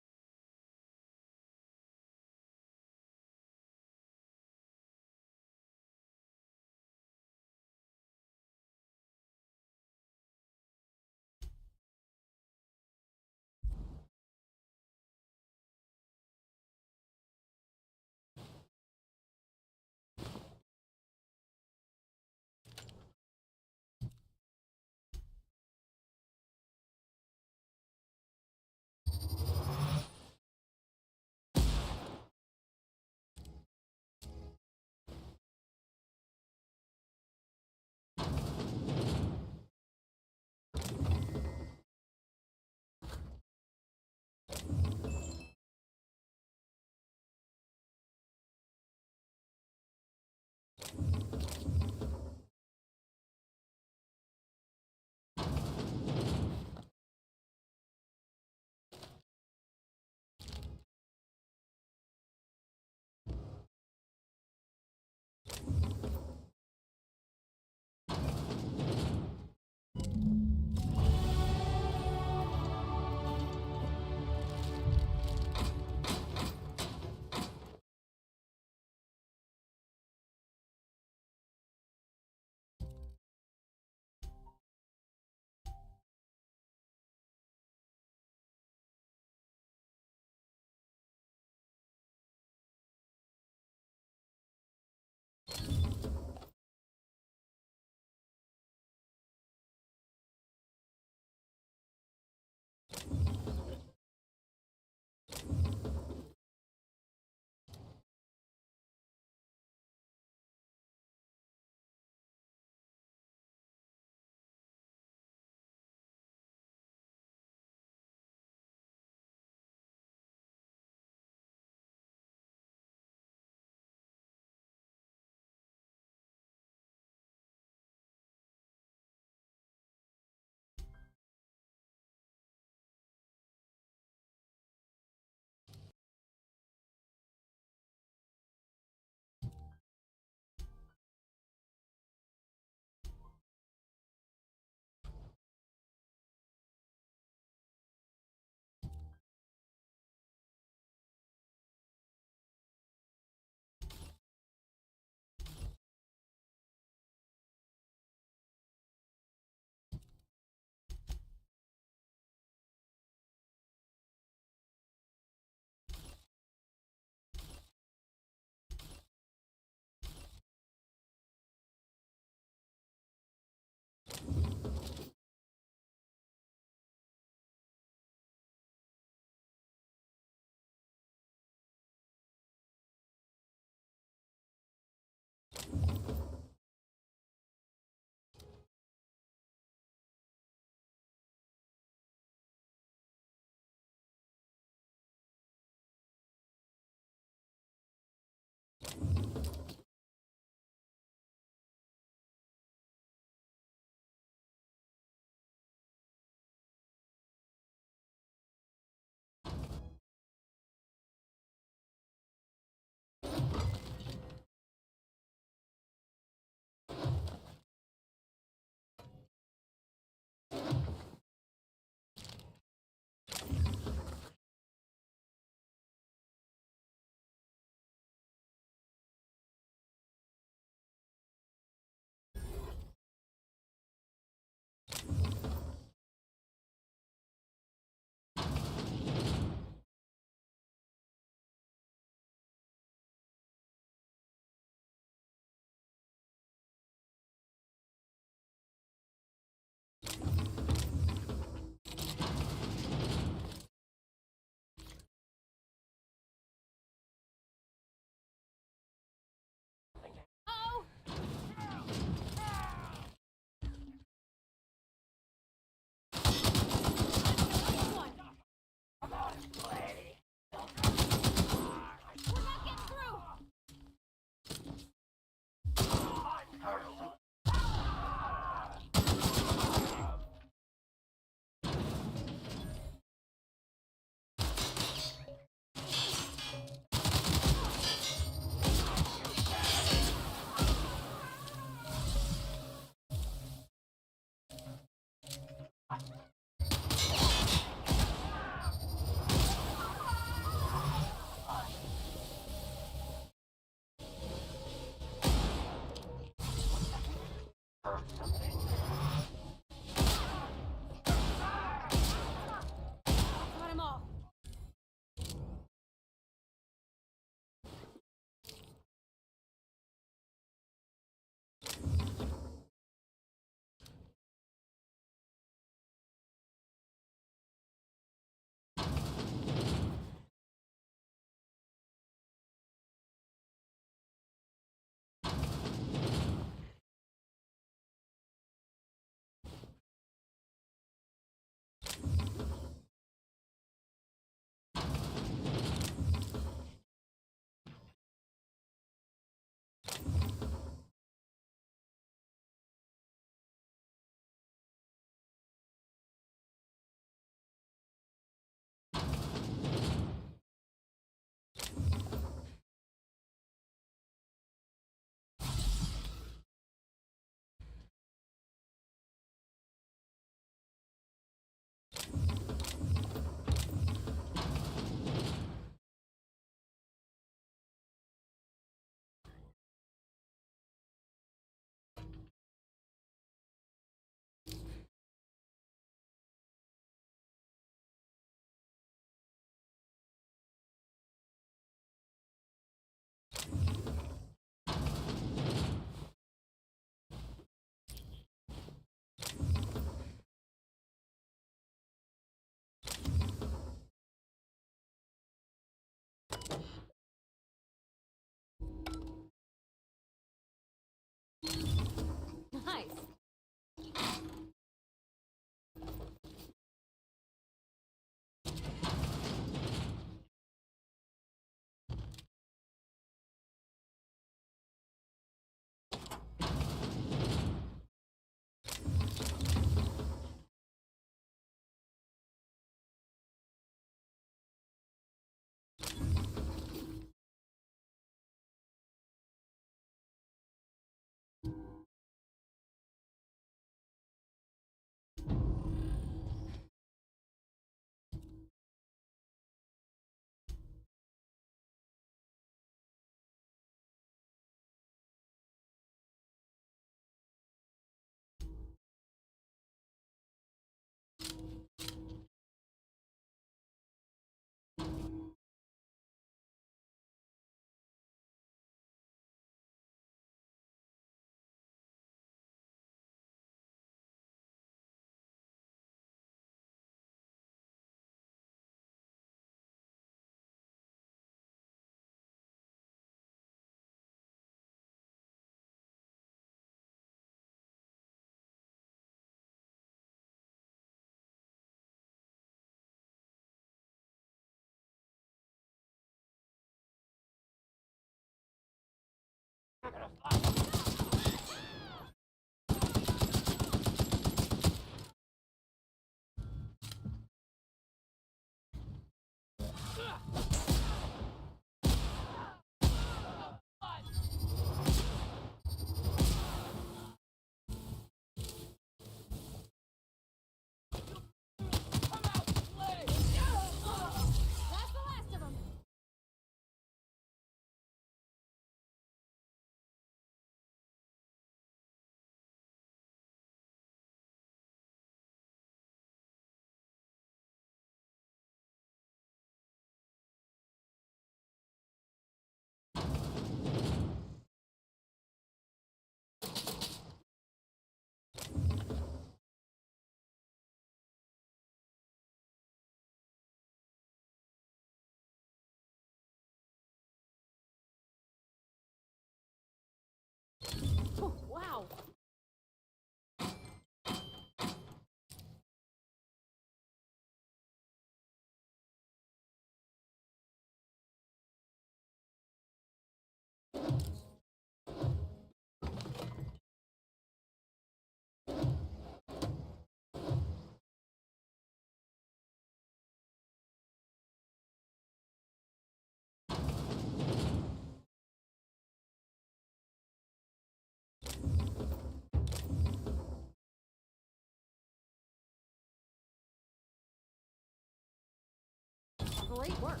Great work.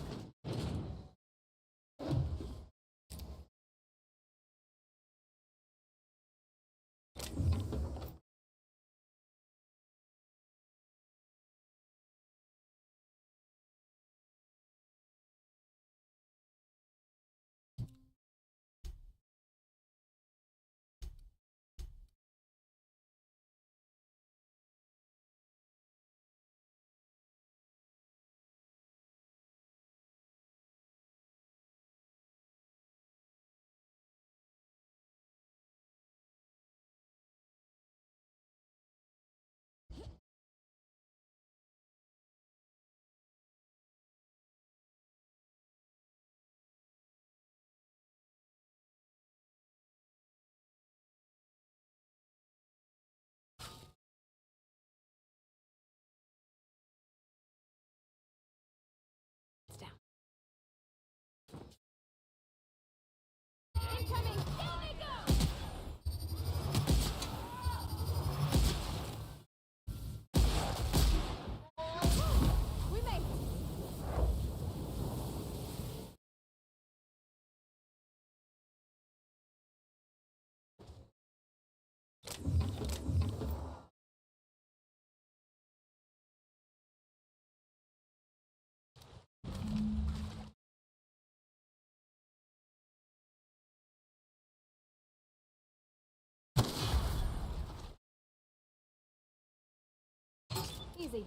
It's down. Incoming! Down they go! We made it! Easy.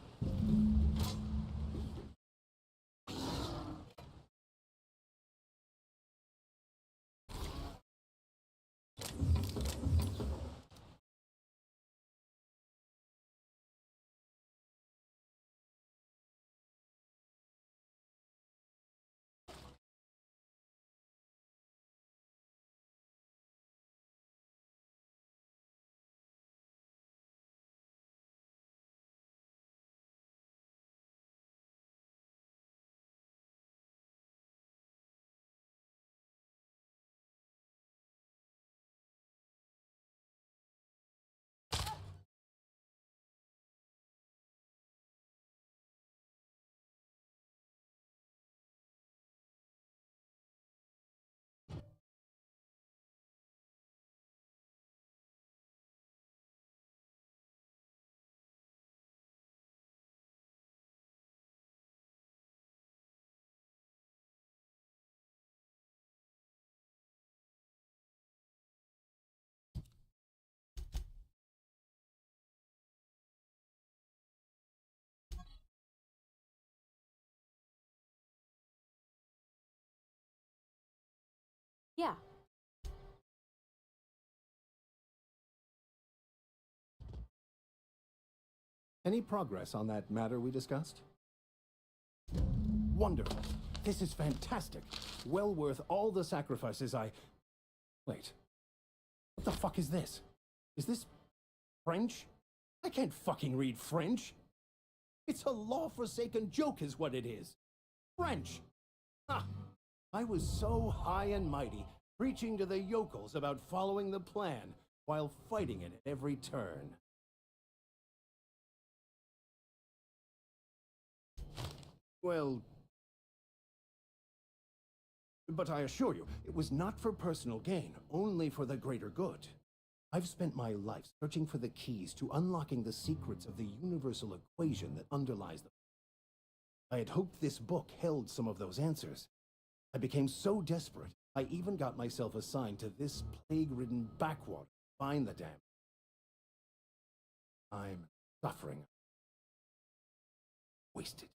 Yeah. Any progress on that matter we discussed? Wonderful. This is fantastic. Well worth all the sacrifices I... Wait. What the fuck is this? Is this French? I can't fucking read French. It's a law-forsaken joke is what it is. French. Ah, I was so high and mighty, preaching to the yokels about following the plan, while fighting it at every turn. Well... But I assure you, it was not for personal gain, only for the greater good. I've spent my life searching for the keys to unlocking the secrets of the universal equation that underlies them. I had hoped this book held some of those answers. I became so desperate, I even got myself assigned to this plague-ridden backwater to find the damn. I'm suffering. Wasted.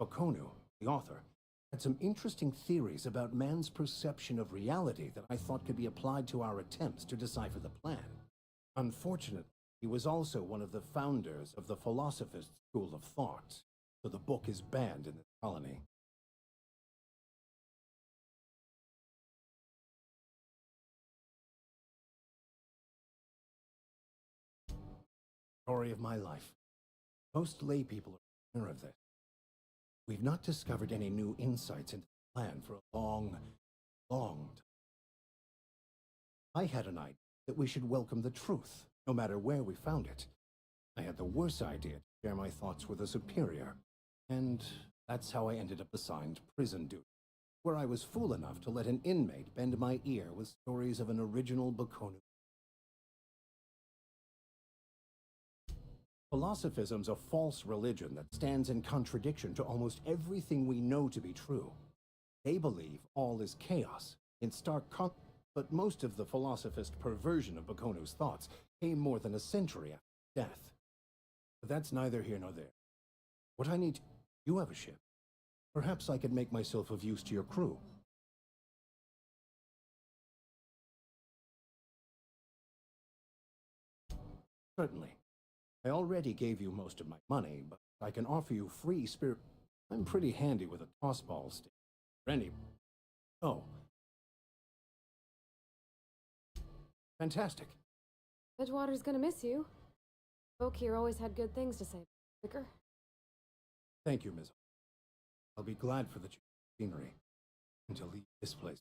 Okonu, the author, had some interesting theories about man's perception of reality that I thought could be applied to our attempts to decipher the plan. Unfortunately, he was also one of the founders of the Philosophist School of Thought, so the book is banned in the colony. Story of my life. Most lay people are aware of this. We've not discovered any new insights into the plan for a long, long time. I had an idea that we should welcome the truth, no matter where we found it. I had the worst idea to share my thoughts with a superior, and that's how I ended up assigned prison duty, where I was fool enough to let an inmate bend my ear with stories of an original Baconu. Philosophism's a false religion that stands in contradiction to almost everything we know to be true. They believe all is chaos, in stark contrast, but most of the philosophist perversion of Bakonu's thoughts came more than a century after death. But that's neither here nor there. What I need... You have a ship. Perhaps I could make myself of use to your crew. Certainly. I already gave you most of my money, but I can offer you free spirit... I'm pretty handy with a tossball stick. Any... Oh. Fantastic. Edgewater's gonna miss you. Folk here always had good things to say. Vicar? Thank you, Ms. I'll be glad for the change of scenery and to leave this place.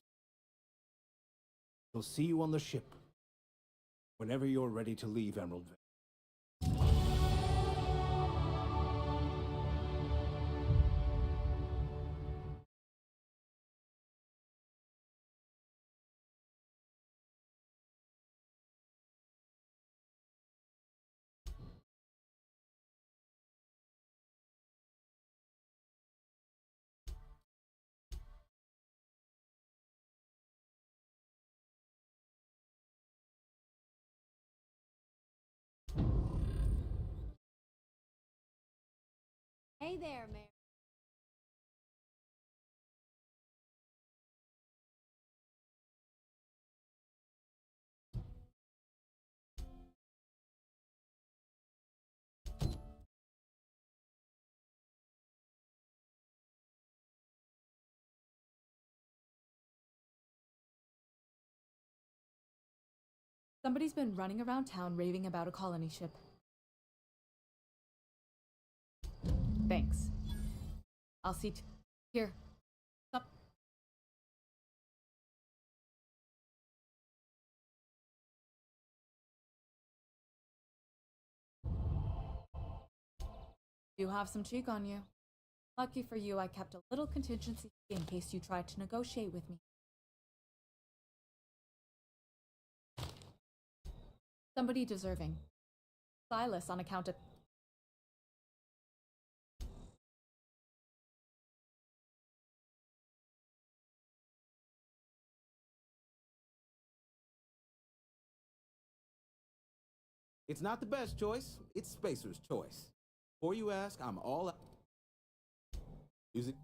We'll see you on the ship whenever you're ready to leave Emerald Vale. Hey there, Mary. Somebody's been running around town raving about a colony ship. Thanks. I'll see here. Stop. You have some cheek on you. Lucky for you, I kept a little contingency in case you tried to negotiate with me. Somebody deserving. Silas on account of... It's not the best choice, it's Spacer's choice. Before you ask, I'm all out. Music.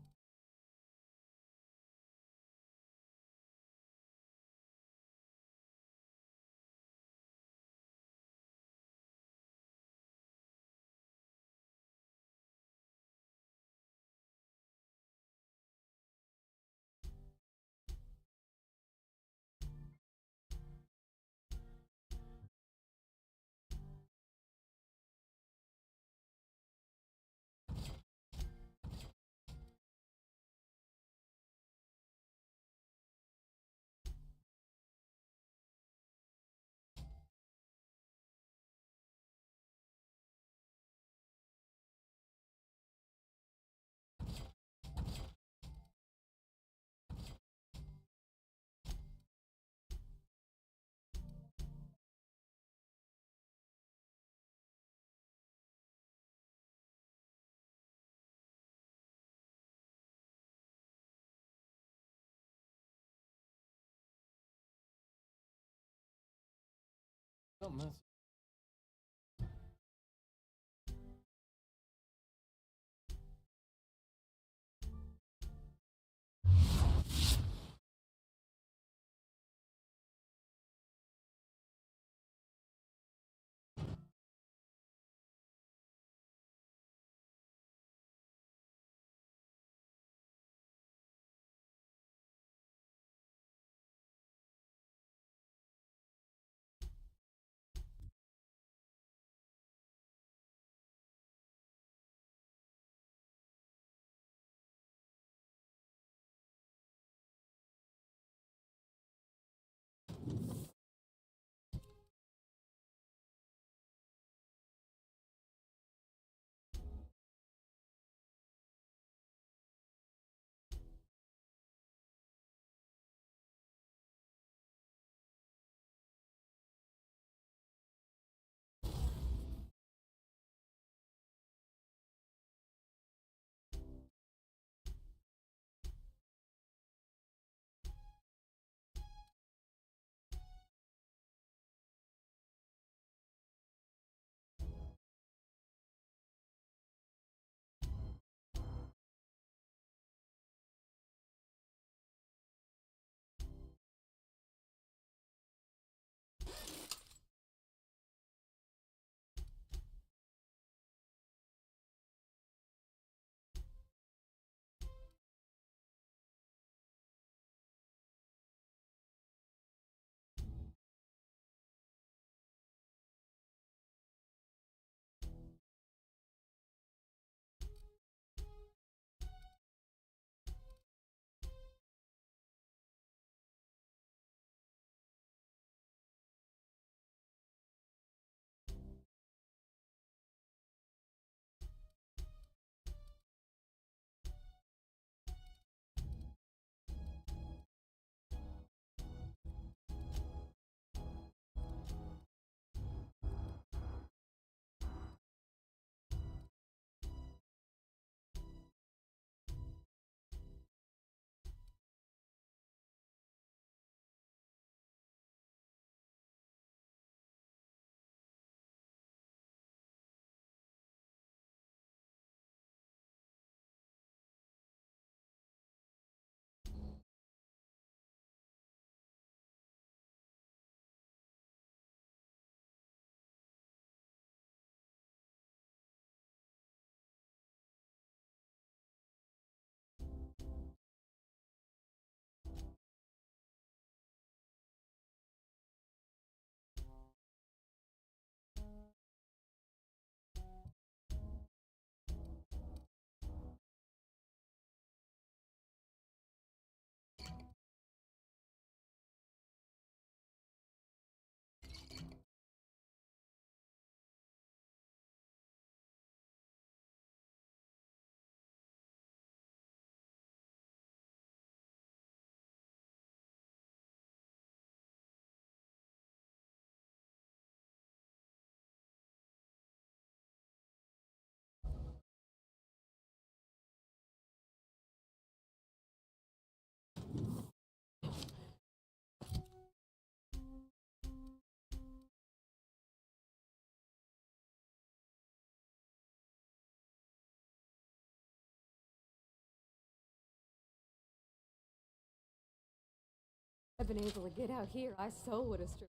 Something else. I've been able to get out here, I so would have stripped.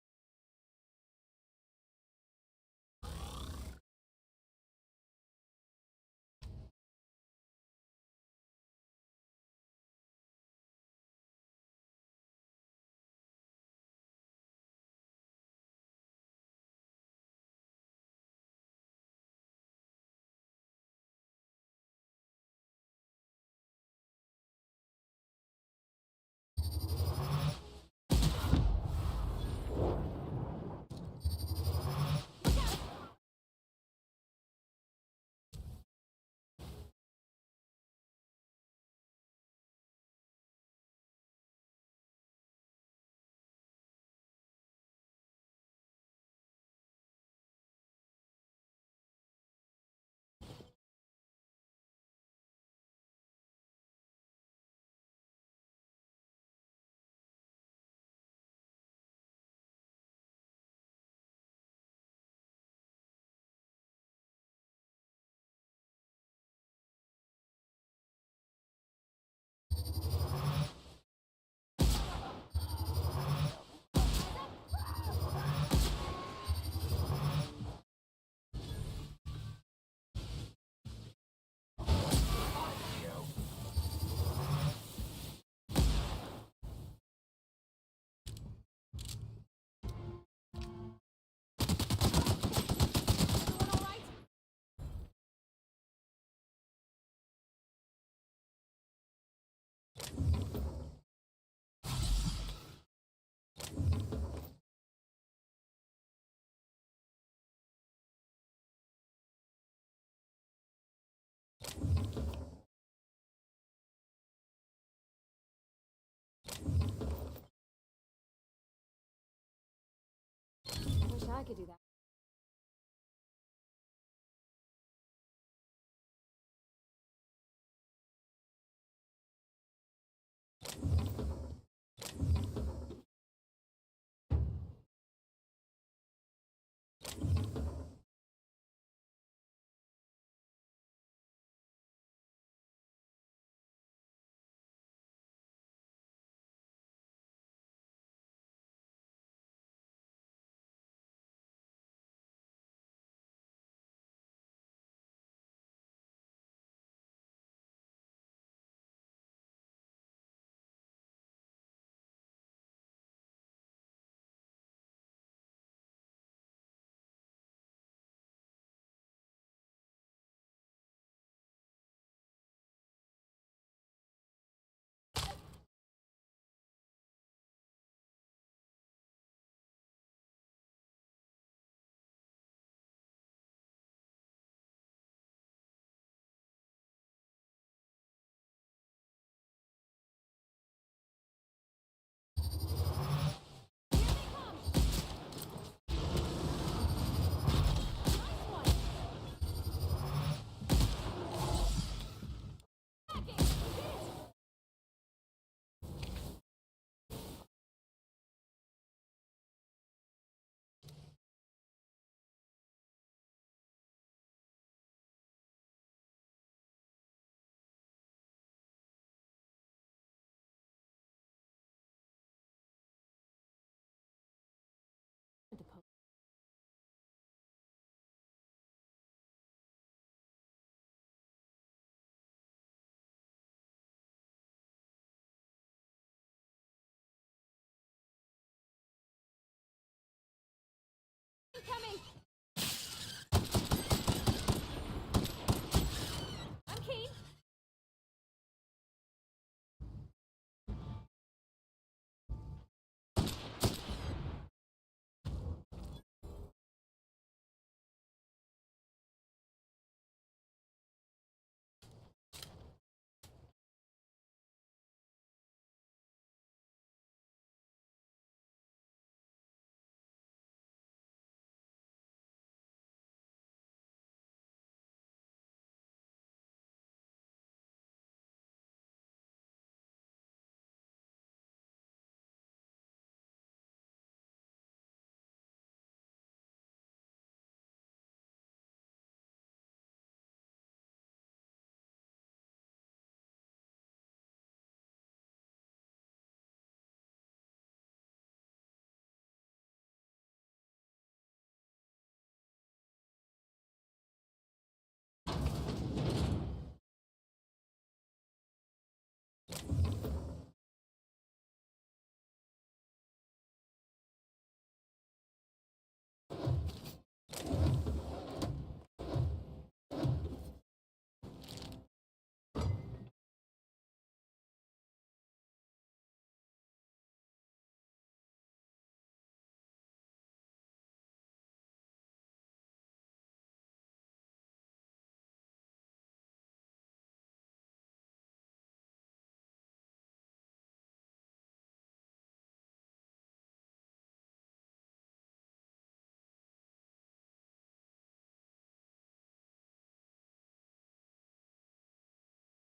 Wish I could do that.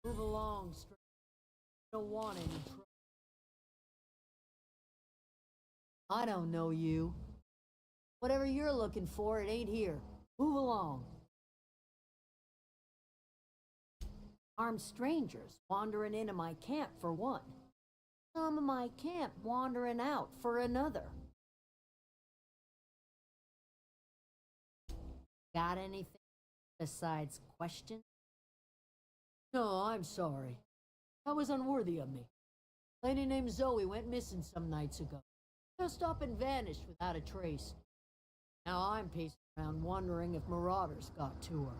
Move along, stranger. Don't want any trouble. I don't know you. Whatever you're looking for, it ain't here. Move along. Armed strangers wandering into my camp for one. Some of my camp wandering out for another. Got anything besides questions? No, I'm sorry. That was unworthy of me. Lady named Zoe went missing some nights ago. Just up and vanished without a trace. Now I'm pacing around wondering if marauders got to her.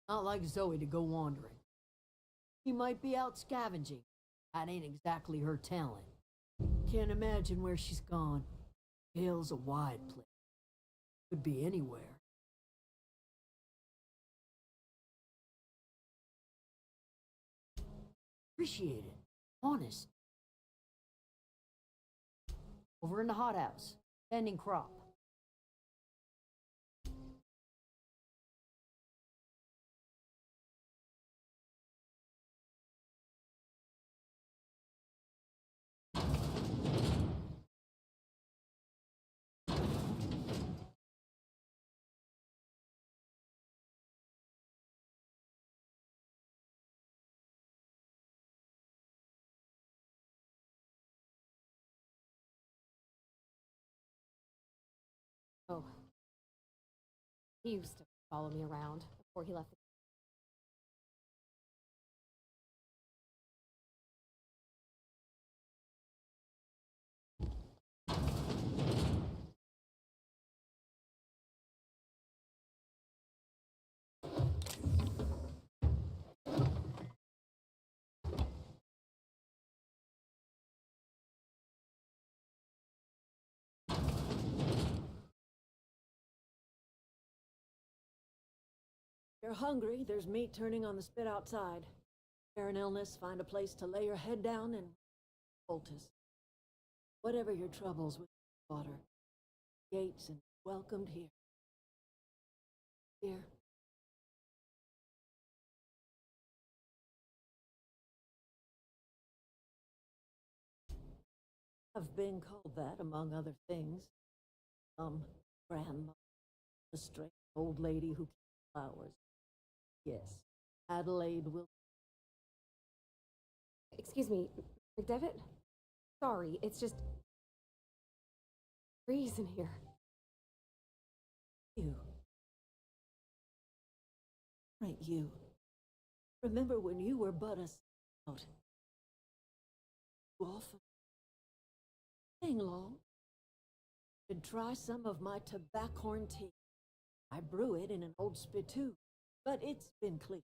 Not like Zoe to go wandering. She might be out scavenging. That ain't exactly her talent. Can't imagine where she's gone. Hell's a wide place. Could be anywhere. Appreciate it. Honest. Over in the hothouse. Tending crop. Oh. He used to follow me around before he left the If you're hungry, there's meat turning on the spit outside. If you're an illness, find a place to lay your head down and poultice. Whatever your troubles with water, gates and welcomed here. Here. I've been called that, among other things. Grandma, a strange old lady who keeps flowers. Yes, Adelaide will. Excuse me, McDevitt? Sorry, it's just breeze in here. You. Right, you. Remember when you were but a scout? Too often. Hang long. Should try some of my tobaccorn tea. I brew it in an old spittoon, but it's been clean.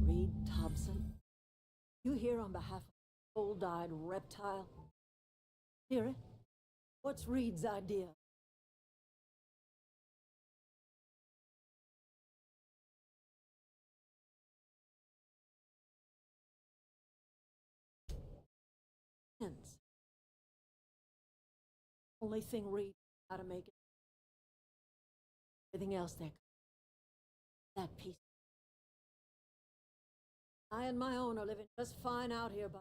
Reed Thompson, you here on behalf of the cold-eyed reptile? Hear it? What's Reed's idea? Hence. Only thing Reed knows how to make it. Everything else there. That piece. I and my own are living just fine out here, but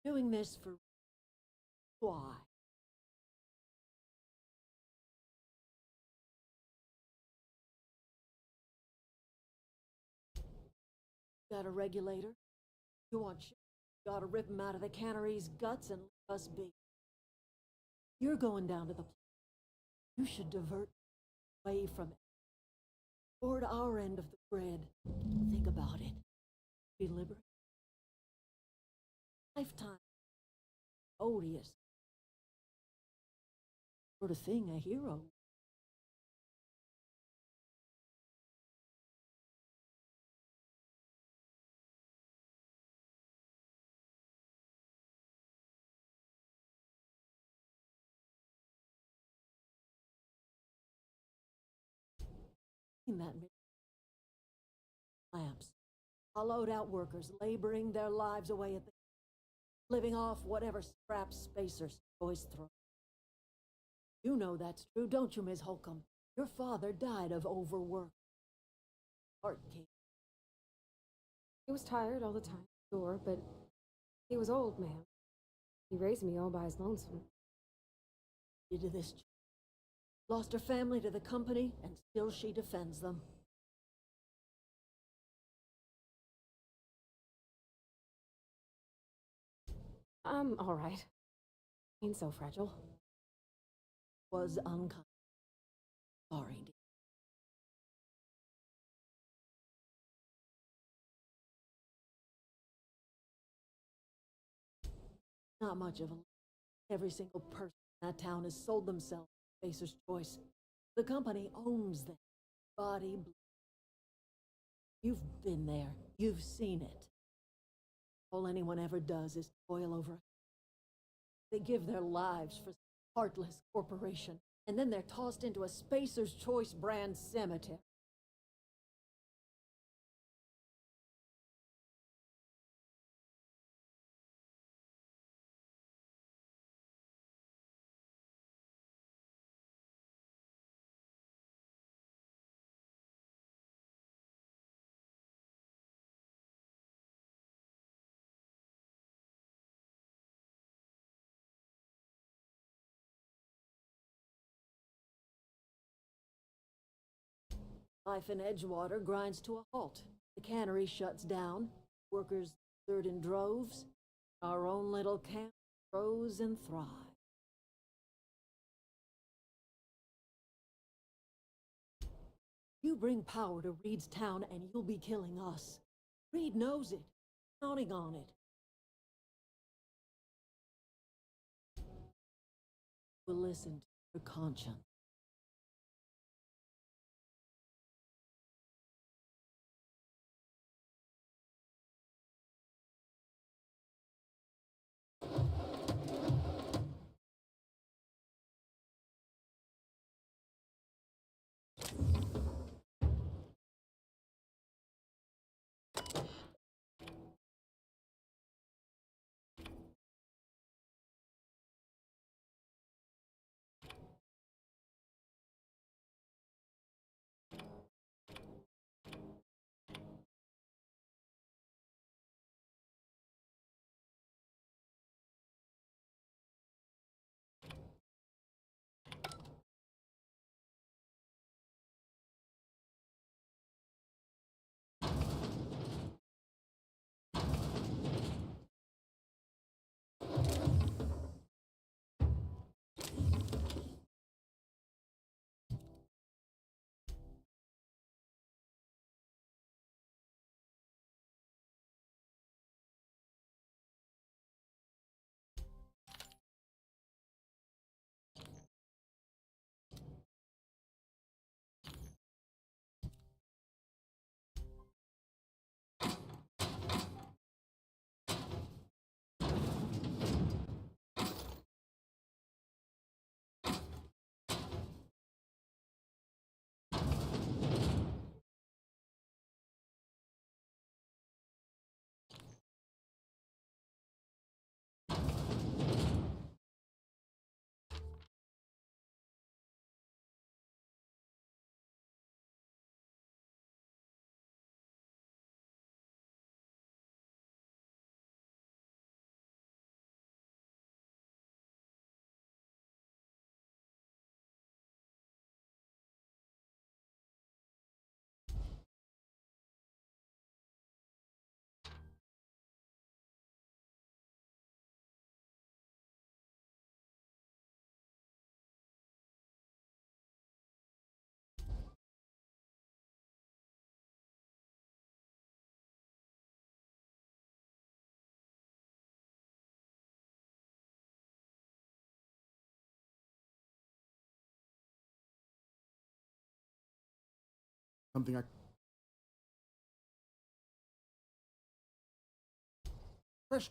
doing this for why? Got a regulator? You want shit? You ought to rip him out of the cannery's guts and leave us be. You're going down to the place. You should divert away from it. Toward our end of the grid. Think about it. be liberated. Lifetime. Odious. Sort of thing a hero. That lamps, hollowed out workers laboring their lives away at the living off whatever scraps spacers always throw. You know that's true, don't you, Miss Holcomb? Your father died of overwork. Heart came. He was tired all the time, sure, but he was old, ma'am. He raised me all by his lonesome. Did to this. Lost her family to the company, and still she defends them. I'm all right. Ain't so fragile. Was unkind. Sorry, dear. Not much of a... Every single person in that town has sold themselves to Spacer's Choice. The company owns them. Body, blood. You've been there. You've seen it. All anyone ever does is toil over it. They give their lives for some heartless corporation, and then they're tossed into a Spacer's Choice brand cemetery. Life in Edgewater grinds to a halt. The cannery shuts down. Workers desert in droves. Our own little camp grows and thrives. You bring power to Reed's town and you'll be killing us. Reed knows it. Counting on it. We'll listen to your conscience. something I... Fresh.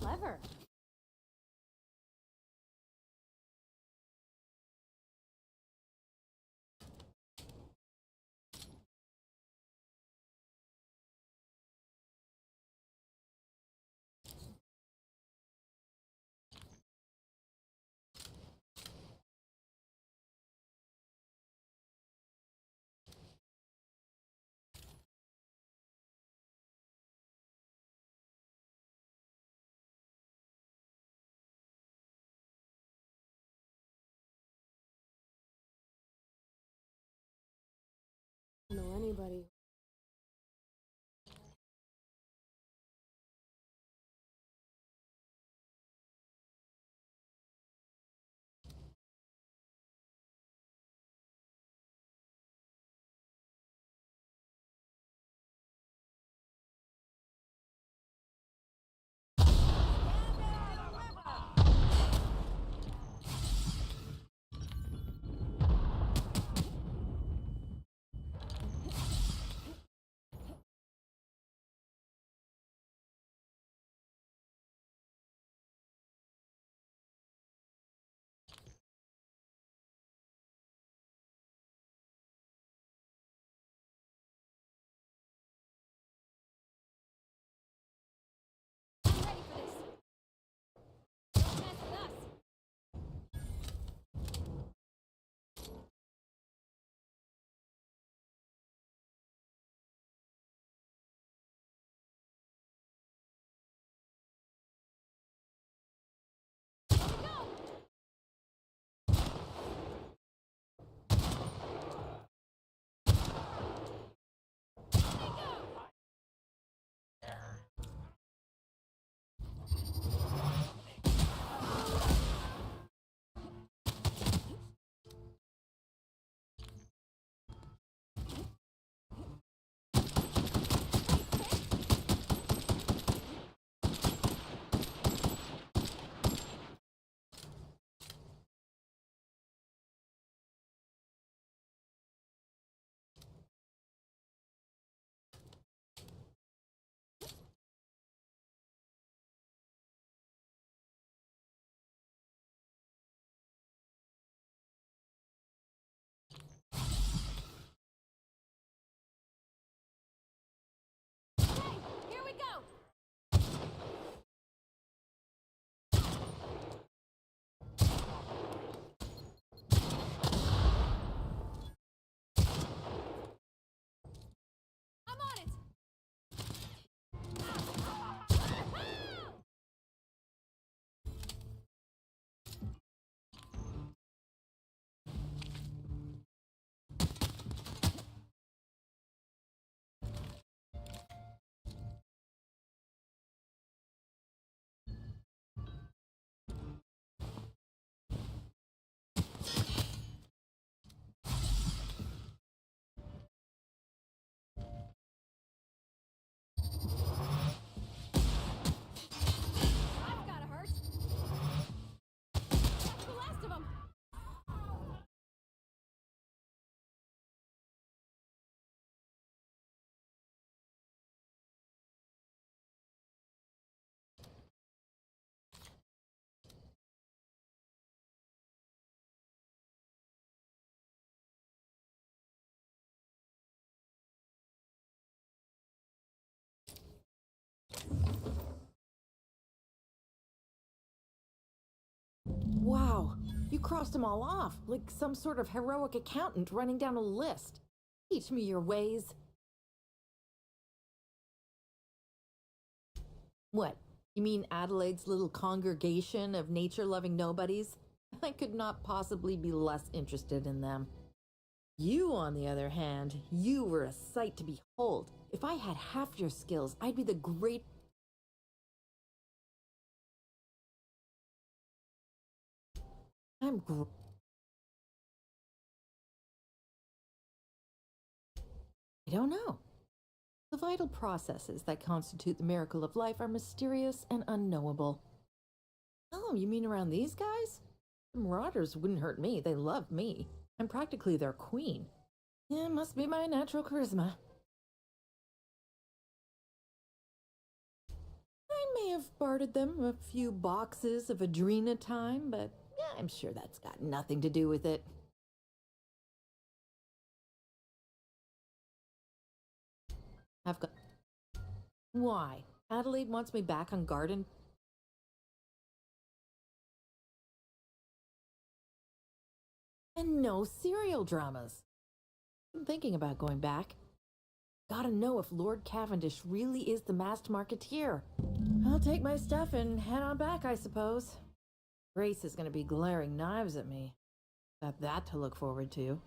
Clever. Know anybody? You crossed them all off, like some sort of heroic accountant running down a list. Teach me your ways. What? You mean Adelaide's little congregation of nature-loving nobodies? I could not possibly be less interested in them. You, on the other hand, you were a sight to behold. If I had half your skills, I'd be the great... I don't know. The vital processes that constitute the miracle of life are mysterious and unknowable. Oh, you mean around these guys? The Marauders wouldn't hurt me. They love me. I'm practically their queen. It must be my natural charisma. I may have bartered them a few boxes of Adrena time, but yeah, I'm sure that's got nothing to do with it. I've got... Why? Adelaide wants me back on Garden? And no serial dramas. I'm thinking about going back. Gotta know if Lord Cavendish really is the masked marketeer. I'll take my stuff and head on back, I suppose. Grace is gonna be glaring knives at me. Got that to look forward to.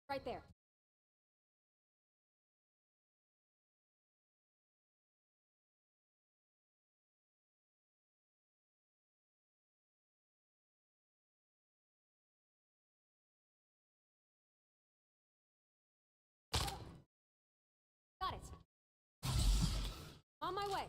Right there. Got it. On my way.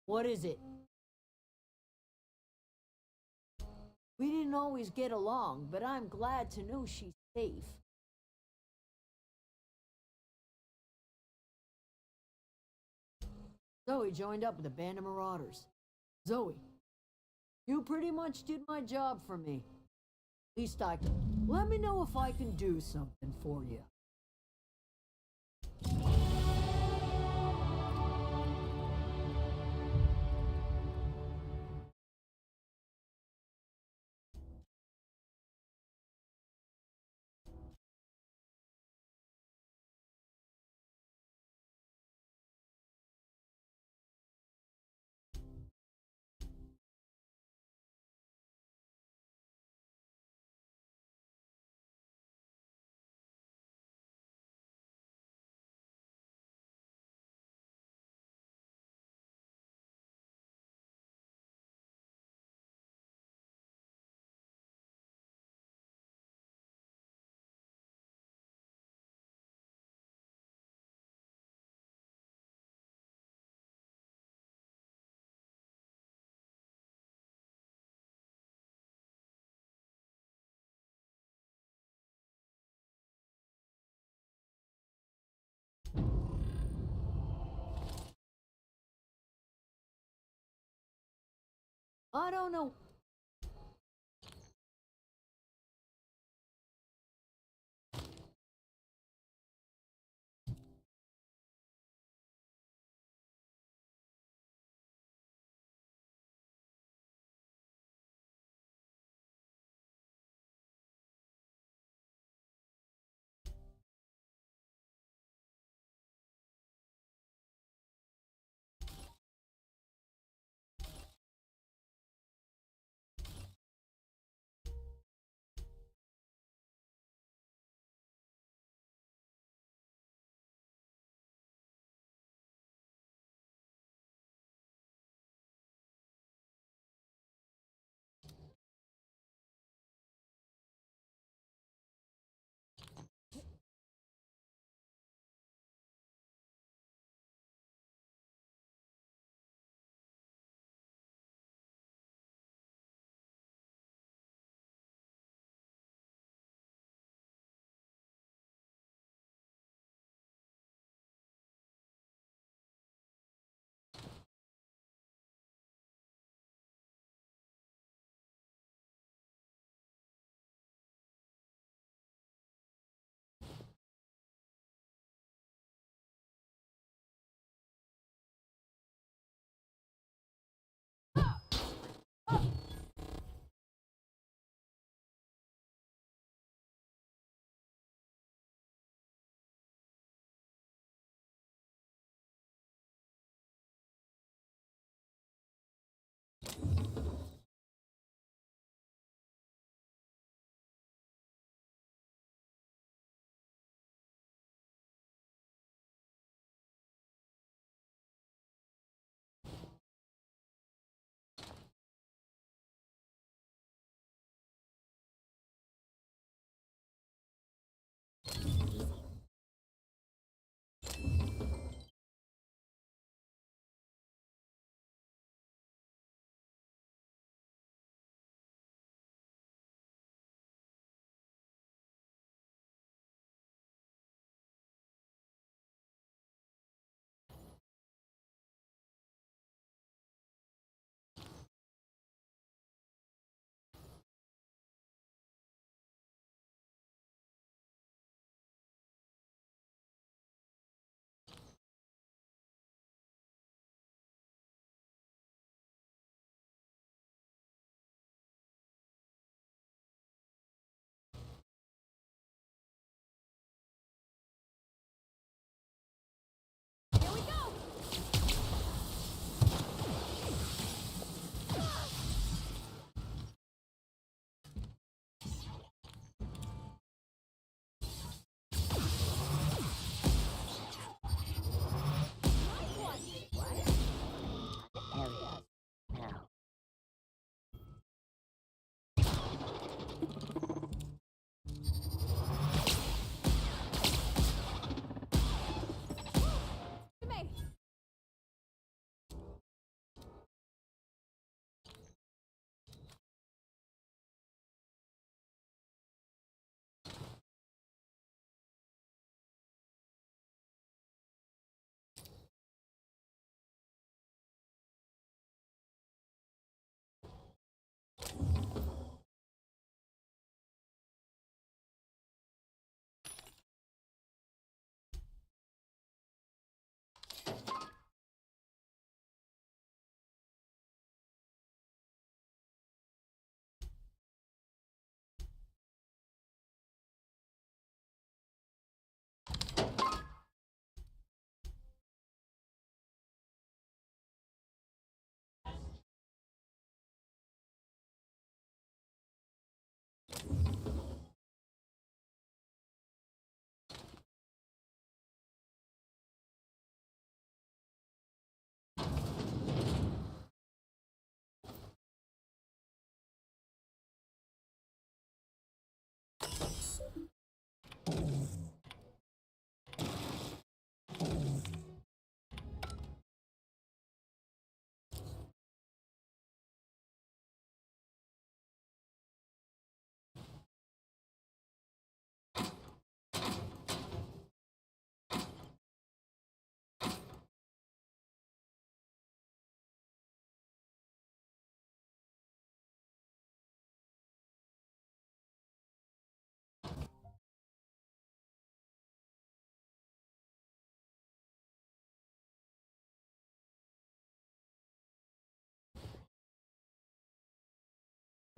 What is it? We didn't always get along, but I'm glad to know she's safe. Zoe joined up with a band of marauders. Zoe, you pretty much did my job for me. At least let me know if I can do something for you. I don't know.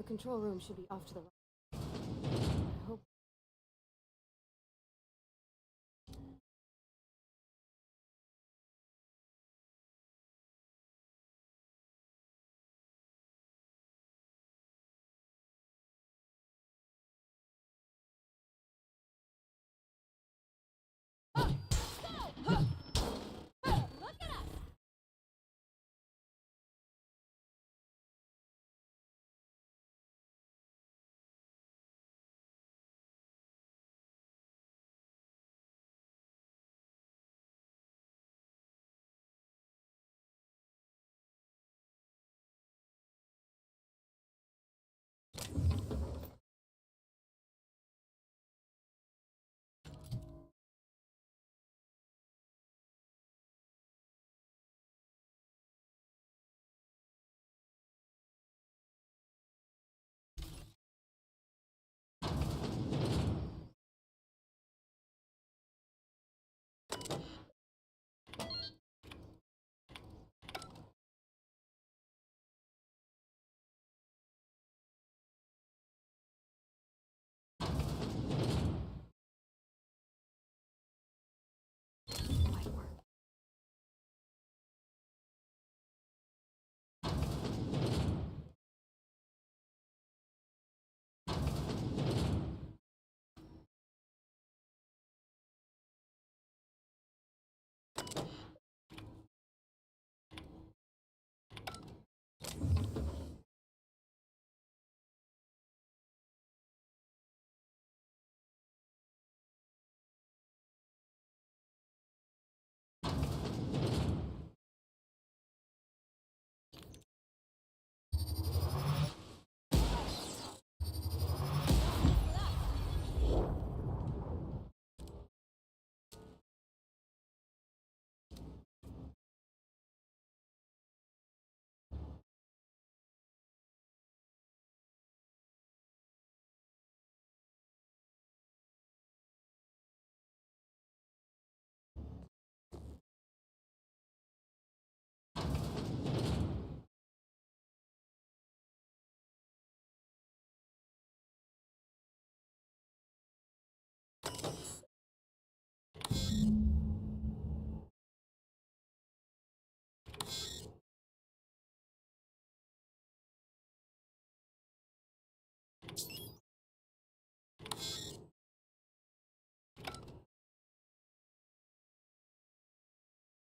The control room should be off to the right. I hope.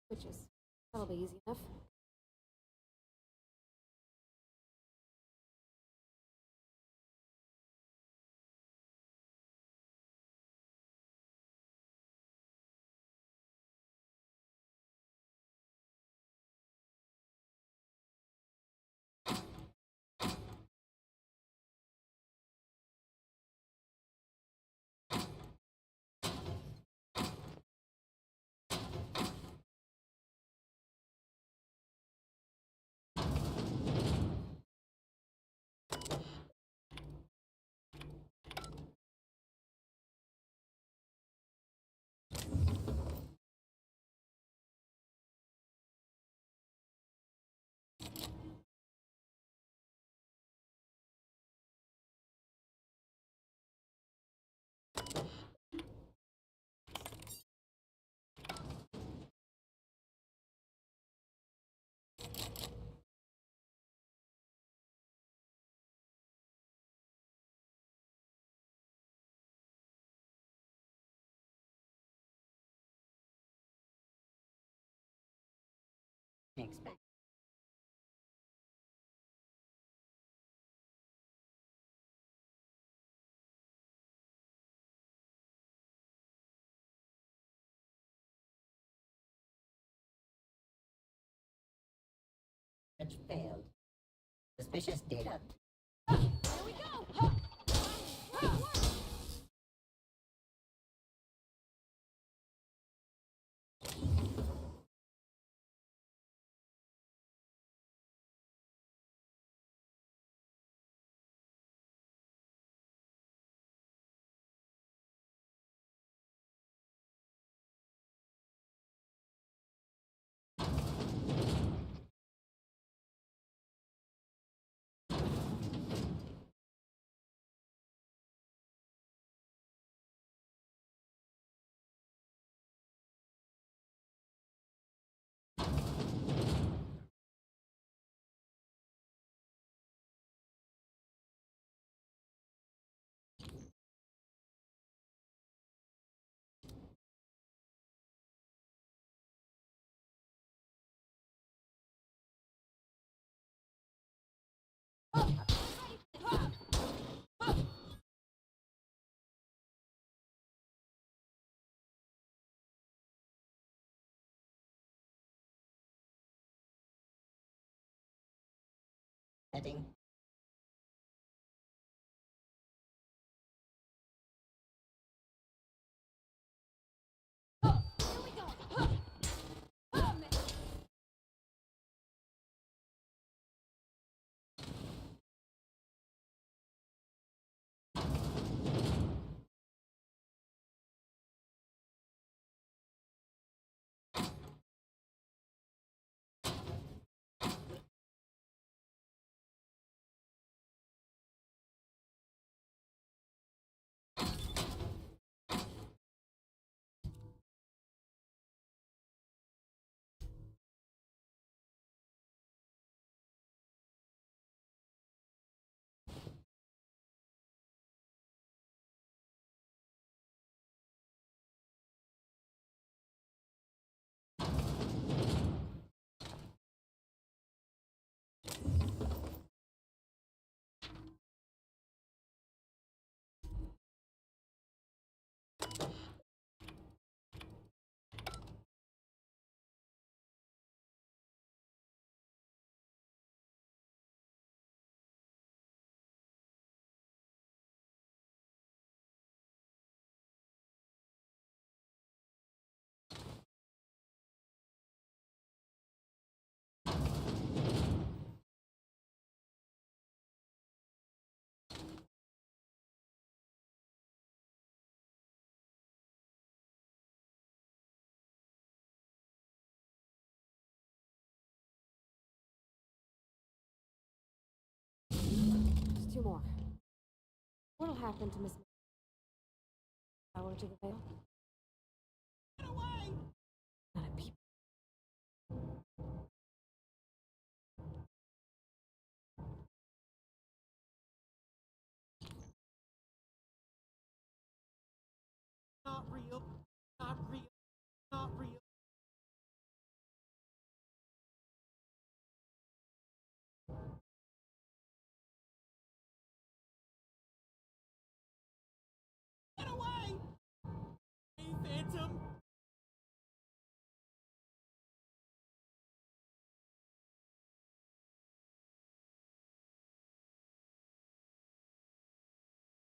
Switches. That'll be easy enough. Expect. search failed. Suspicious data. Here we go! Heading. Just two more. What'll happen to Miss Power to the Veil? Get away! Not a peep. Not real. Not real. Not real. Get away! Hey, Phantom!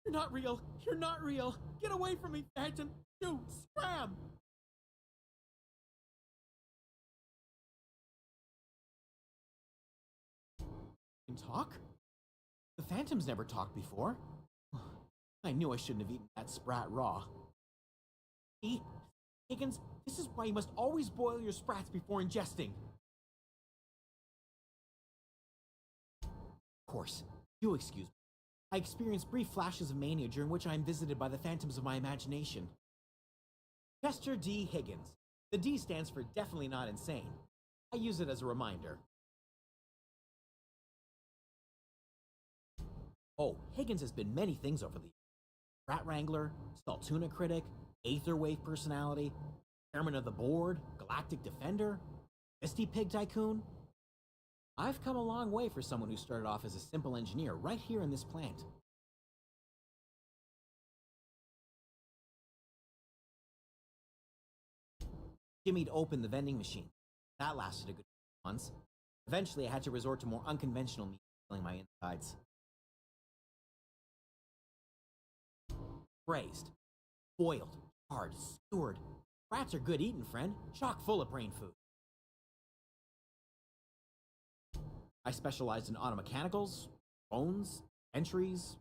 You're not real. You're not real. Get away from me, Phantom. Shoot! Scram! Can talk? The Phantoms never talked before. I knew I shouldn't have eaten that sprat raw. See? Higgins, this is why you must always boil your sprats before ingesting. Of course. Do excuse me. I experience brief flashes of mania during which I am visited by the phantoms of my imagination. Chester D. Higgins. The D stands for definitely not insane. I use it as a reminder. Oh, Higgins has been many things over the years. Rat Wrangler, Saltuna Critic, Aetherwave Personality, Chairman of the Board, Galactic Defender, Misty Pig Tycoon. I've come a long way for someone who started off as a simple engineer right here in this plant. Jimmy'd opened the vending machine. That lasted a good few months. Eventually, I had to resort to more unconventional means of killing my insides. Braised, boiled, hard, skewered. Rats are good eating, friend. Chock full of brain food. I specialized in automechanicals, bones, entries,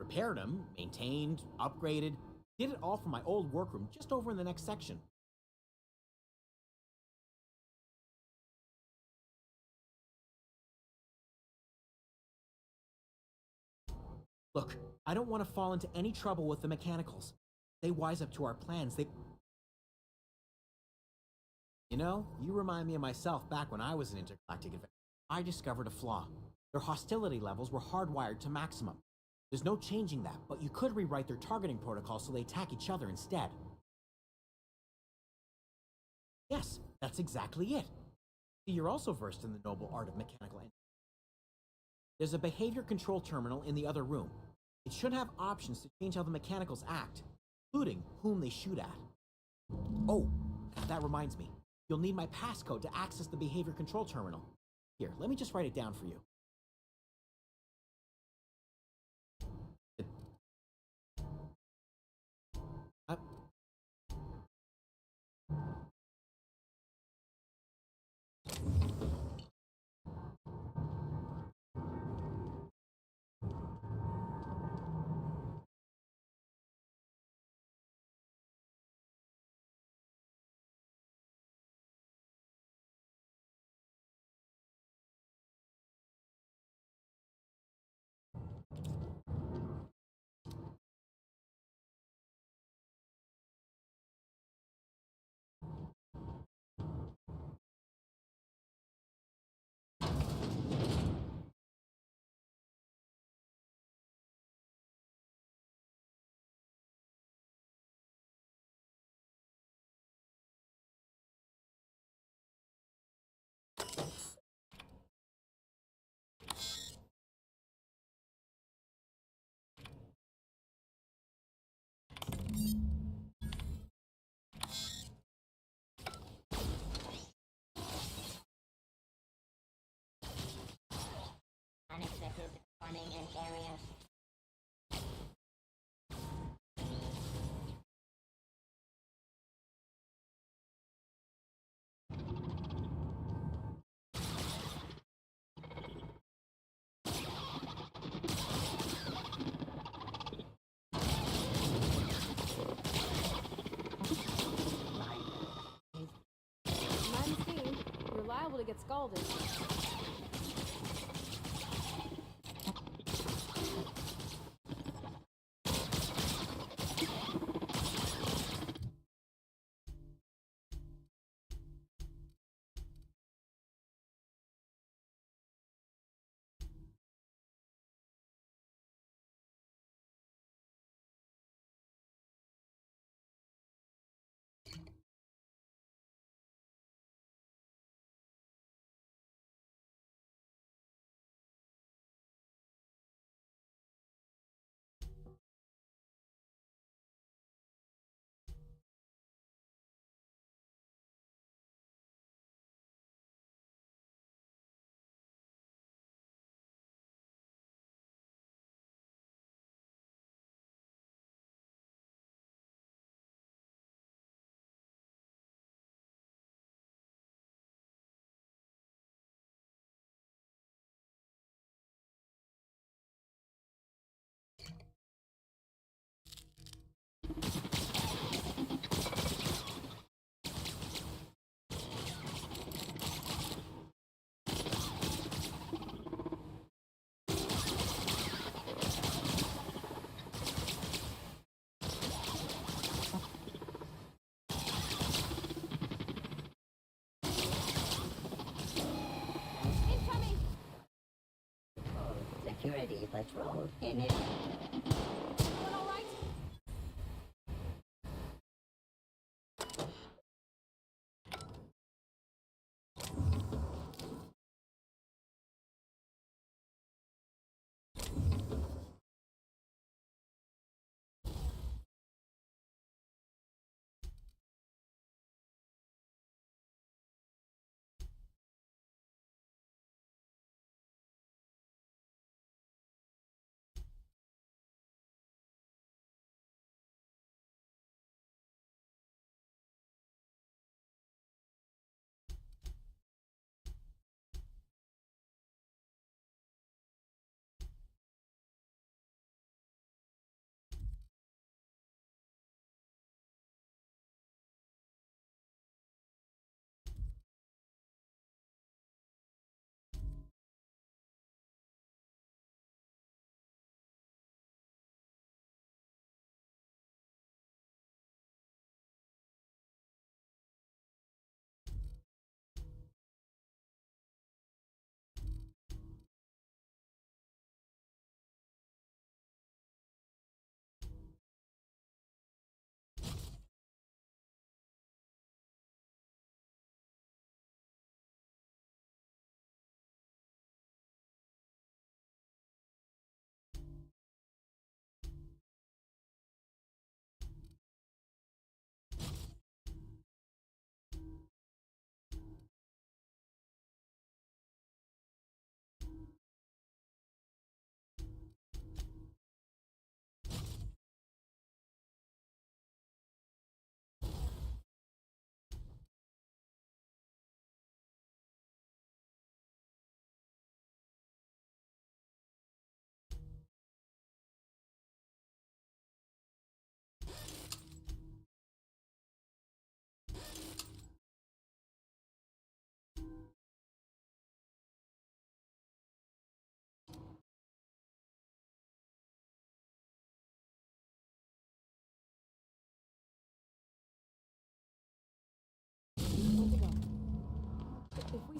repaired them, maintained, upgraded, did it all from my old workroom just over in the next section. Look, I don't want to fall into any trouble with the mechanicals. They wise up to our plans. You know, you remind me of myself back when I was an intergalactic adventurer. I discovered a flaw. Their hostility levels were hardwired to maximum. There's no changing that, but you could rewrite their targeting protocol so they attack each other instead. Yes, that's exactly it. See, you're also versed in the noble art of mechanical engineering. There's a behavior control terminal in the other room. It should have options to change how the mechanicals act, including whom they shoot at. Oh, that reminds me. You'll need my passcode to access the behavior control terminal. Here, let me just write it down for you. Unexpected warning in area. Mine's Dean. You're liable to get scalded. Security patrol initiated.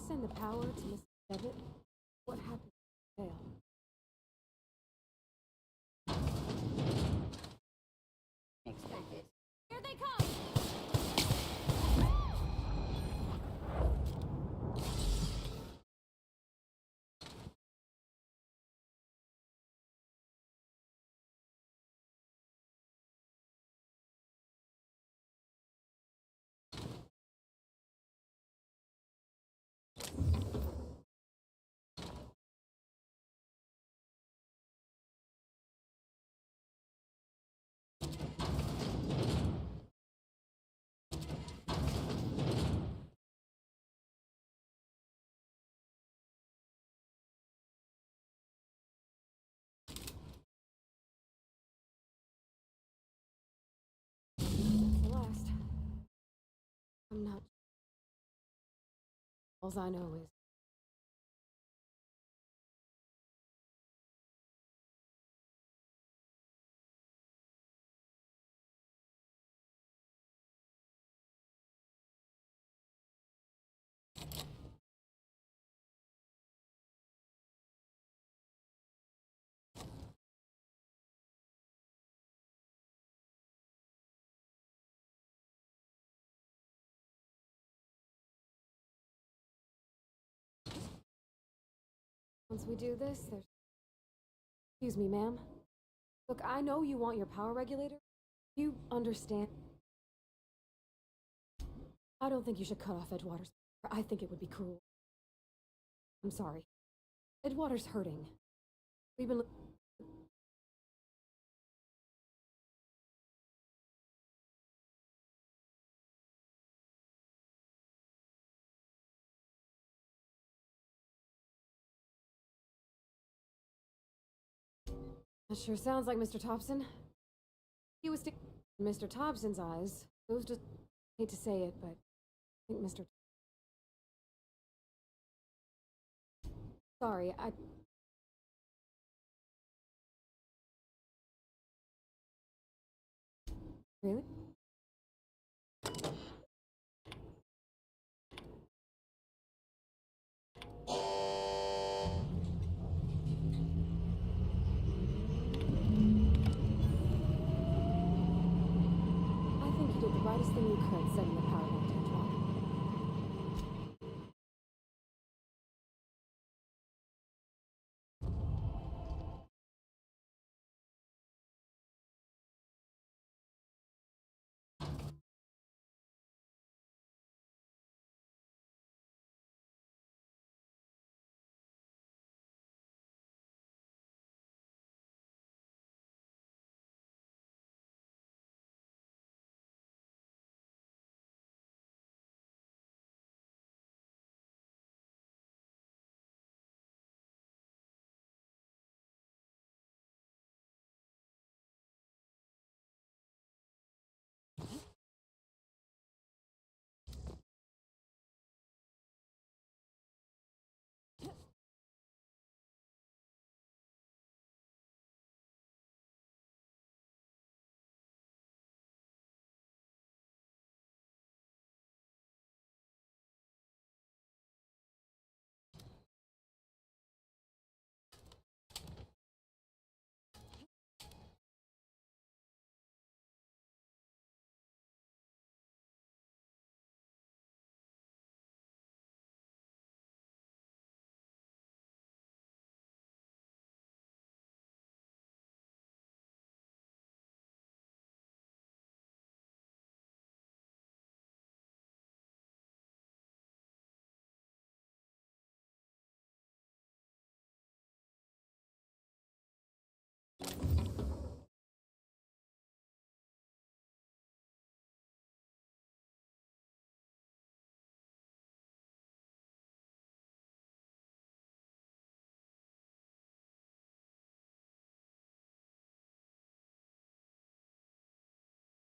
send the power to Mr. Devitt? What happened to Dale? Here they come! The last. I'm not. All I know is. Once we do this, there's... Excuse me, ma'am. Look, I know you want your power regulator. You understand. I don't think you should cut off Edgewater's power. I think it would be cruel. I'm sorry. Edgewater's hurting. We've been... That sure sounds like Mr. Thompson. He was in Mr. Thompson's eyes. Those just hate to say it, but I think Mr. Sorry, I... Really? I think you did the rightest thing you could setting the power back to Edgewater.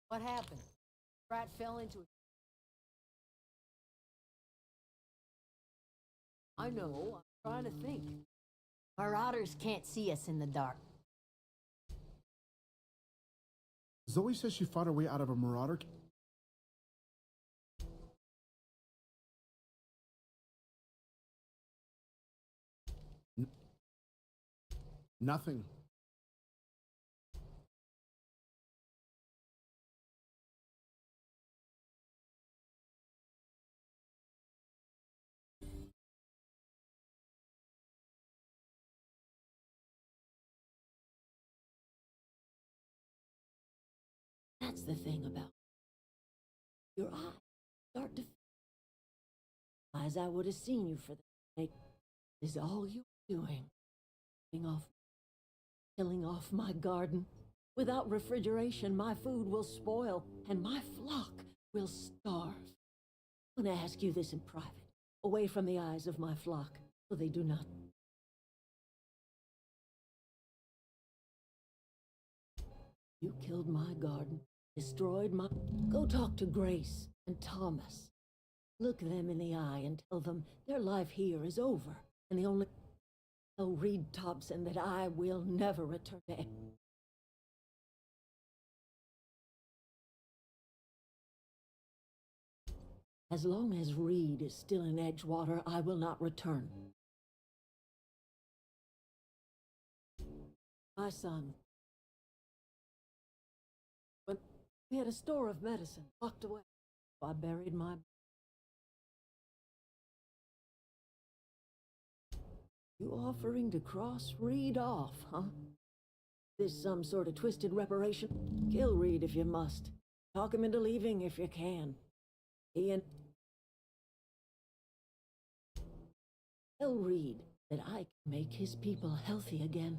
What happened? Rat fell into it. I know, I'm trying to think. Marauders can't see us in the dark. Zoe says she fought her way out of a marauder. Nothing. That's the thing about your eyes start to as I would have seen you for the night. Is all you're doing. Killing off my garden. Without refrigeration, my food will spoil, and my flock will starve. I'm gonna ask you this in private, away from the eyes of my flock, so they do not. You killed my garden, destroyed my... Go talk to Grace and Thomas. Look them in the eye and tell them their life here is over, and the only... Tell Reed Thompson that I will never return to... As long as Reed is still in Edgewater, I will not return. My son. When we had a store of medicine locked away, I buried my... You offering to cross Reed off, huh? This some sort of twisted reparation? Kill Reed if you must. Talk him into leaving if you can. Ian... Tell Reed that I can make his people healthy again.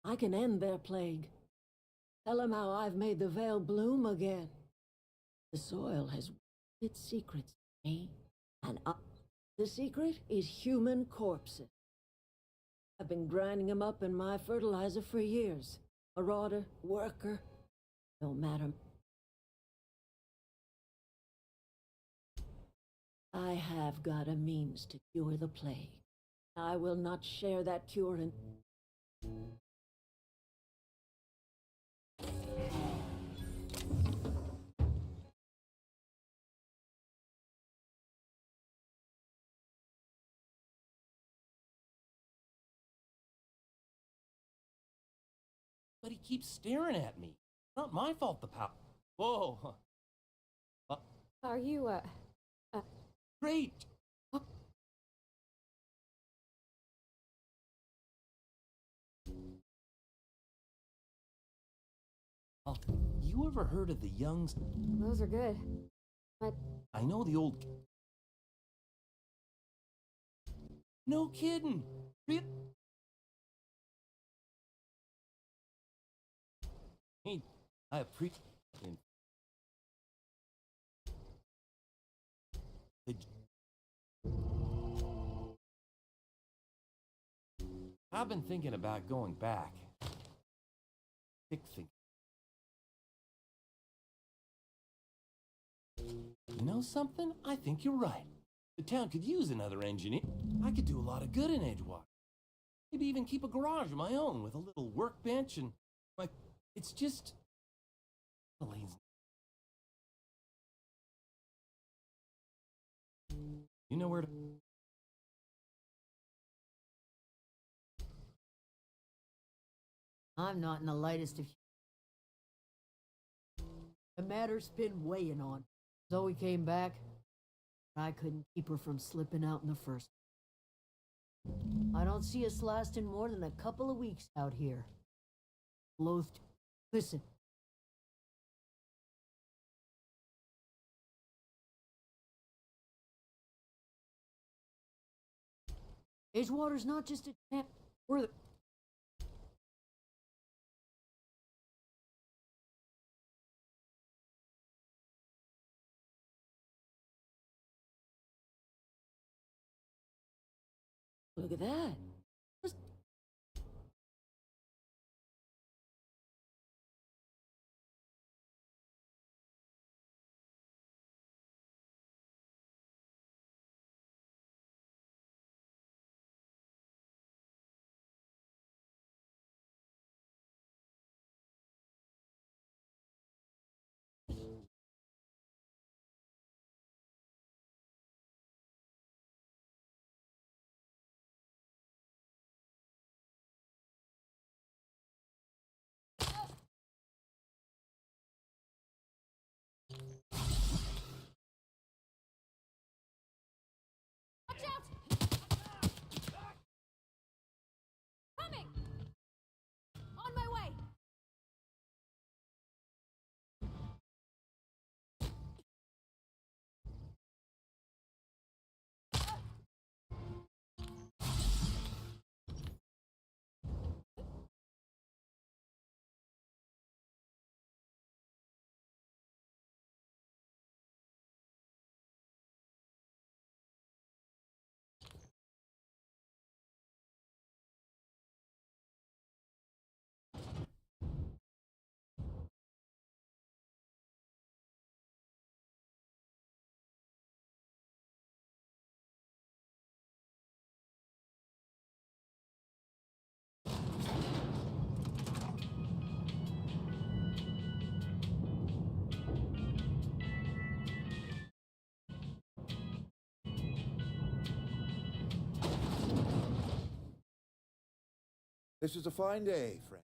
I can end their plague. Tell him how I've made the Vale bloom again. The soil has its secrets to me, and the secret is human corpses. I've been grinding them up in my fertilizer for years. Marauder, worker, don't matter. I have got a means to cure the plague. I will not share that cure in... But he keeps staring at me. Not my fault, the power. Whoa. Are you, Great! You ever heard of the Youngs? Those are good. I know the old... No kidding! Hey, I appreciate... I've been thinking about going back. Fixing. You know something? I think you're right. The town could use another engineer. I could do a lot of good in Edgewater. Maybe even keep a garage of my own with a little workbench and... like, it's just... Elaine's... You know where to... I'm not in the lightest of... The matter's been weighing on. Zoe came back. I couldn't keep her from slipping out in the first. I don't see us lasting more than a couple of weeks out here. Loathed. Listen. Edgewater's not just a camp. We're the... Look at that. This is a fine day, friend.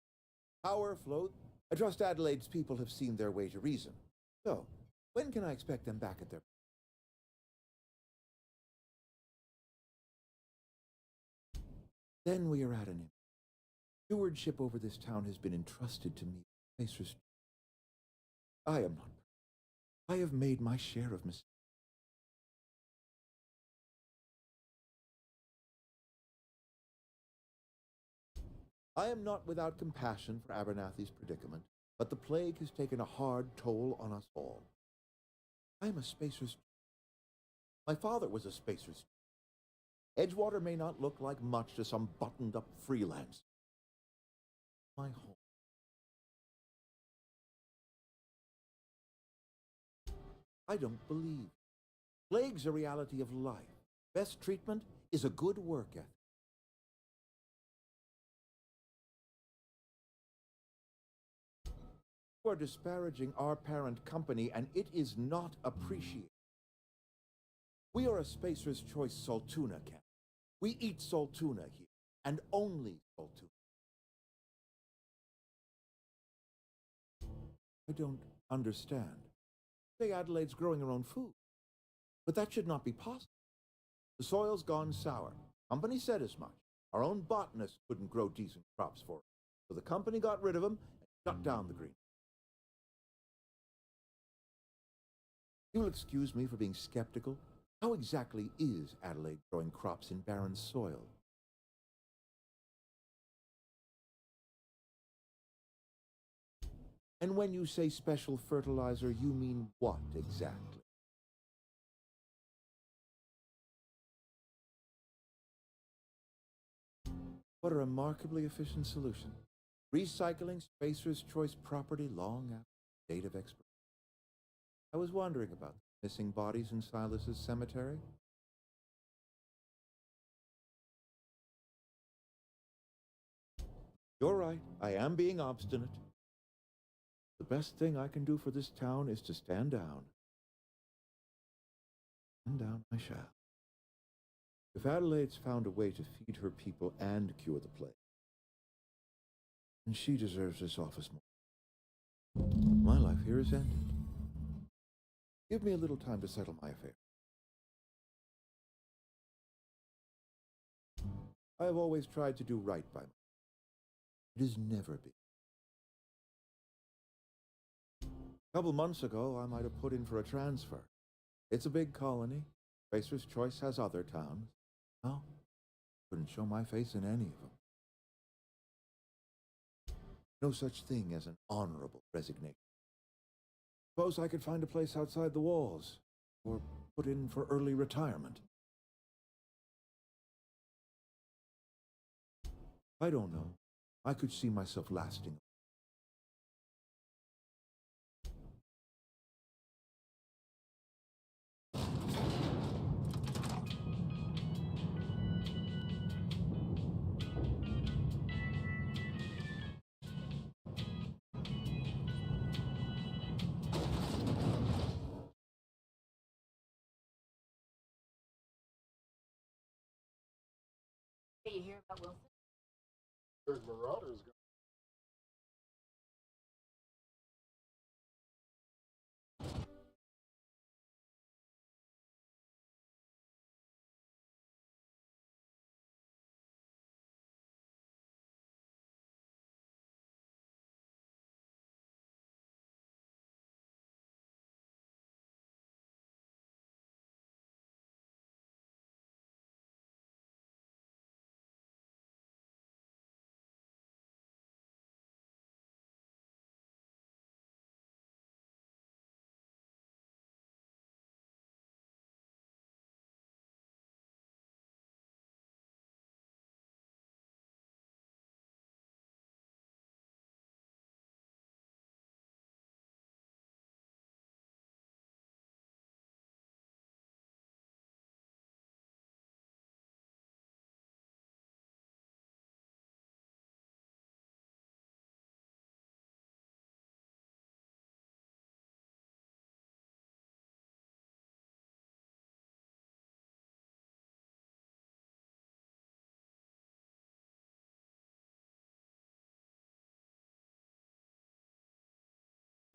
Power float. I trust Adelaide's people have seen their way to reason. So, when can I expect them back at their... Then we are at an end. Stewardship over this town has been entrusted to me. Spacer's... I am not... I have made my share of mistakes. I am not without compassion for Abernathy's predicament, but the plague has taken a hard toll on us all. I am a spacer's... My father was a spacer's... Edgewater may not look like much to some buttoned-up freelance. My home. I don't believe. Plague's a reality of life. Best treatment is a good work ethic. You are disparaging our parent company, and it is not appreciated. We are a Spacer's Choice Saltuna camp. We eat Saltuna here, and only Saltuna. I don't understand. Say Adelaide's growing her own food. But that should not be possible. The soil's gone sour. Company said as much. Our own botanist couldn't grow decent crops for us. So the company got rid of them and shut down the green. You'll excuse me for being skeptical. How exactly is Adelaide growing crops in barren soil? And when you say special fertilizer, you mean what exactly? What a remarkably efficient solution. Recycling Spacer's Choice property long after the date of expiration. I was wondering about the missing bodies in Silas's cemetery. You're right, I am being obstinate. The best thing I can do for this town is to stand down. Stand down I shall. If Adelaide's found a way to feed her people and cure the plague, then she deserves this office more. My life here is ended. Give me a little time to settle my affairs. I have always tried to do right by myself. It has never been. A couple months ago, I might have put in for a transfer. It's a big colony. Spacer's Choice has other towns. No, couldn't show my face in any of them. No such thing as an honorable resignation. Suppose I could find a place outside the walls, or put in for early retirement. I don't know. I could see myself lasting. Hey, you hear about Wilson? There's Marauders going.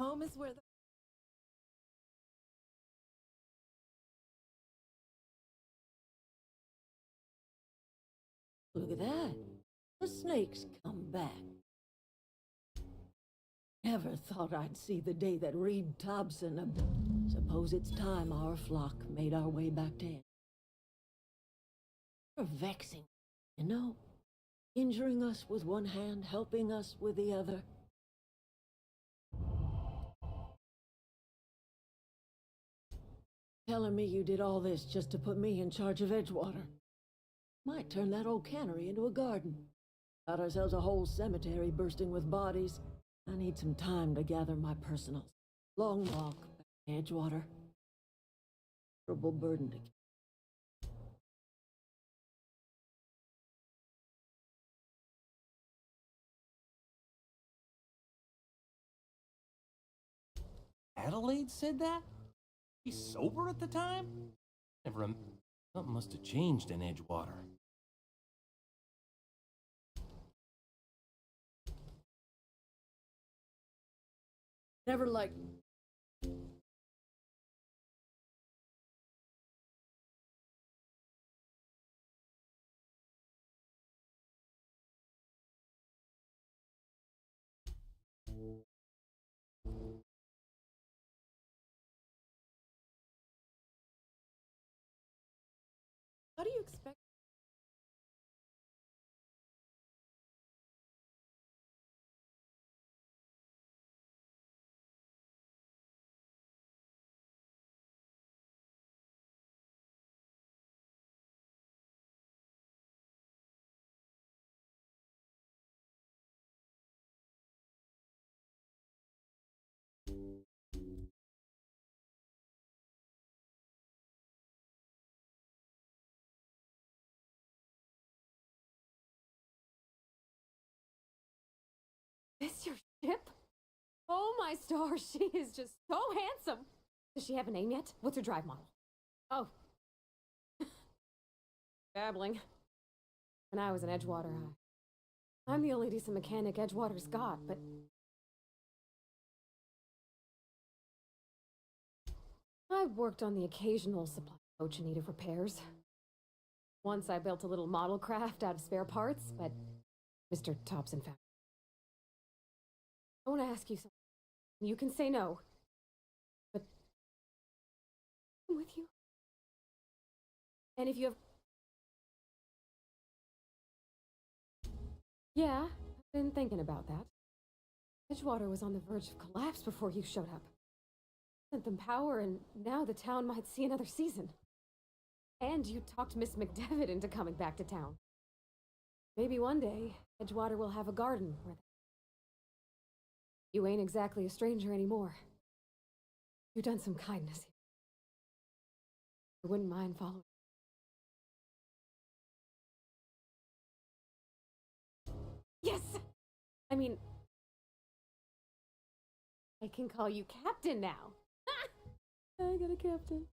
Home is where the Look at that. The snakes come back. Never thought I'd see the day that Reed Thompson. Suppose it's time our flock made our way back to him. You're vexing, you know? Injuring us with one hand, helping us with the other. Telling me you did all this just to put me in charge of Edgewater. Might turn that old cannery into a garden. Got ourselves a whole cemetery bursting with bodies. I need some time to gather my personals. Long walk back to Edgewater. Terrible burden to carry. Adelaide said that? He's sober at the time? Something must have changed in Edgewater. Never liked. How do you expect? This your ship? Oh my stars, she is just so handsome. Does she have a name yet? What's her drive model? Oh. Babbling. When I was in Edgewater, I'm the only decent mechanic Edgewater's got, but I've worked on the occasional supply coach in need of repairs. Once I built a little model craft out of spare parts, but Mr. Thompson found. I want to ask you something. You can say no, but I'm with you. And if you have... Yeah, I've been thinking about that. Edgewater was on the verge of collapse before you showed up. Sent them power, and now the town might see another season. And you talked Miss McDevitt into coming back to town. Maybe one day, Edgewater will have a garden where you ain't exactly a stranger anymore. You've done some kindness here. I wouldn't mind following. Yes! I mean, I can call you Captain now. I got a captain.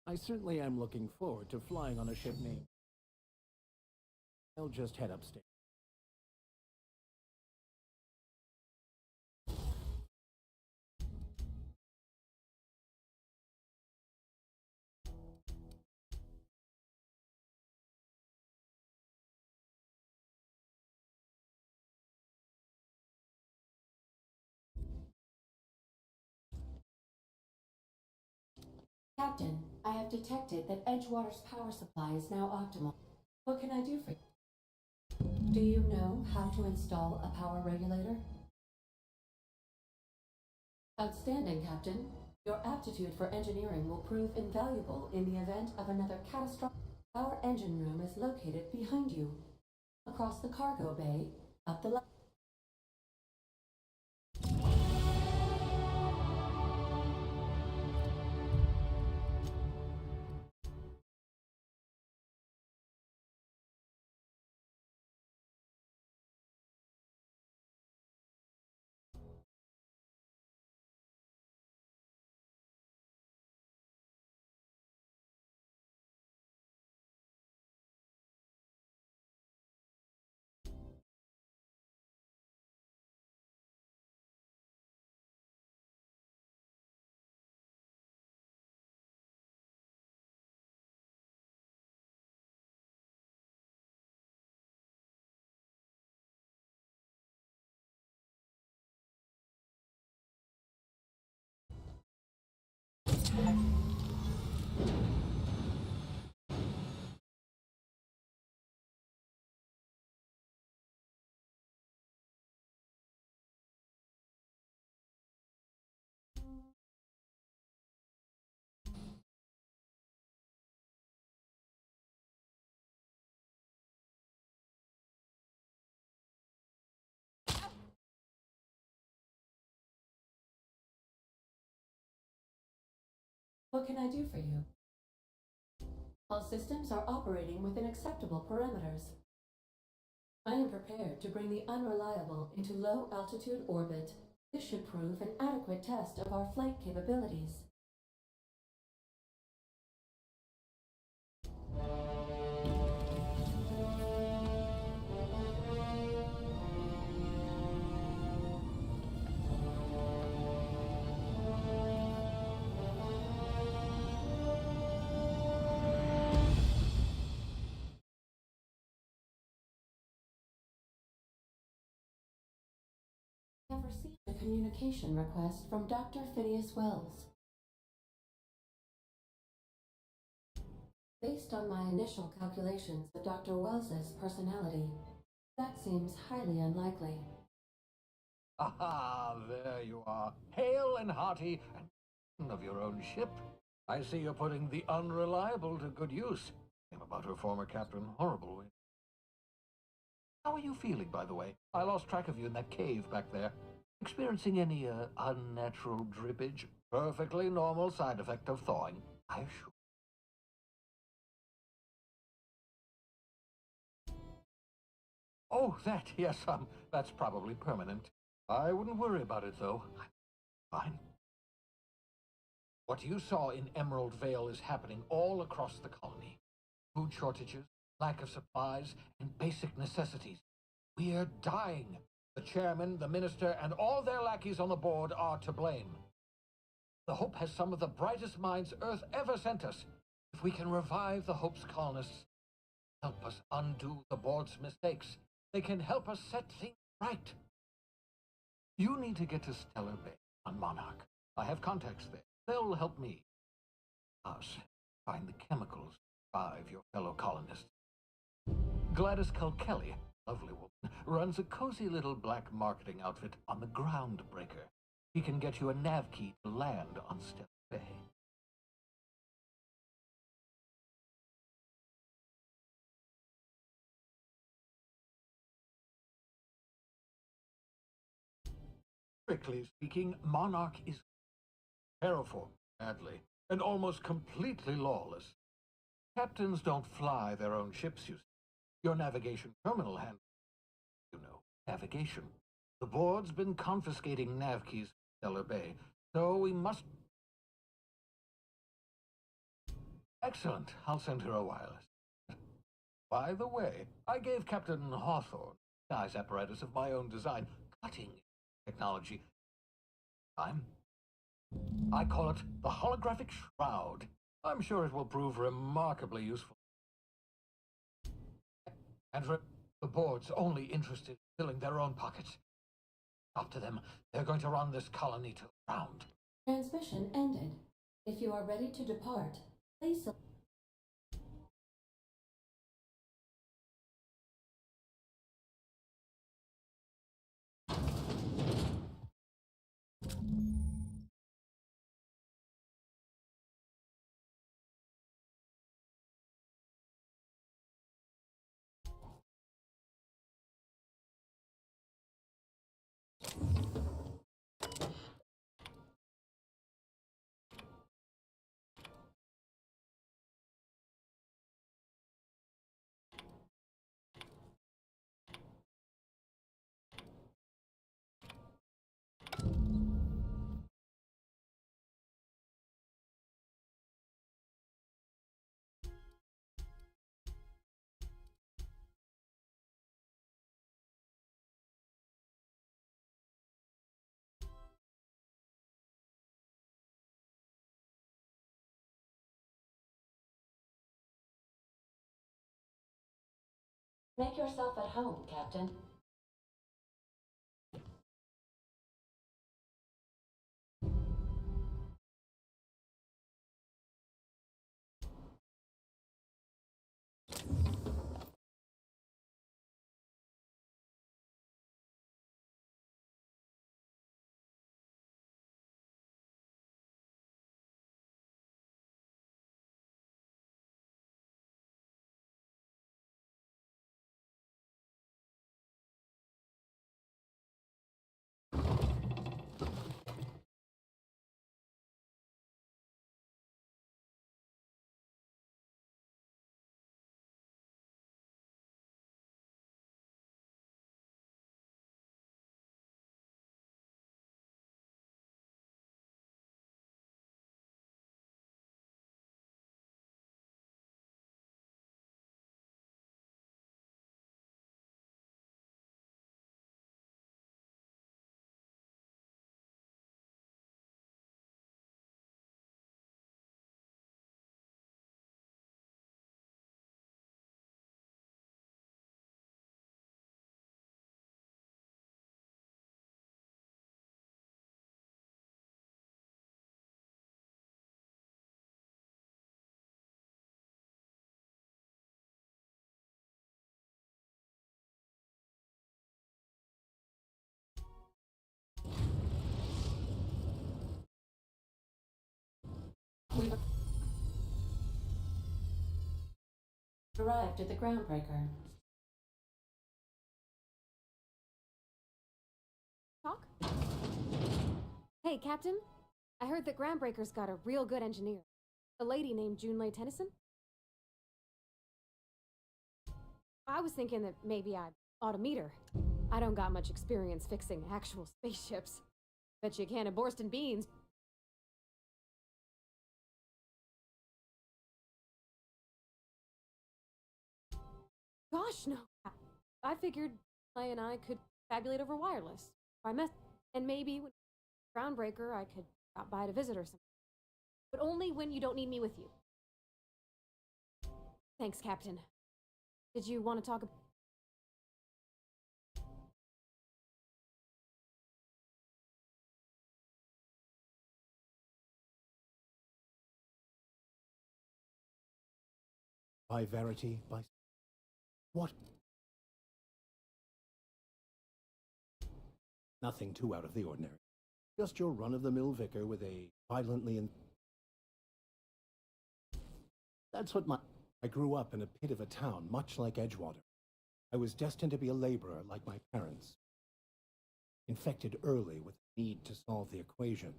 I certainly am looking forward to flying on a ship named... I'll just head upstairs. Captain, I have detected that Edgewater's power supply is now optimal. What can I do for you? Do you know how to install a power regulator? Outstanding, Captain. Your aptitude for engineering will prove invaluable in the event of another catastrophic. Our engine room is located behind you, across the cargo bay, up the left. What can I do for you? All systems are operating within acceptable parameters. I am prepared to bring the unreliable into low-altitude orbit. This should prove an adequate test of our flight capabilities. I have received a communication request from Dr. Phineas Wells. Based on my initial calculations of Dr. Wells's personality, that seems highly unlikely. Aha, there you are, hale and hearty, and of your own ship. I see you're putting the unreliable to good use. Came about her former captain, horrible. How are you feeling, by the way? I lost track of you in that cave back there. Experiencing any, unnatural drippage? Perfectly normal side effect of thawing, I assure. Oh, that, yes, that's probably permanent. I wouldn't worry about it, though. Fine. What you saw in Emerald Vale is happening all across the colony. Food shortages, lack of supplies, and basic necessities. We're dying. The chairman, the minister, and all their lackeys on the board are to blame. The Hope has some of the brightest minds Earth ever sent us. If we can revive the Hope's colonists, help us undo the board's mistakes, they can help us set things right. You need to get to Stellar Bay on Monarch. I have contacts there. They'll help me. Us find the chemicals to revive your fellow colonists. Gladys Kilkelly, lovely woman, runs a cozy little black marketing outfit on the Groundbreaker. She can get you a nav key to land on Stellar Bay. Strictly speaking, Monarch is terraformed badly and almost completely lawless. Captains don't fly their own ships, you see. Your navigation terminal handles, navigation. The board's been confiscating nav keys from Stellar Bay, so we must... Excellent. I'll send her a wireless. By the way, I gave Captain Hawthorne a disguise apparatus of my own design, cutting technology. I call it the holographic shroud. I'm sure it will prove remarkably useful. And the board's only interested in filling their own pockets. Up to them, they're going to run this colony to the ground. Transmission ended. If you are ready to depart, please. Make yourself at home, Captain. We've arrived at the groundbreaker. Talk? Hey, Captain. I heard that Groundbreaker's got a real good engineer. A lady named Junlei Tennyson. I was thinking that maybe I ought to meet her. I don't got much experience fixing actual spaceships. Bet you a can of Borston beans. Gosh, no. I figured Clay and I could fabulate over wireless. And maybe when Groundbreaker, I could stop by to visit or something. But only when you don't need me with you. Thanks, Captain. Did you want to talk about... By Verity, by... What? Nothing too out of the ordinary. Just your run-of-the-mill vicar with a violently... That's what I grew up in a pit of a town, much like Edgewater. I was destined to be a laborer like my parents. Infected early with the need to solve the equation.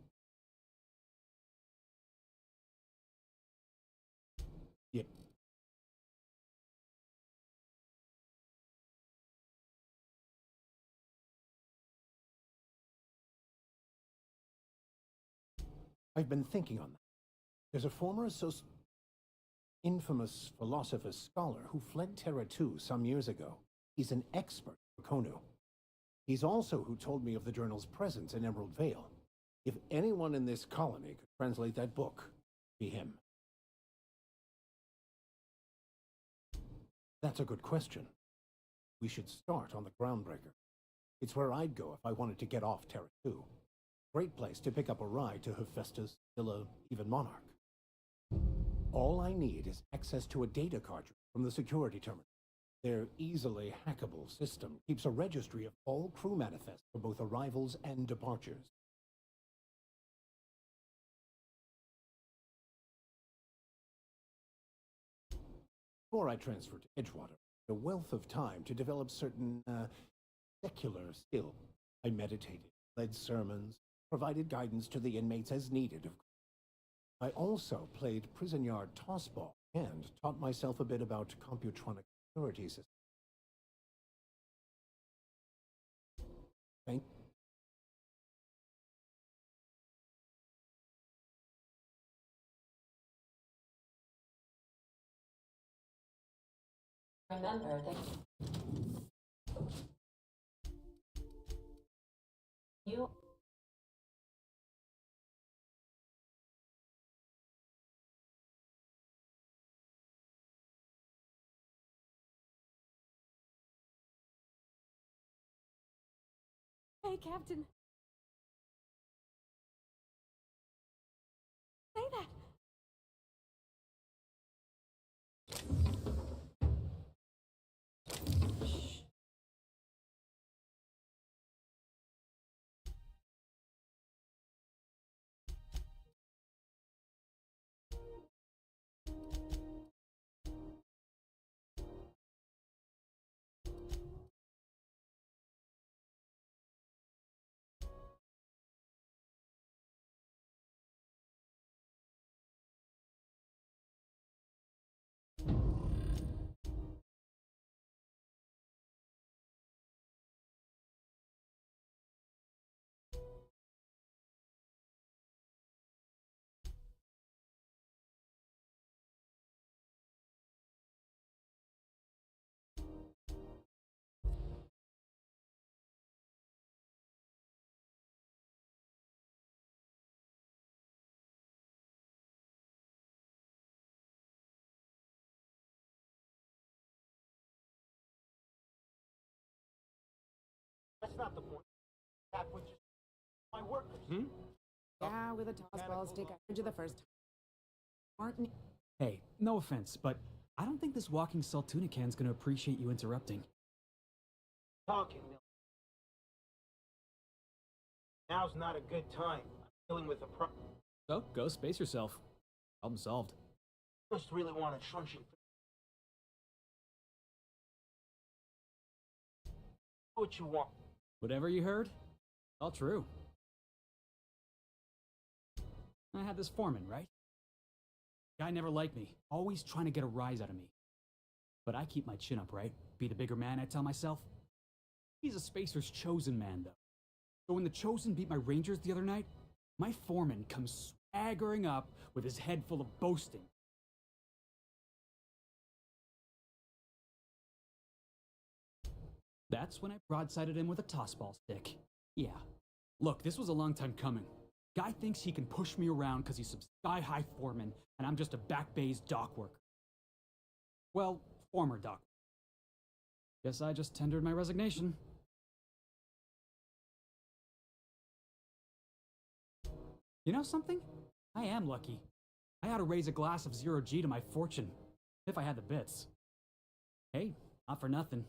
Yeah. I've been thinking on that. There's a former associate... infamous philosopher-scholar who fled Terra 2 some years ago. He's an expert for Konu. He's also who told me of the journal's presence in Emerald Vale. If anyone in this colony could translate that book, be him. That's a good question. We should start on the Groundbreaker. It's where I'd go if I wanted to get off Terra 2. Great place to pick up a ride to Hephaestus, Scylla, even Monarch. All I need is access to a data cartridge from the security terminal. Their easily hackable system keeps a registry of all crew manifests for both arrivals and departures. Before I transferred to Edgewater, a wealth of time to develop certain, secular skill. I meditated, led sermons, provided guidance to the inmates as needed. I also played prison yard tossball and taught myself a bit about computronic security systems. Thank Remember that you Hey, Captain. Say that. That's not the point. That was just my workers. Yeah, with a tossball stick, I heard you the first time. Martin. Hey, no offense, but I don't think this walking Saltuna can's gonna appreciate you interrupting. Talking. Now's not a good time. I'm dealing with a problem. So, go space yourself. Problem solved. Just really want a truncheon. Do what you want. Whatever you heard, all true. I had this foreman, right? Guy never liked me, always trying to get a rise out of me. But I keep my chin up, right? Be the bigger man, I tell myself. He's a Spacer's chosen man, though. So when the Chosen beat my Rangers the other night, my foreman comes swaggering up with his head full of boasting. That's when I broadsided him with a tossball stick. Yeah. Look, this was a long time coming. Guy thinks he can push me around because he's some sky-high foreman, and I'm just a back bay's dock worker. Well, former dock. Guess I just tendered my resignation. You know something? I am lucky. I ought to raise a glass of zero-G to my fortune, if I had the bits. Hey, not for nothing.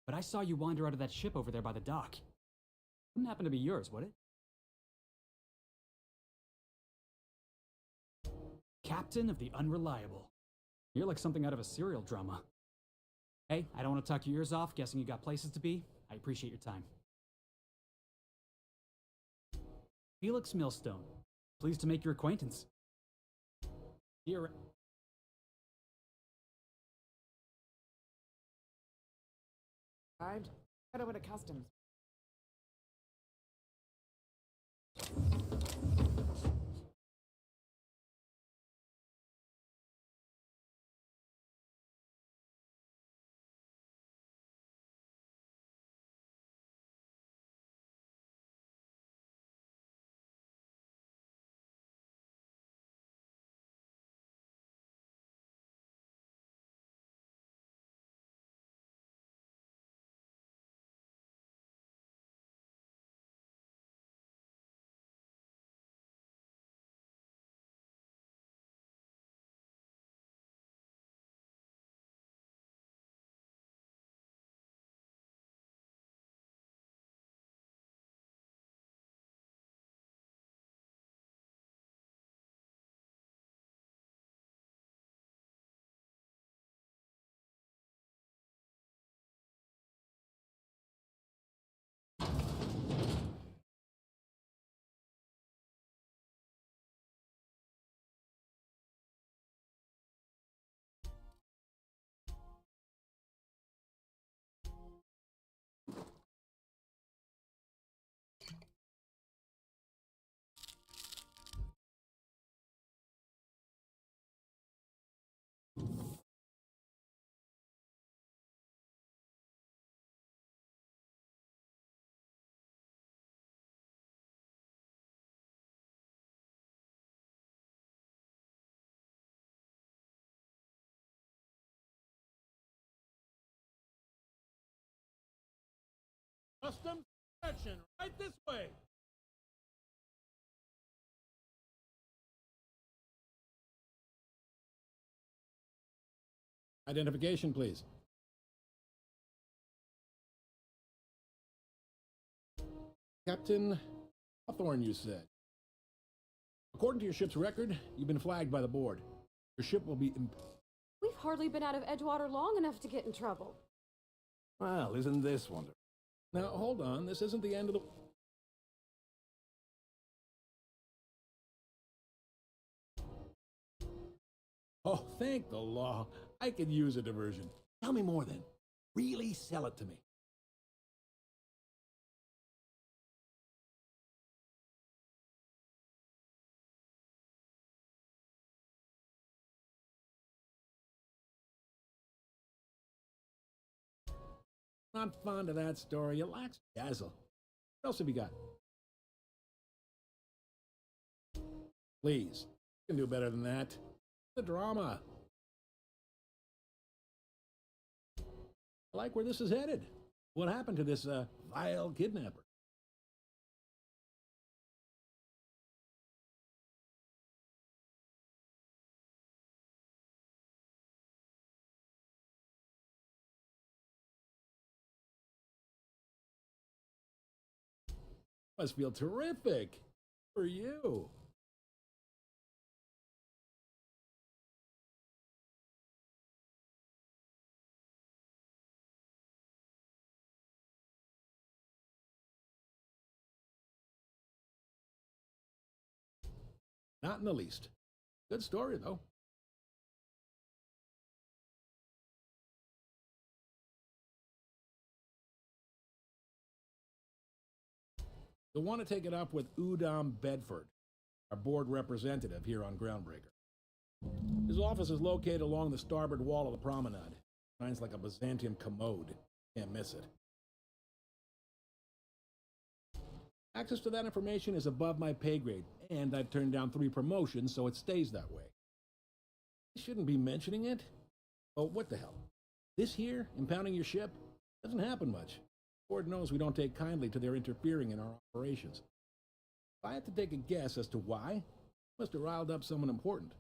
But I saw you wander out of that ship over there by the dock. Wouldn't happen to be yours, would it? Captain of the Unreliable. You're like something out of a serial drama. Hey, I don't want to talk your ears off, guessing you got places to be. I appreciate your time. Felix Millstone. Pleased to make your acquaintance. Here. Arrived. Head over to customs. Custom section, right this way. Identification, please. Captain Hawthorne, you said. According to your ship's record, you've been flagged by the board. Your ship will be... We've hardly been out of Edgewater long enough to get in trouble. Well, isn't this wonderful? Now, hold on. This isn't the end of the... Oh, thank the law. I could use a diversion. Tell me more then. Really sell it to me. Not fond of that story. It lacks dazzle. What else have you got? Please. You can do better than that. The drama. I like where this is headed. What happened to this vile kidnapper? Must feel terrific for you. Not in the least. Good story, though. You'll want to take it up with Udom Bedford, our board representative here on Groundbreaker. His office is located along the starboard wall of the promenade. Shines like a Byzantium commode. Can't miss it. Access to that information is above my pay grade, and I've turned down 3 promotions, so it stays that way. I shouldn't be mentioning it. Oh, what the hell? This here, impounding your ship, doesn't happen much. The board knows we don't take kindly to their interfering in our operations. If I had to take a guess as to why, must have riled up someone important.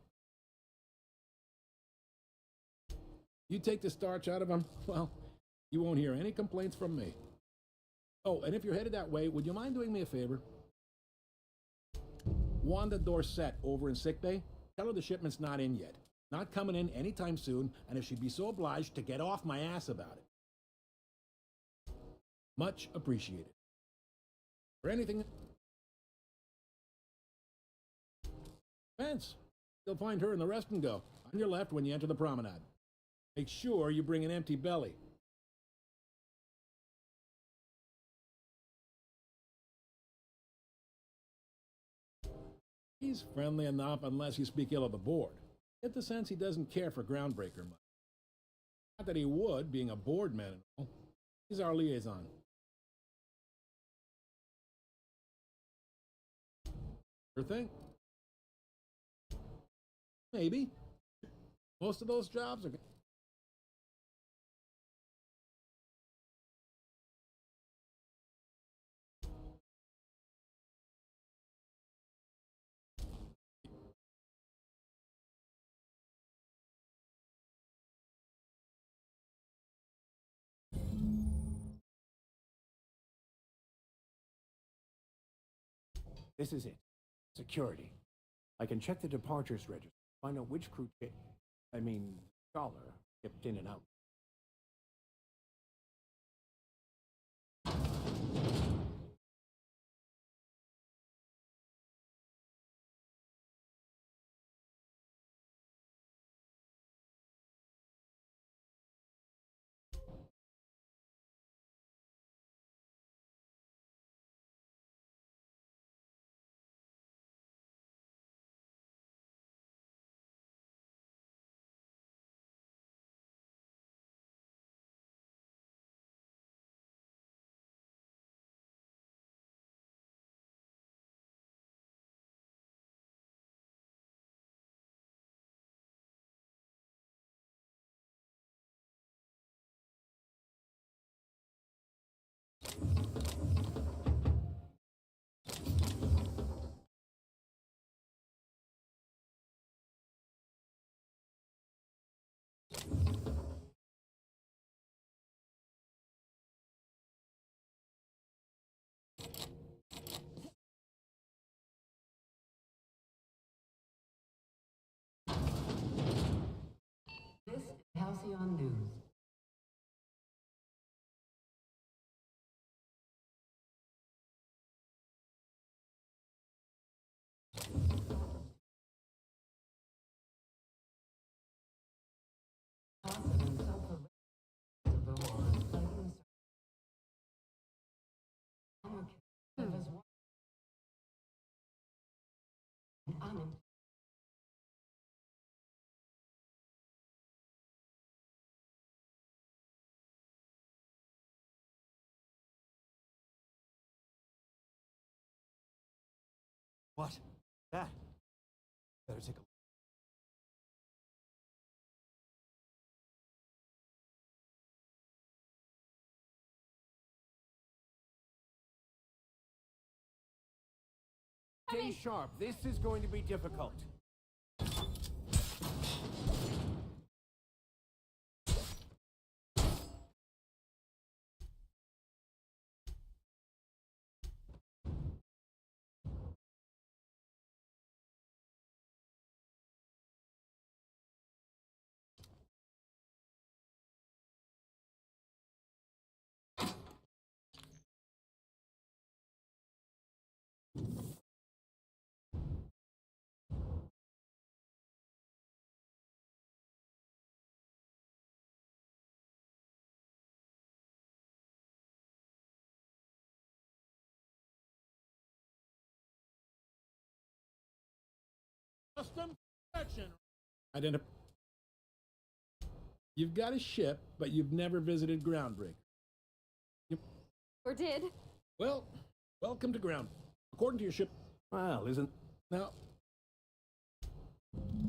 You take the starch out of them, well, you won't hear any complaints from me. Oh, and if you're headed that way, would you mind doing me a favor? Wanda Dorset over in sickbay, tell her the shipment's not in yet. Not coming in anytime soon, and if she'd be so obliged to get off my ass about it. Much appreciated. For anything... Vance, you'll find her in the rest and go, on your left when you enter the promenade. Make sure you bring an empty belly. He's friendly enough unless you speak ill of the board. Get the sense he doesn't care for Groundbreaker much. Not that he would, being a board man and all. He's our liaison. Sure thing. Maybe. Most of those jobs are... This is it. Security. I can check the departures register, find out which crew scholar, kept in and out. Halcyon News. What? That? Better take a look. Stay sharp. This is going to be difficult. Custom protection. You've got a ship, but you've never visited Groundbreaker. Or did? Well, welcome to Ground. According to your ship. Well, isn't... Now...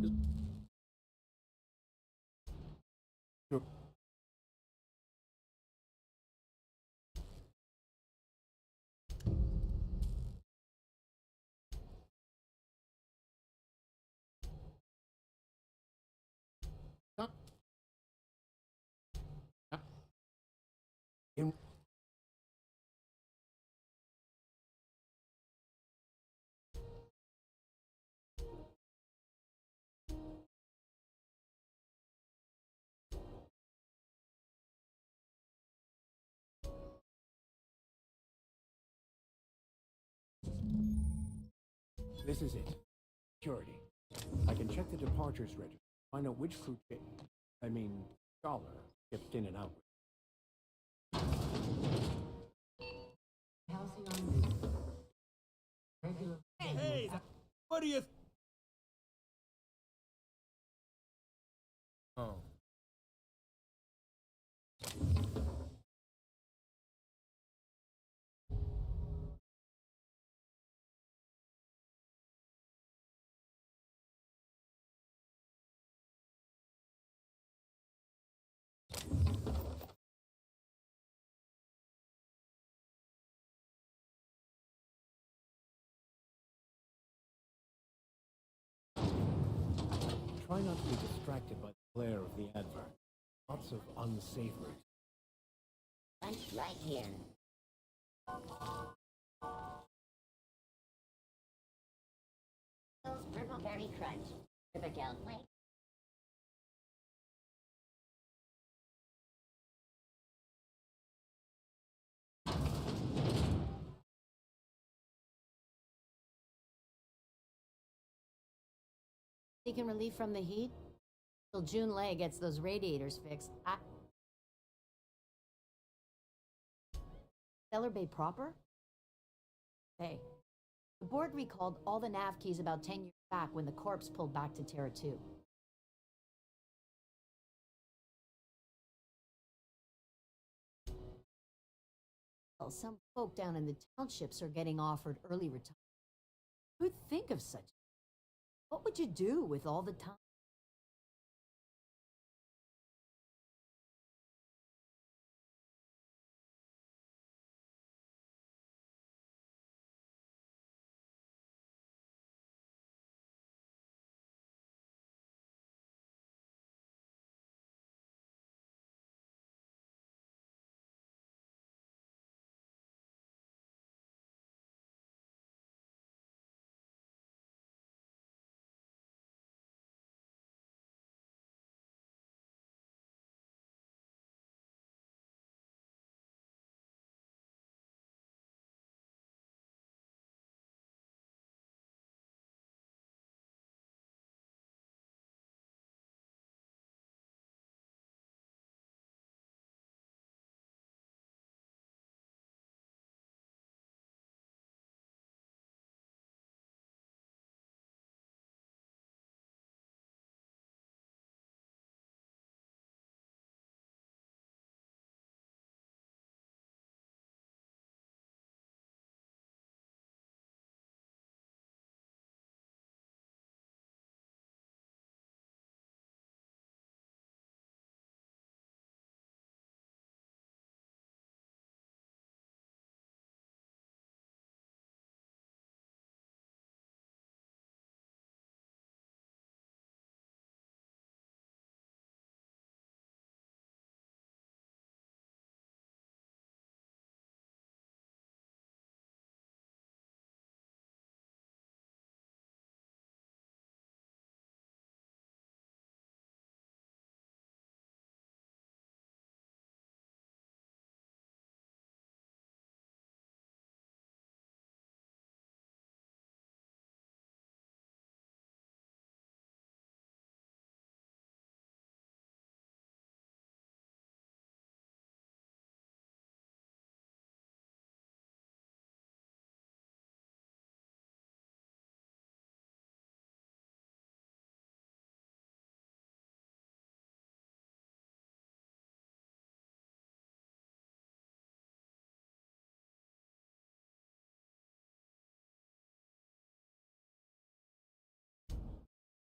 In... This is it. Security. I can check the departures register, find out which crew scholar shipped in and out. Hey, what do you... Oh. Try not to be distracted by the glare of the advert. Lots of unsavory. Lunch right here. Those Purpleberry Crunch. Typical plate. Seeking relief from the heat? Till June Lay gets those radiators fixed. Stellar Bay proper? Hey, the board recalled all the nav keys about 10 years back when the corps pulled back to Terra 2. Well, some folk down in the townships are getting offered early retirement. Who'd think of such? What would you do with all the time?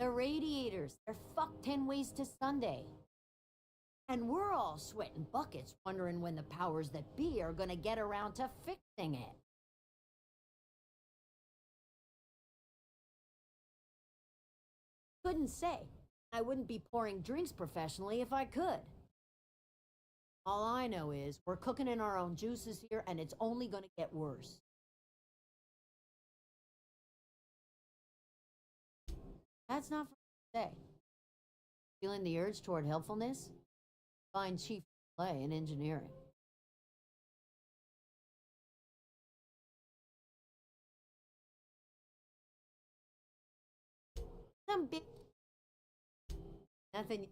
The radiators, they're fucked 10 ways to Sunday. And we're all sweating buckets wondering when the powers that be are gonna get around to fixing it. Couldn't say. I wouldn't be pouring drinks professionally if I could. All I know is we're cooking in our own juices here, and it's only gonna get worse. That's not for me to say. Feeling the urge toward helpfulness? Find chief play in engineering. Some big... Nothing...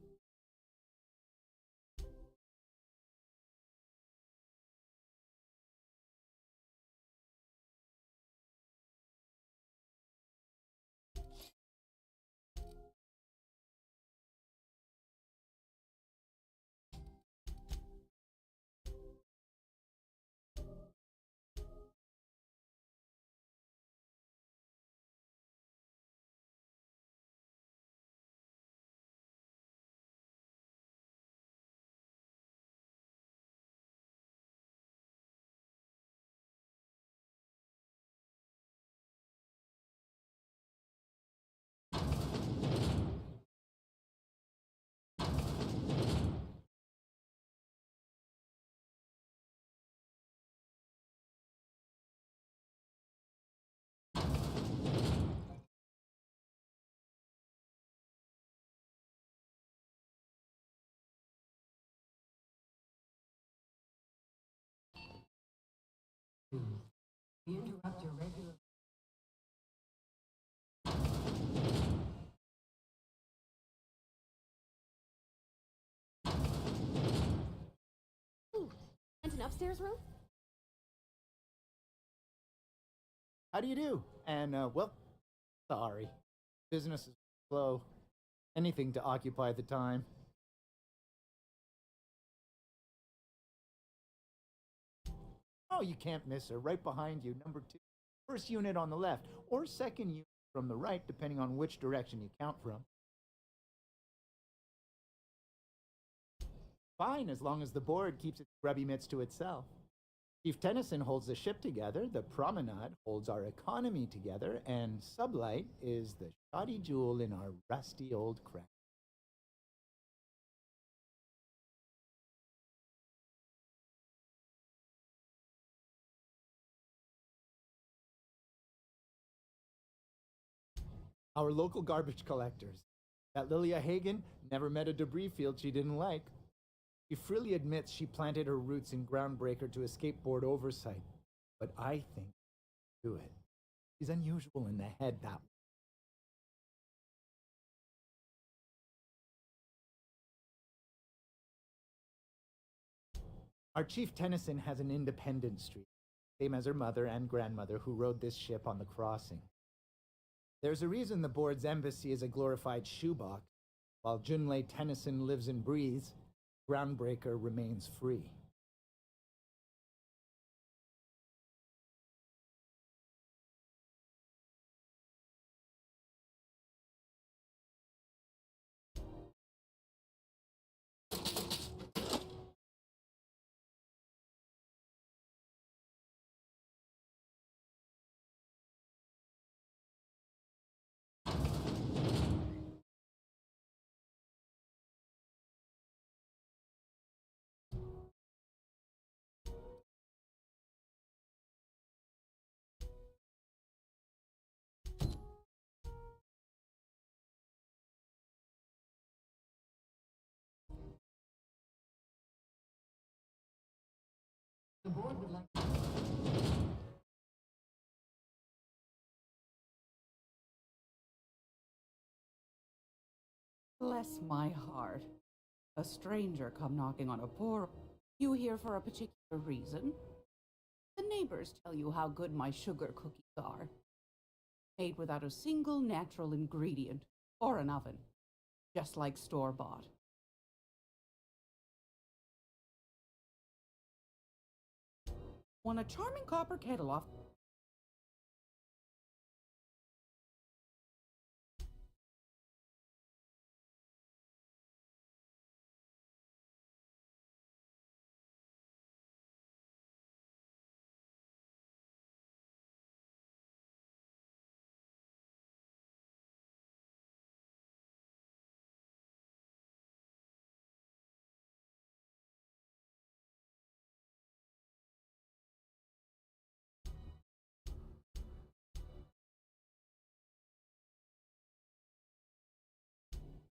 You interrupt your regular... Ooh, rent an upstairs room? How do you do? And, well, sorry. Business is slow. Anything to occupy the time. Oh, you can't miss her. Right behind you, number 2. First unit on the left, or second unit from the right, depending on which direction you count from. Fine, as long as the board keeps its grubby mitts to itself. Chief Tennyson holds the ship together, the Promenade holds our economy together, and Sublight is the shoddy jewel in our rusty old crown. Our local garbage collectors. That Lilia Hagen never met a debris field she didn't like. She freely admits she planted her roots in Groundbreaker to escape board oversight. But I think do it. She's unusual in the head that way. Our Chief Tennyson has an independent streak, same as her mother and grandmother who rode this ship on the crossing. There's a reason the board's embassy is a glorified shoebox. While Junlei Tennyson lives and breathes, Groundbreaker remains free. The board would like... Bless my heart. A stranger come knocking on a door. You here for a particular reason? The neighbors tell you how good my sugar cookies are. Made without a single natural ingredient or an oven. Just like store-bought. Want a charming copper kettle off...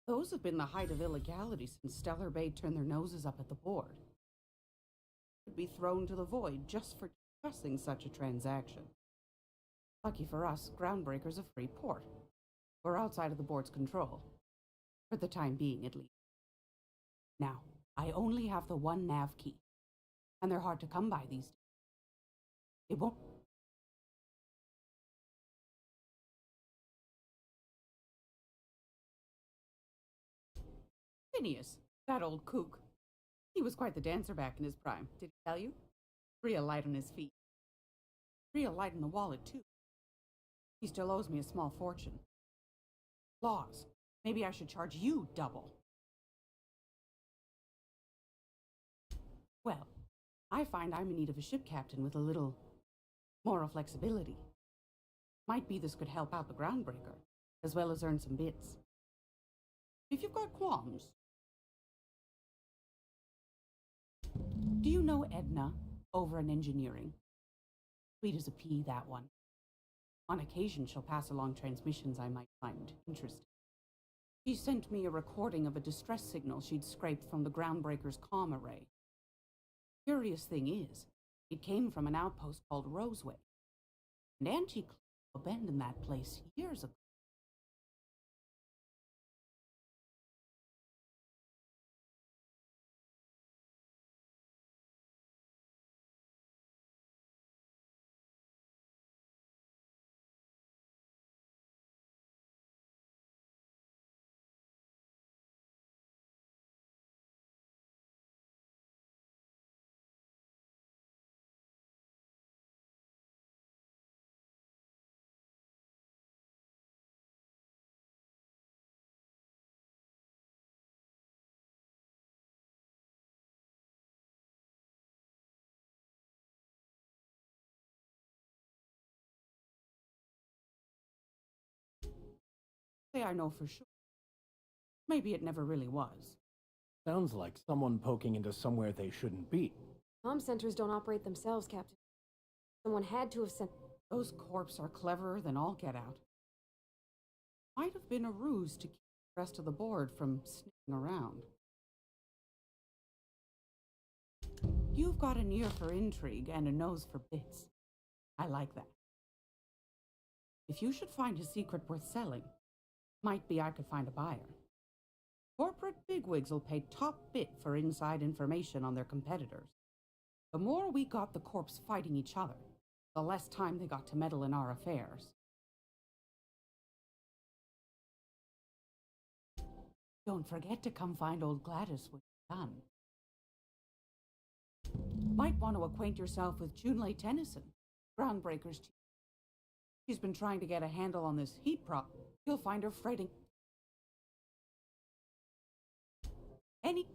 Those have been the height of illegality since Stellar Bay turned their noses up at the board. Could be thrown to the void just for discussing such a transaction. Lucky for us, Groundbreaker's a free port. We're outside of the board's control. For the time being, at least. Now, I only have the one nav key, and they're hard to come by these days. It won't... Phineas, that old kook. He was quite the dancer back in his prime, did he tell you? Real light on his feet. Real light in the wallet, too. He still owes me a small fortune. Laws. Maybe I should charge you double. Well, I find I'm in need of a ship captain with a little moral flexibility. Might be this could help out the Groundbreaker, as well as earn some bits. If you've got qualms. Do you know Edna over in engineering? Sweet as a pea, that one. On occasion, she'll pass along transmissions I might find interesting. She sent me a recording of a distress signal she'd scraped from the Groundbreaker's comm array. Curious thing is, it came from an outpost called Roseway. And Antique abandoned that place years ago. Say I know for sure. Maybe it never really was. Sounds like someone poking into somewhere they shouldn't be. Comm centers don't operate themselves, Captain. Someone had to have sent... Those corps are cleverer than all get out. Might have been a ruse to keep the rest of the board from sneaking around. You've got an ear for intrigue and a nose for bits. I like that. If you should find a secret worth selling, might be I could find a buyer. Corporate bigwigs will pay top bit for inside information on their competitors. The more we got the corps fighting each other, the less time they got to meddle in our affairs. Don't forget to come find old Gladys when you're done. Might want to acquaint yourself with Junlei Tennyson, Groundbreaker's chief. She's been trying to get a handle on this heat prop. You'll find her freighting any...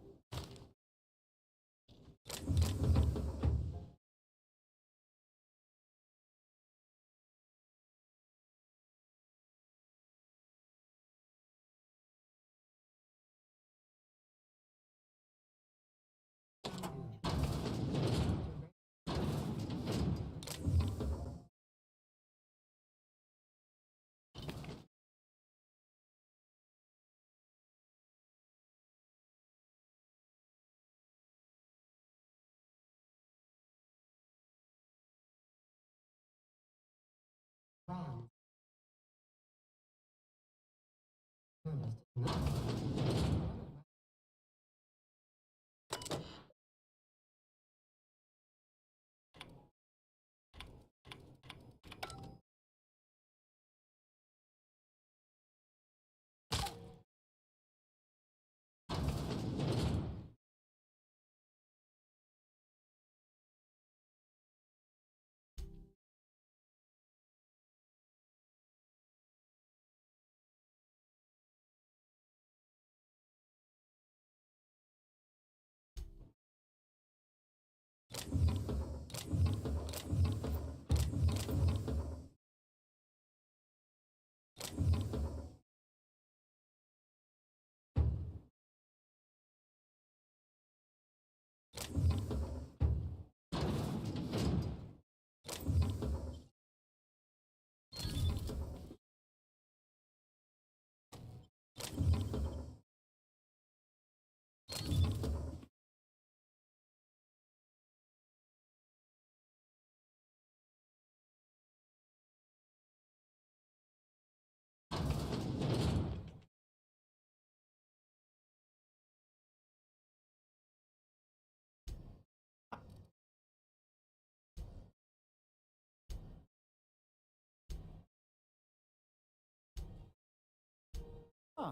Huh.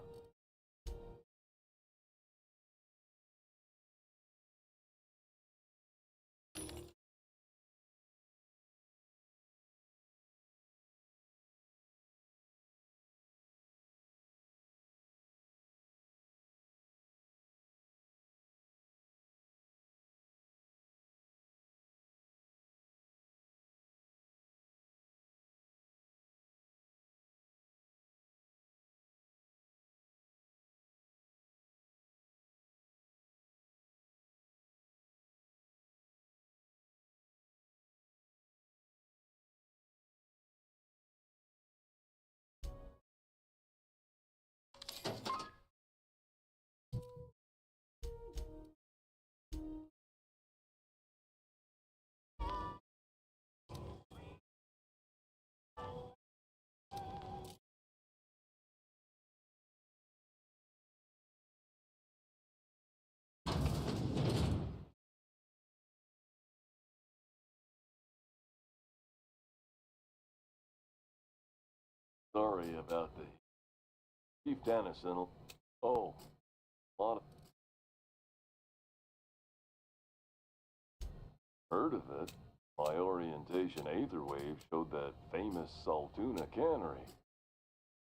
Sorry about the Chief Dennison. Oh, a lot of heard of it. My orientation aether wave showed that famous Saltuna cannery.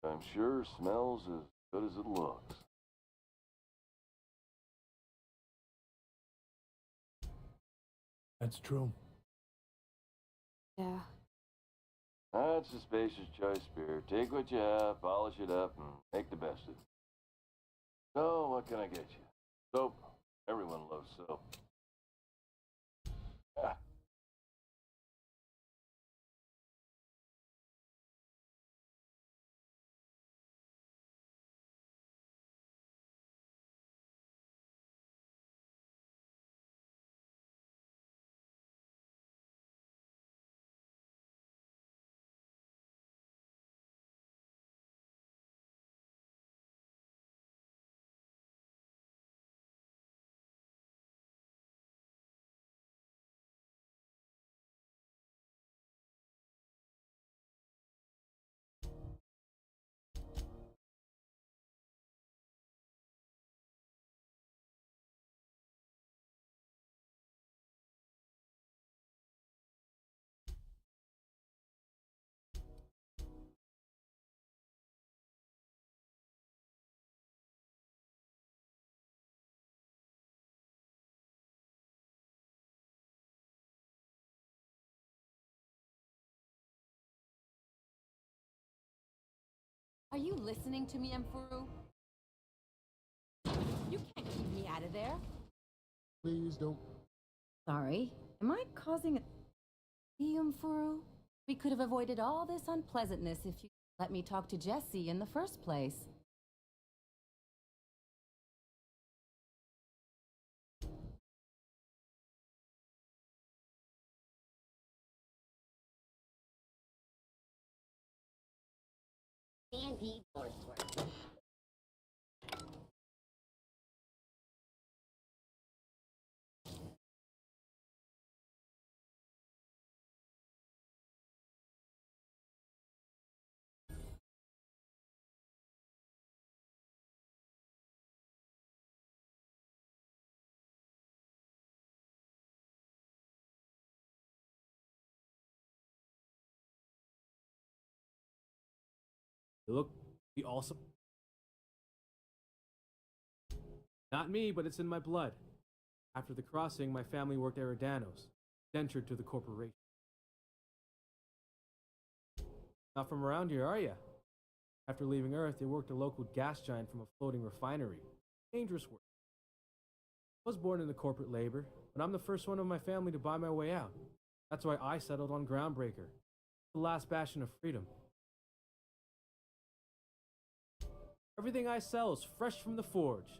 I'm sure smells as good as it looks. That's true. Yeah. That's a spacer's choice beer. Take what you have, polish it up, and make the best of it. So, what can I get you? Soap. Everyone loves soap. Ah. Are you listening to me, Emfuru? You can't keep me out of there. Please don't. Sorry. Am I causing a... Emfuru? We could have avoided all this unpleasantness if you let me talk to Jesse in the first place. Sandy Forsworth. You look be awesome. Not me, but it's in my blood. After the crossing, my family worked Eridanos, ventured to the corporation. Not from around here, are ya? After leaving Earth, they worked a local gas giant from a floating refinery. Dangerous work. I was born into corporate labor, but I'm the first one of my family to buy my way out. That's why I settled on Groundbreaker, the last bastion of freedom. Everything I sell is fresh from the forge.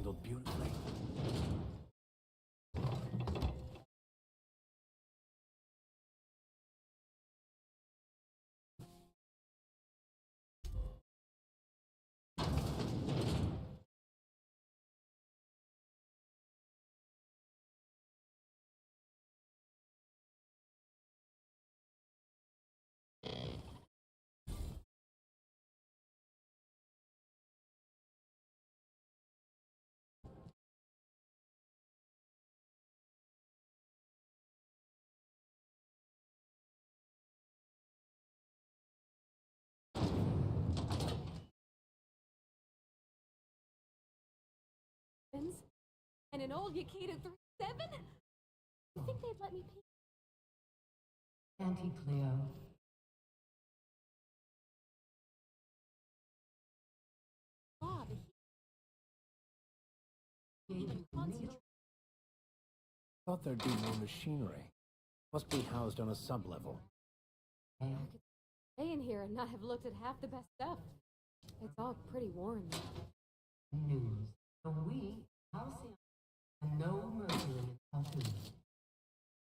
handled beautifully. And an old Yakita 37? You think they'd let me pee? Auntie Cleo. Bob, Thought there'd be more machinery. Must be housed on a sublevel. I could stay in here and not have looked at half the best stuff. It's all pretty worn. News. So we, Halcyon, no murdering in Khartoum.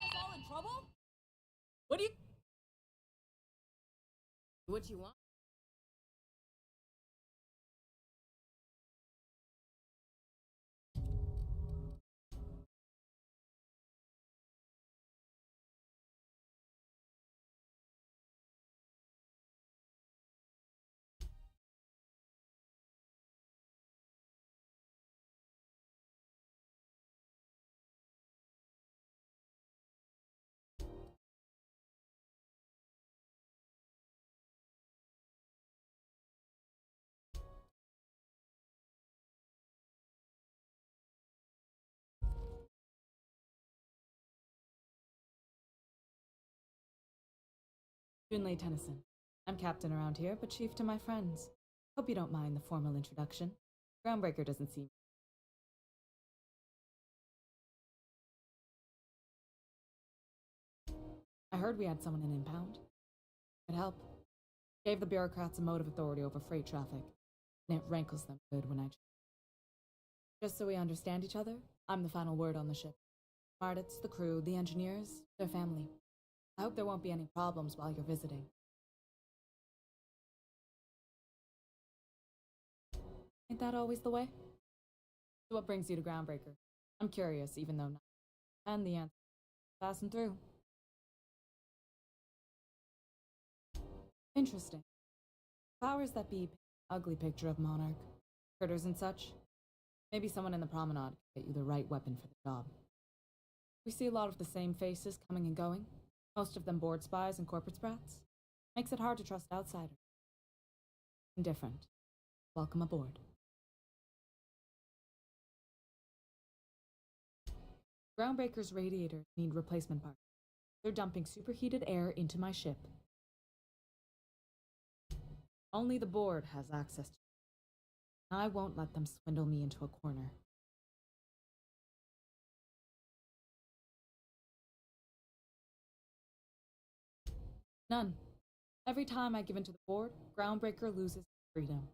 All in trouble? What do you... What you want? Junlei Tennyson. I'm captain around here, but chief to my friends. Hope you don't mind the formal introduction. Groundbreaker doesn't seem... I heard we had someone in impound. Could help. Gave the bureaucrats a motive authority over freight traffic, and it rankles them good when I... Just so we understand each other, I'm the final word on the ship. Mardits, the crew, the engineers, their family. I hope there won't be any problems while you're visiting. Ain't that always the way? So what brings you to Groundbreaker? I'm curious, even though not. And the answer. Passing through. Interesting. Powers that be, ugly picture of Monarch. Critters and such. Maybe someone in the promenade could get you the right weapon for the job. We see a lot of the same faces coming and going. Most of them board spies and corporate sprats. Makes it hard to trust outsiders. Indifferent. Welcome aboard. Groundbreaker's radiators need replacement parts. They're dumping superheated air into my ship. Only the board has access to it. I won't let them swindle me into a corner. None. Every time I give in to the board, Groundbreaker loses freedom.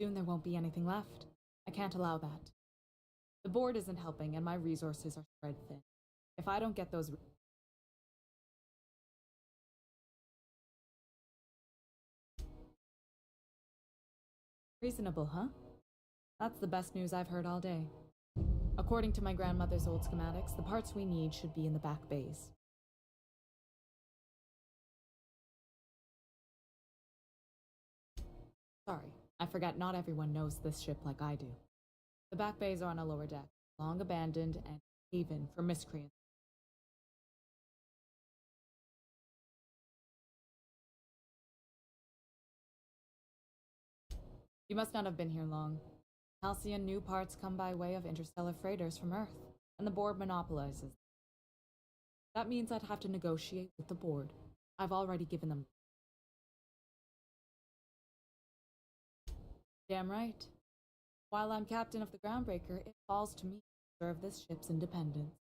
Soon there won't be anything left. I can't allow that. The board isn't helping, and my resources are spread thin. If I don't get those... Reasonable, huh? That's the best news I've heard all day. According to my grandmother's old schematics, the parts we need should be in the back bays. Sorry, I forgot not everyone knows this ship like I do. The back bays are on a lower deck, long abandoned and haven for miscreants. You must not have been here long. Halcyon new parts come by way of interstellar freighters from Earth, and the board monopolizes. That means I'd have to negotiate with the board. I've already given them... Damn right. While I'm captain of the Groundbreaker, it falls to me to serve this ship's independence.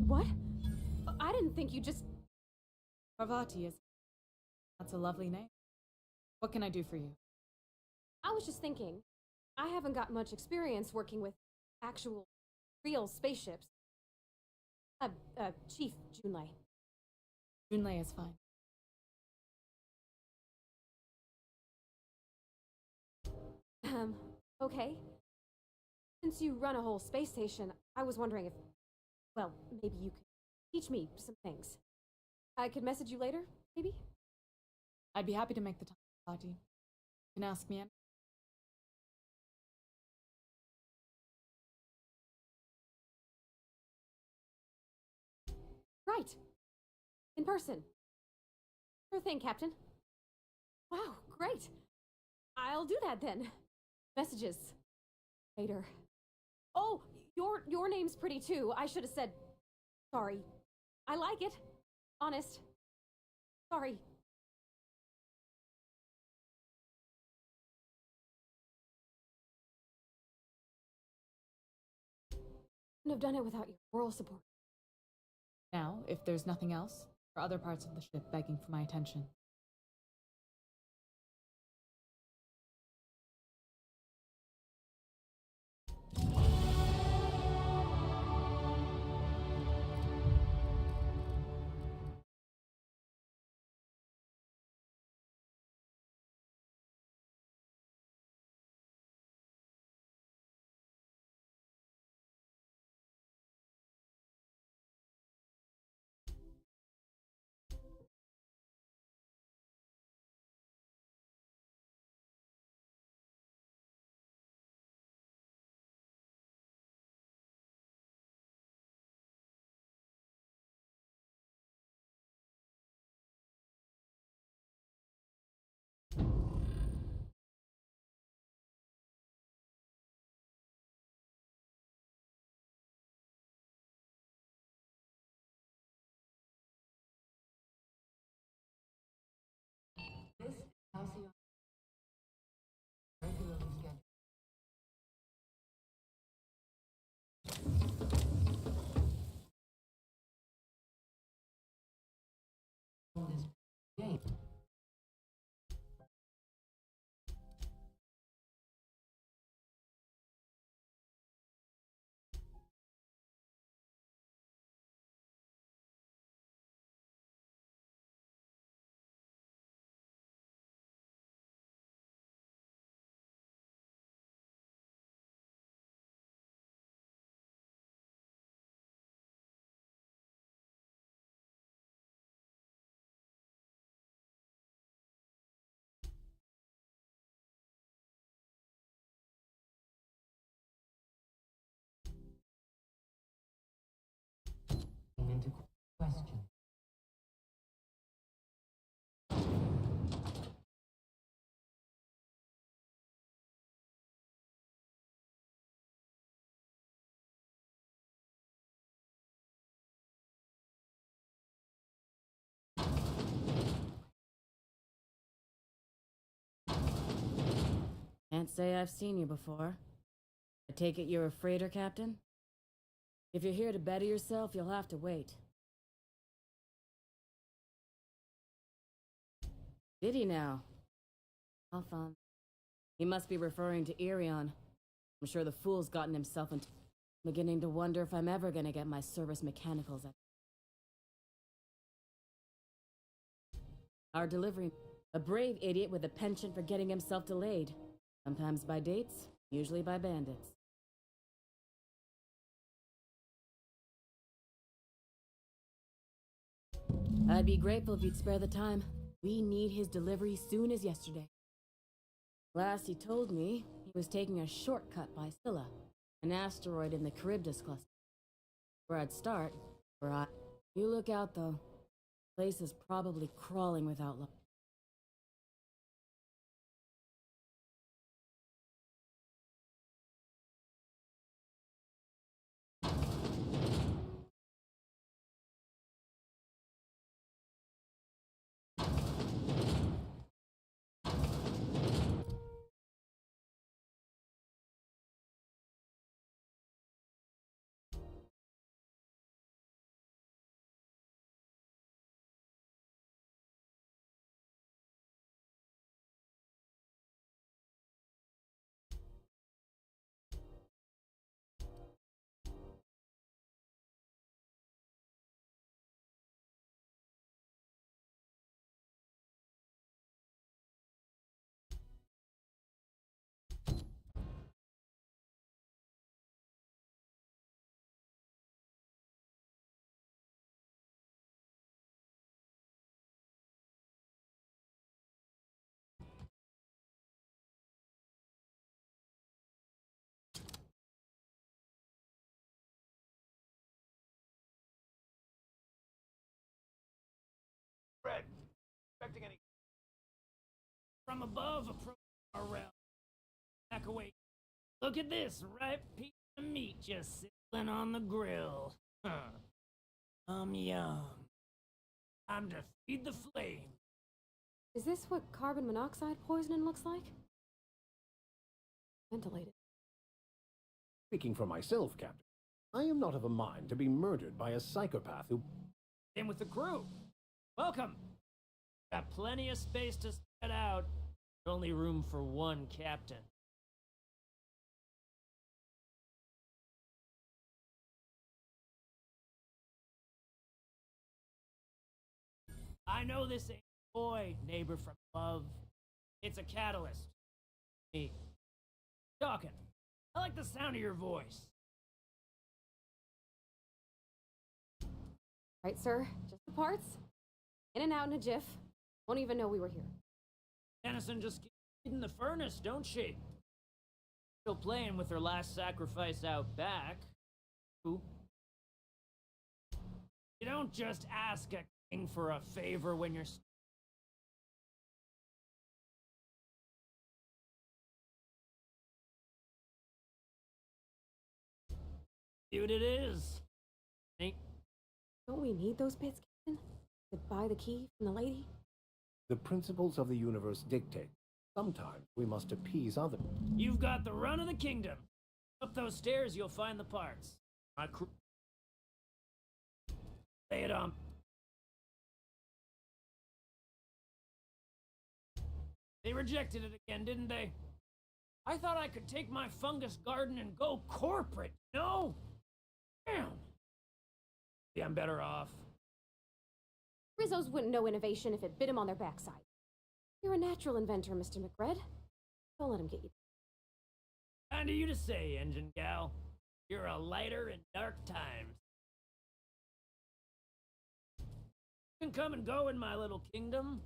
What? I didn't think you just... Parvati is. That's a lovely name. What can I do for you? I was just thinking, I haven't got much experience working with actual, real spaceships. Chief Junlei. Junlei is fine. Okay. Since you run a whole space station, I was wondering if, well, maybe you could teach me some things. I could message you later, maybe? I'd be happy to make the time, Parvati. You can ask me anything. Right. In person. Sure thing, Captain. Wow, great. I'll do that then. Messages. Later. Oh, your name's pretty too. I should have said sorry. I like it. Honest. Sorry. Couldn't have done it without your moral support. Now, if there's nothing else, there are other parts of the ship begging for my attention. This is Halcyon. Regularly scheduled. This game. Into question. Can't say I've seen you before. I take it you're a freighter, Captain? If you're here to better yourself, you'll have to wait. Did he now? How fun. He must be referring to Irion. I'm sure the fool's gotten himself into... I'm beginning to wonder if I'm ever gonna get my service mechanicals at... Our delivery... A brave idiot with a penchant for getting himself delayed. Sometimes by dates, usually by bandits. I'd be grateful if you'd spare the time. We need his delivery soon as yesterday. Last he told me, he was taking a shortcut by Scylla, an asteroid in the Charybdis cluster. Where I'd start, You look out, though. The place is probably crawling without luck. detecting any. From above, approach our realm. Back away. Look at this ripe piece of meat just sizzling on the grill. Yum. Time to feed the flame. Is this what carbon monoxide poisoning looks like? Ventilated. Speaking for myself, Captain, I am not of a mind to be murdered by a psychopath who... Same with the crew. Welcome. Got plenty of space to spread out. Only room for one captain. I know this ain't a boy, neighbor from above. It's a catalyst. Me. Talking. I like the sound of your voice. Right, sir. Just the parts. In and out in a jiff. Won't even know we were here. Tennyson just keeps feeding the furnace, don't she? Still playing with her last sacrifice out back. Ooh. You don't just ask a king for a favor when you're... Dude, it is. Don't we need those bits, Captain? To buy the key from the lady? The principles of the universe dictate. Sometimes we must appease others. You've got the run of the kingdom. Up those stairs, you'll find the parts. My crew... Lay it on. They rejected it again, didn't they? I thought I could take my fungus garden and go corporate. No? Damn. Yeah, I'm better off. Rizzos wouldn't know innovation if it bit him on their backside. You're a natural inventor, Mr. McRed. Don't let him get you. Kind of you to say, engine gal. You're a lighter in dark times. You can come and go in my little kingdom.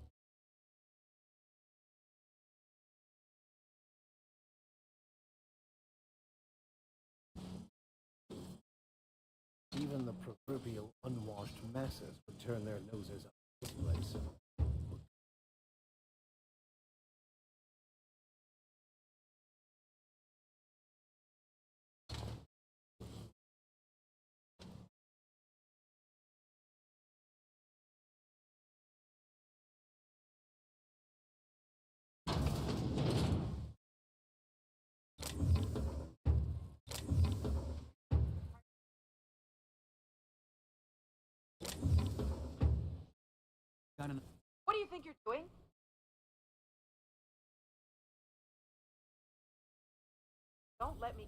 Even the proverbial unwashed masses would turn their noses up this place. What do you think you're doing? Don't let me.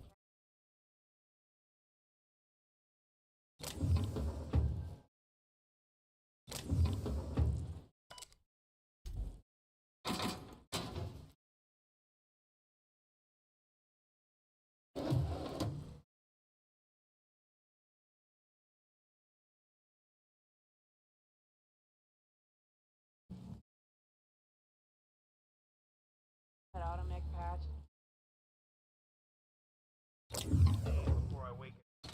That automatic patch. Before I wake up.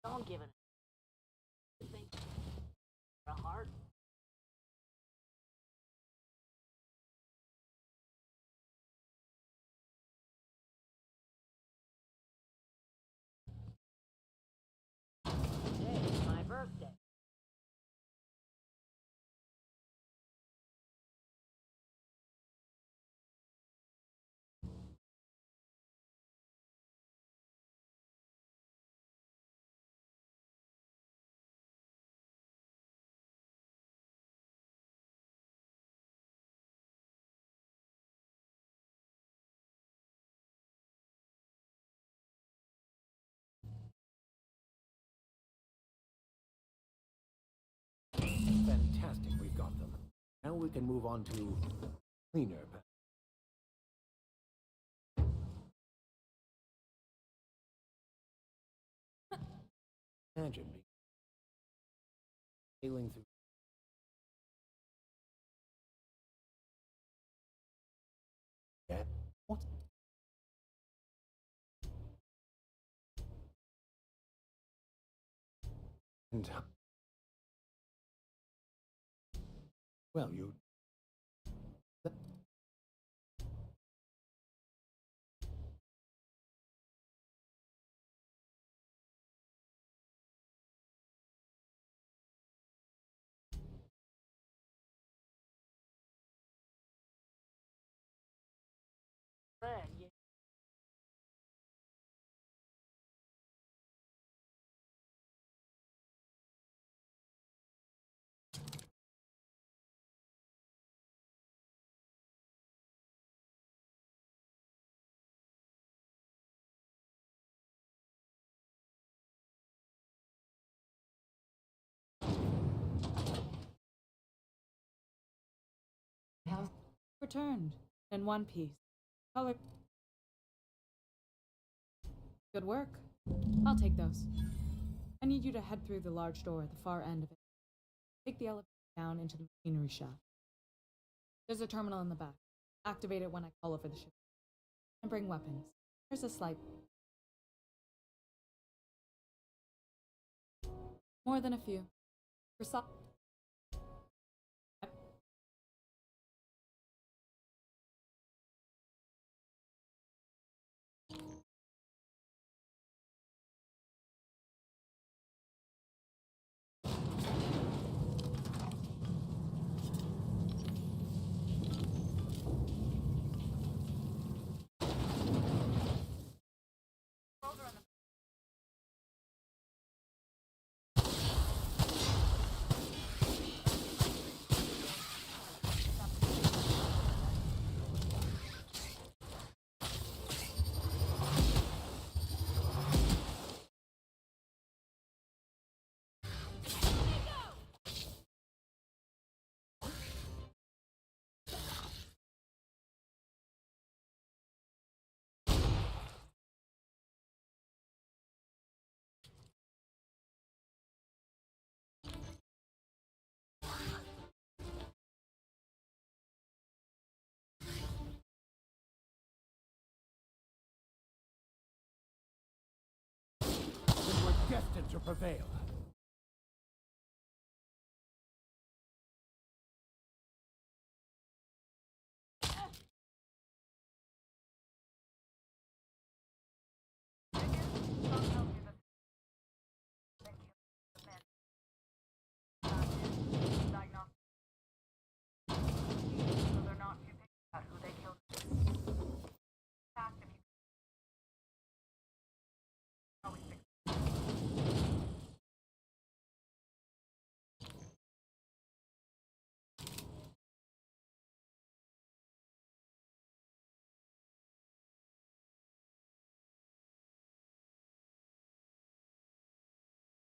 Don't give it. You think a heart? Today is my birthday. Fantastic, we've got them. Now we can move on to cleaner paths. Imagine me sailing through. Yeah. What? And well, you Returned in one piece. Color. Good work. I'll take those. I need you to head through the large door at the far end of it. Take the elevator down into the machinery shaft. There's a terminal in the back. Activate it when I call over the ship. And bring weapons. There's a slight... More than a few. For Then we're destined to prevail.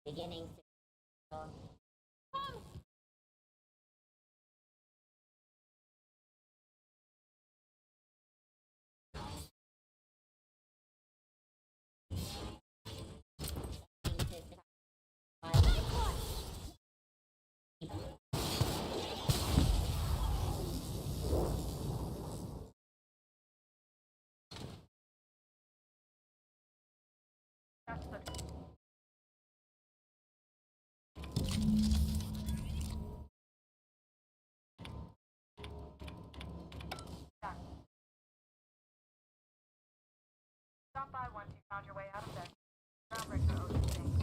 Beginning to... Stop by once you found your way out of there. Groundbreaker owes you things.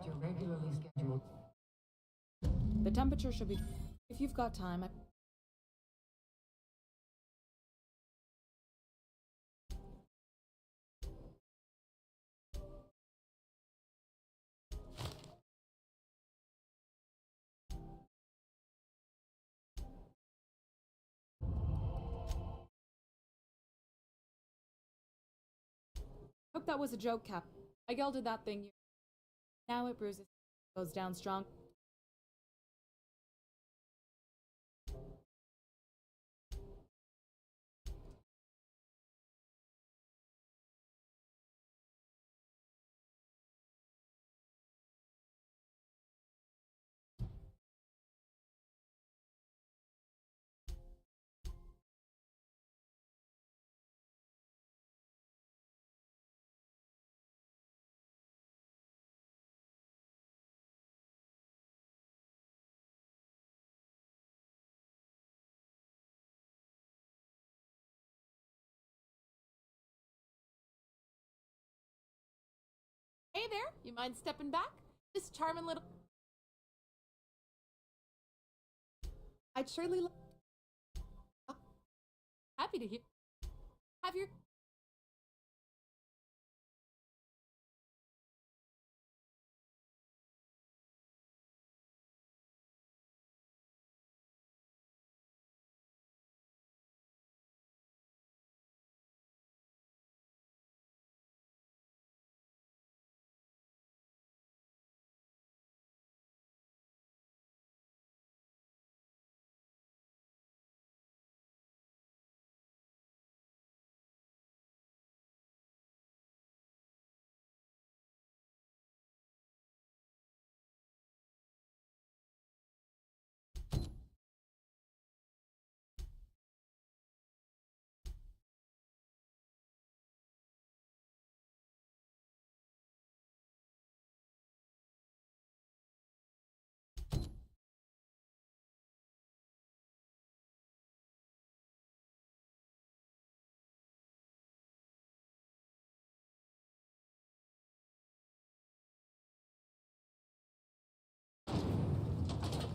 Your regularly scheduled. The temperature should be... If you've got time, Hope that was a joke, Cap. I gelded that thing. Now it bruises. Goes down strong. Hey there, you mind stepping back? This charming little... I'd surely... Happy to hear... Have your...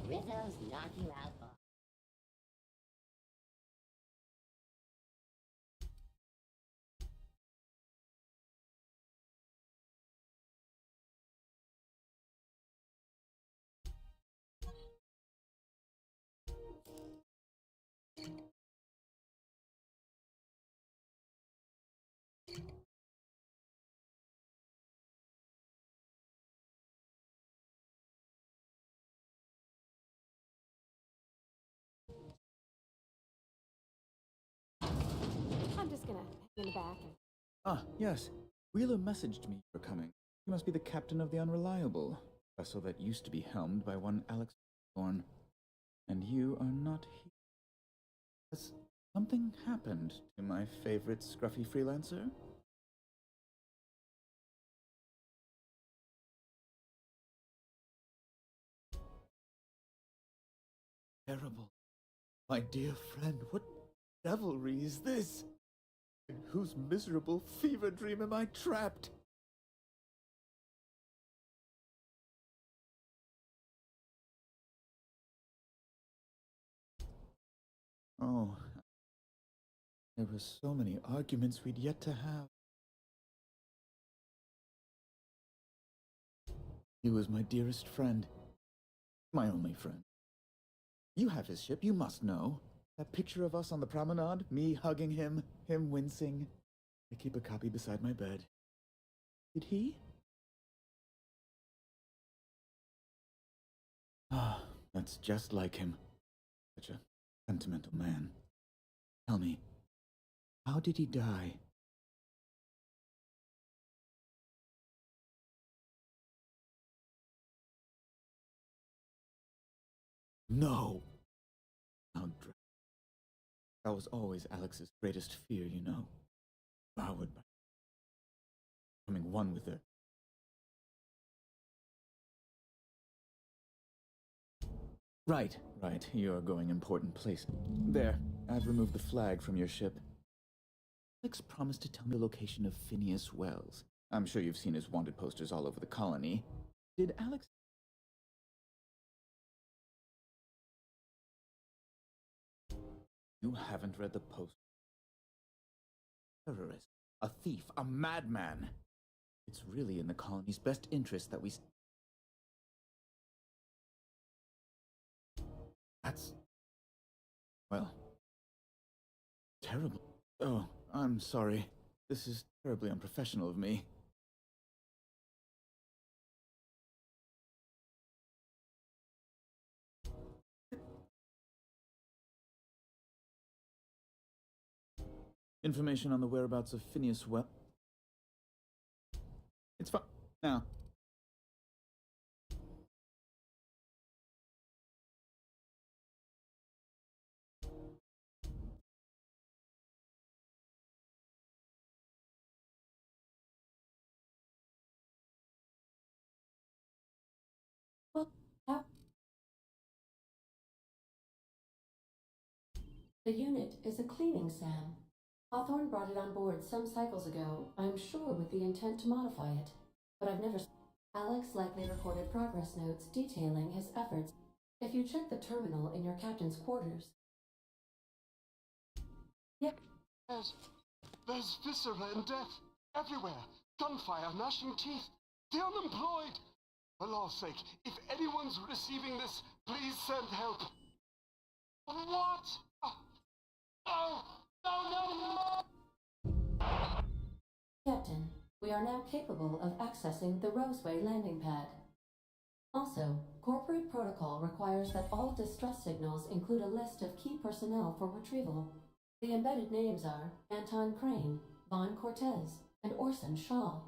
Rizzo's knock you out, boss. I'm just gonna hang in the back and... Ah, yes. Wheeler messaged me you were coming. You must be the captain of the Unreliable, vessel that used to be helmed by one Alex Thorne. And you are not here. Has something happened to my favorite scruffy freelancer? Terrible. My dear friend, what devilry is this? In whose miserable fever dream am I trapped? Oh, there were so many arguments we'd yet to have. He was my dearest friend. My only friend. You have his ship, you must know. That picture of us on the promenade, me hugging him, him wincing. I keep a copy beside my bed. Did he? Ah, that's just like him. Such a sentimental man. Tell me, how did he die? No! How dreadful. That was always Alex's greatest fear, you know. Devoured by becoming one with her. Right, right. You're going important place. There, I've removed the flag from your ship. Alex promised to tell me the location of Phineas Wells. I'm sure you've seen his wanted posters all over the colony. Did Alex... You haven't read the post. Terrorist, a thief, a madman. It's really in the colony's best interest that we... That's... well... terrible. Oh, I'm sorry. This is terribly unprofessional of me. Information on the whereabouts of Phineas Well. It's fine. Now. Well, the unit is a cleaning SAM. Hawthorne brought it on board some cycles ago, I'm sure with the intent to modify it. but I've never. Alex likely recorded progress notes detailing his efforts. If you check the terminal in your captain's quarters. Yep. There's viscera and death everywhere. Gunfire, gnashing teeth. The unemployed. For law's sake, if anyone's receiving this, please send help. What? No! No! Captain, we are now capable of accessing the Roseway landing pad. Also, corporate protocol requires that all distress signals include a list of key personnel for retrieval. The embedded names are Anton Crane, Vaughn Cortez, and Orson Shaw.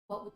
What would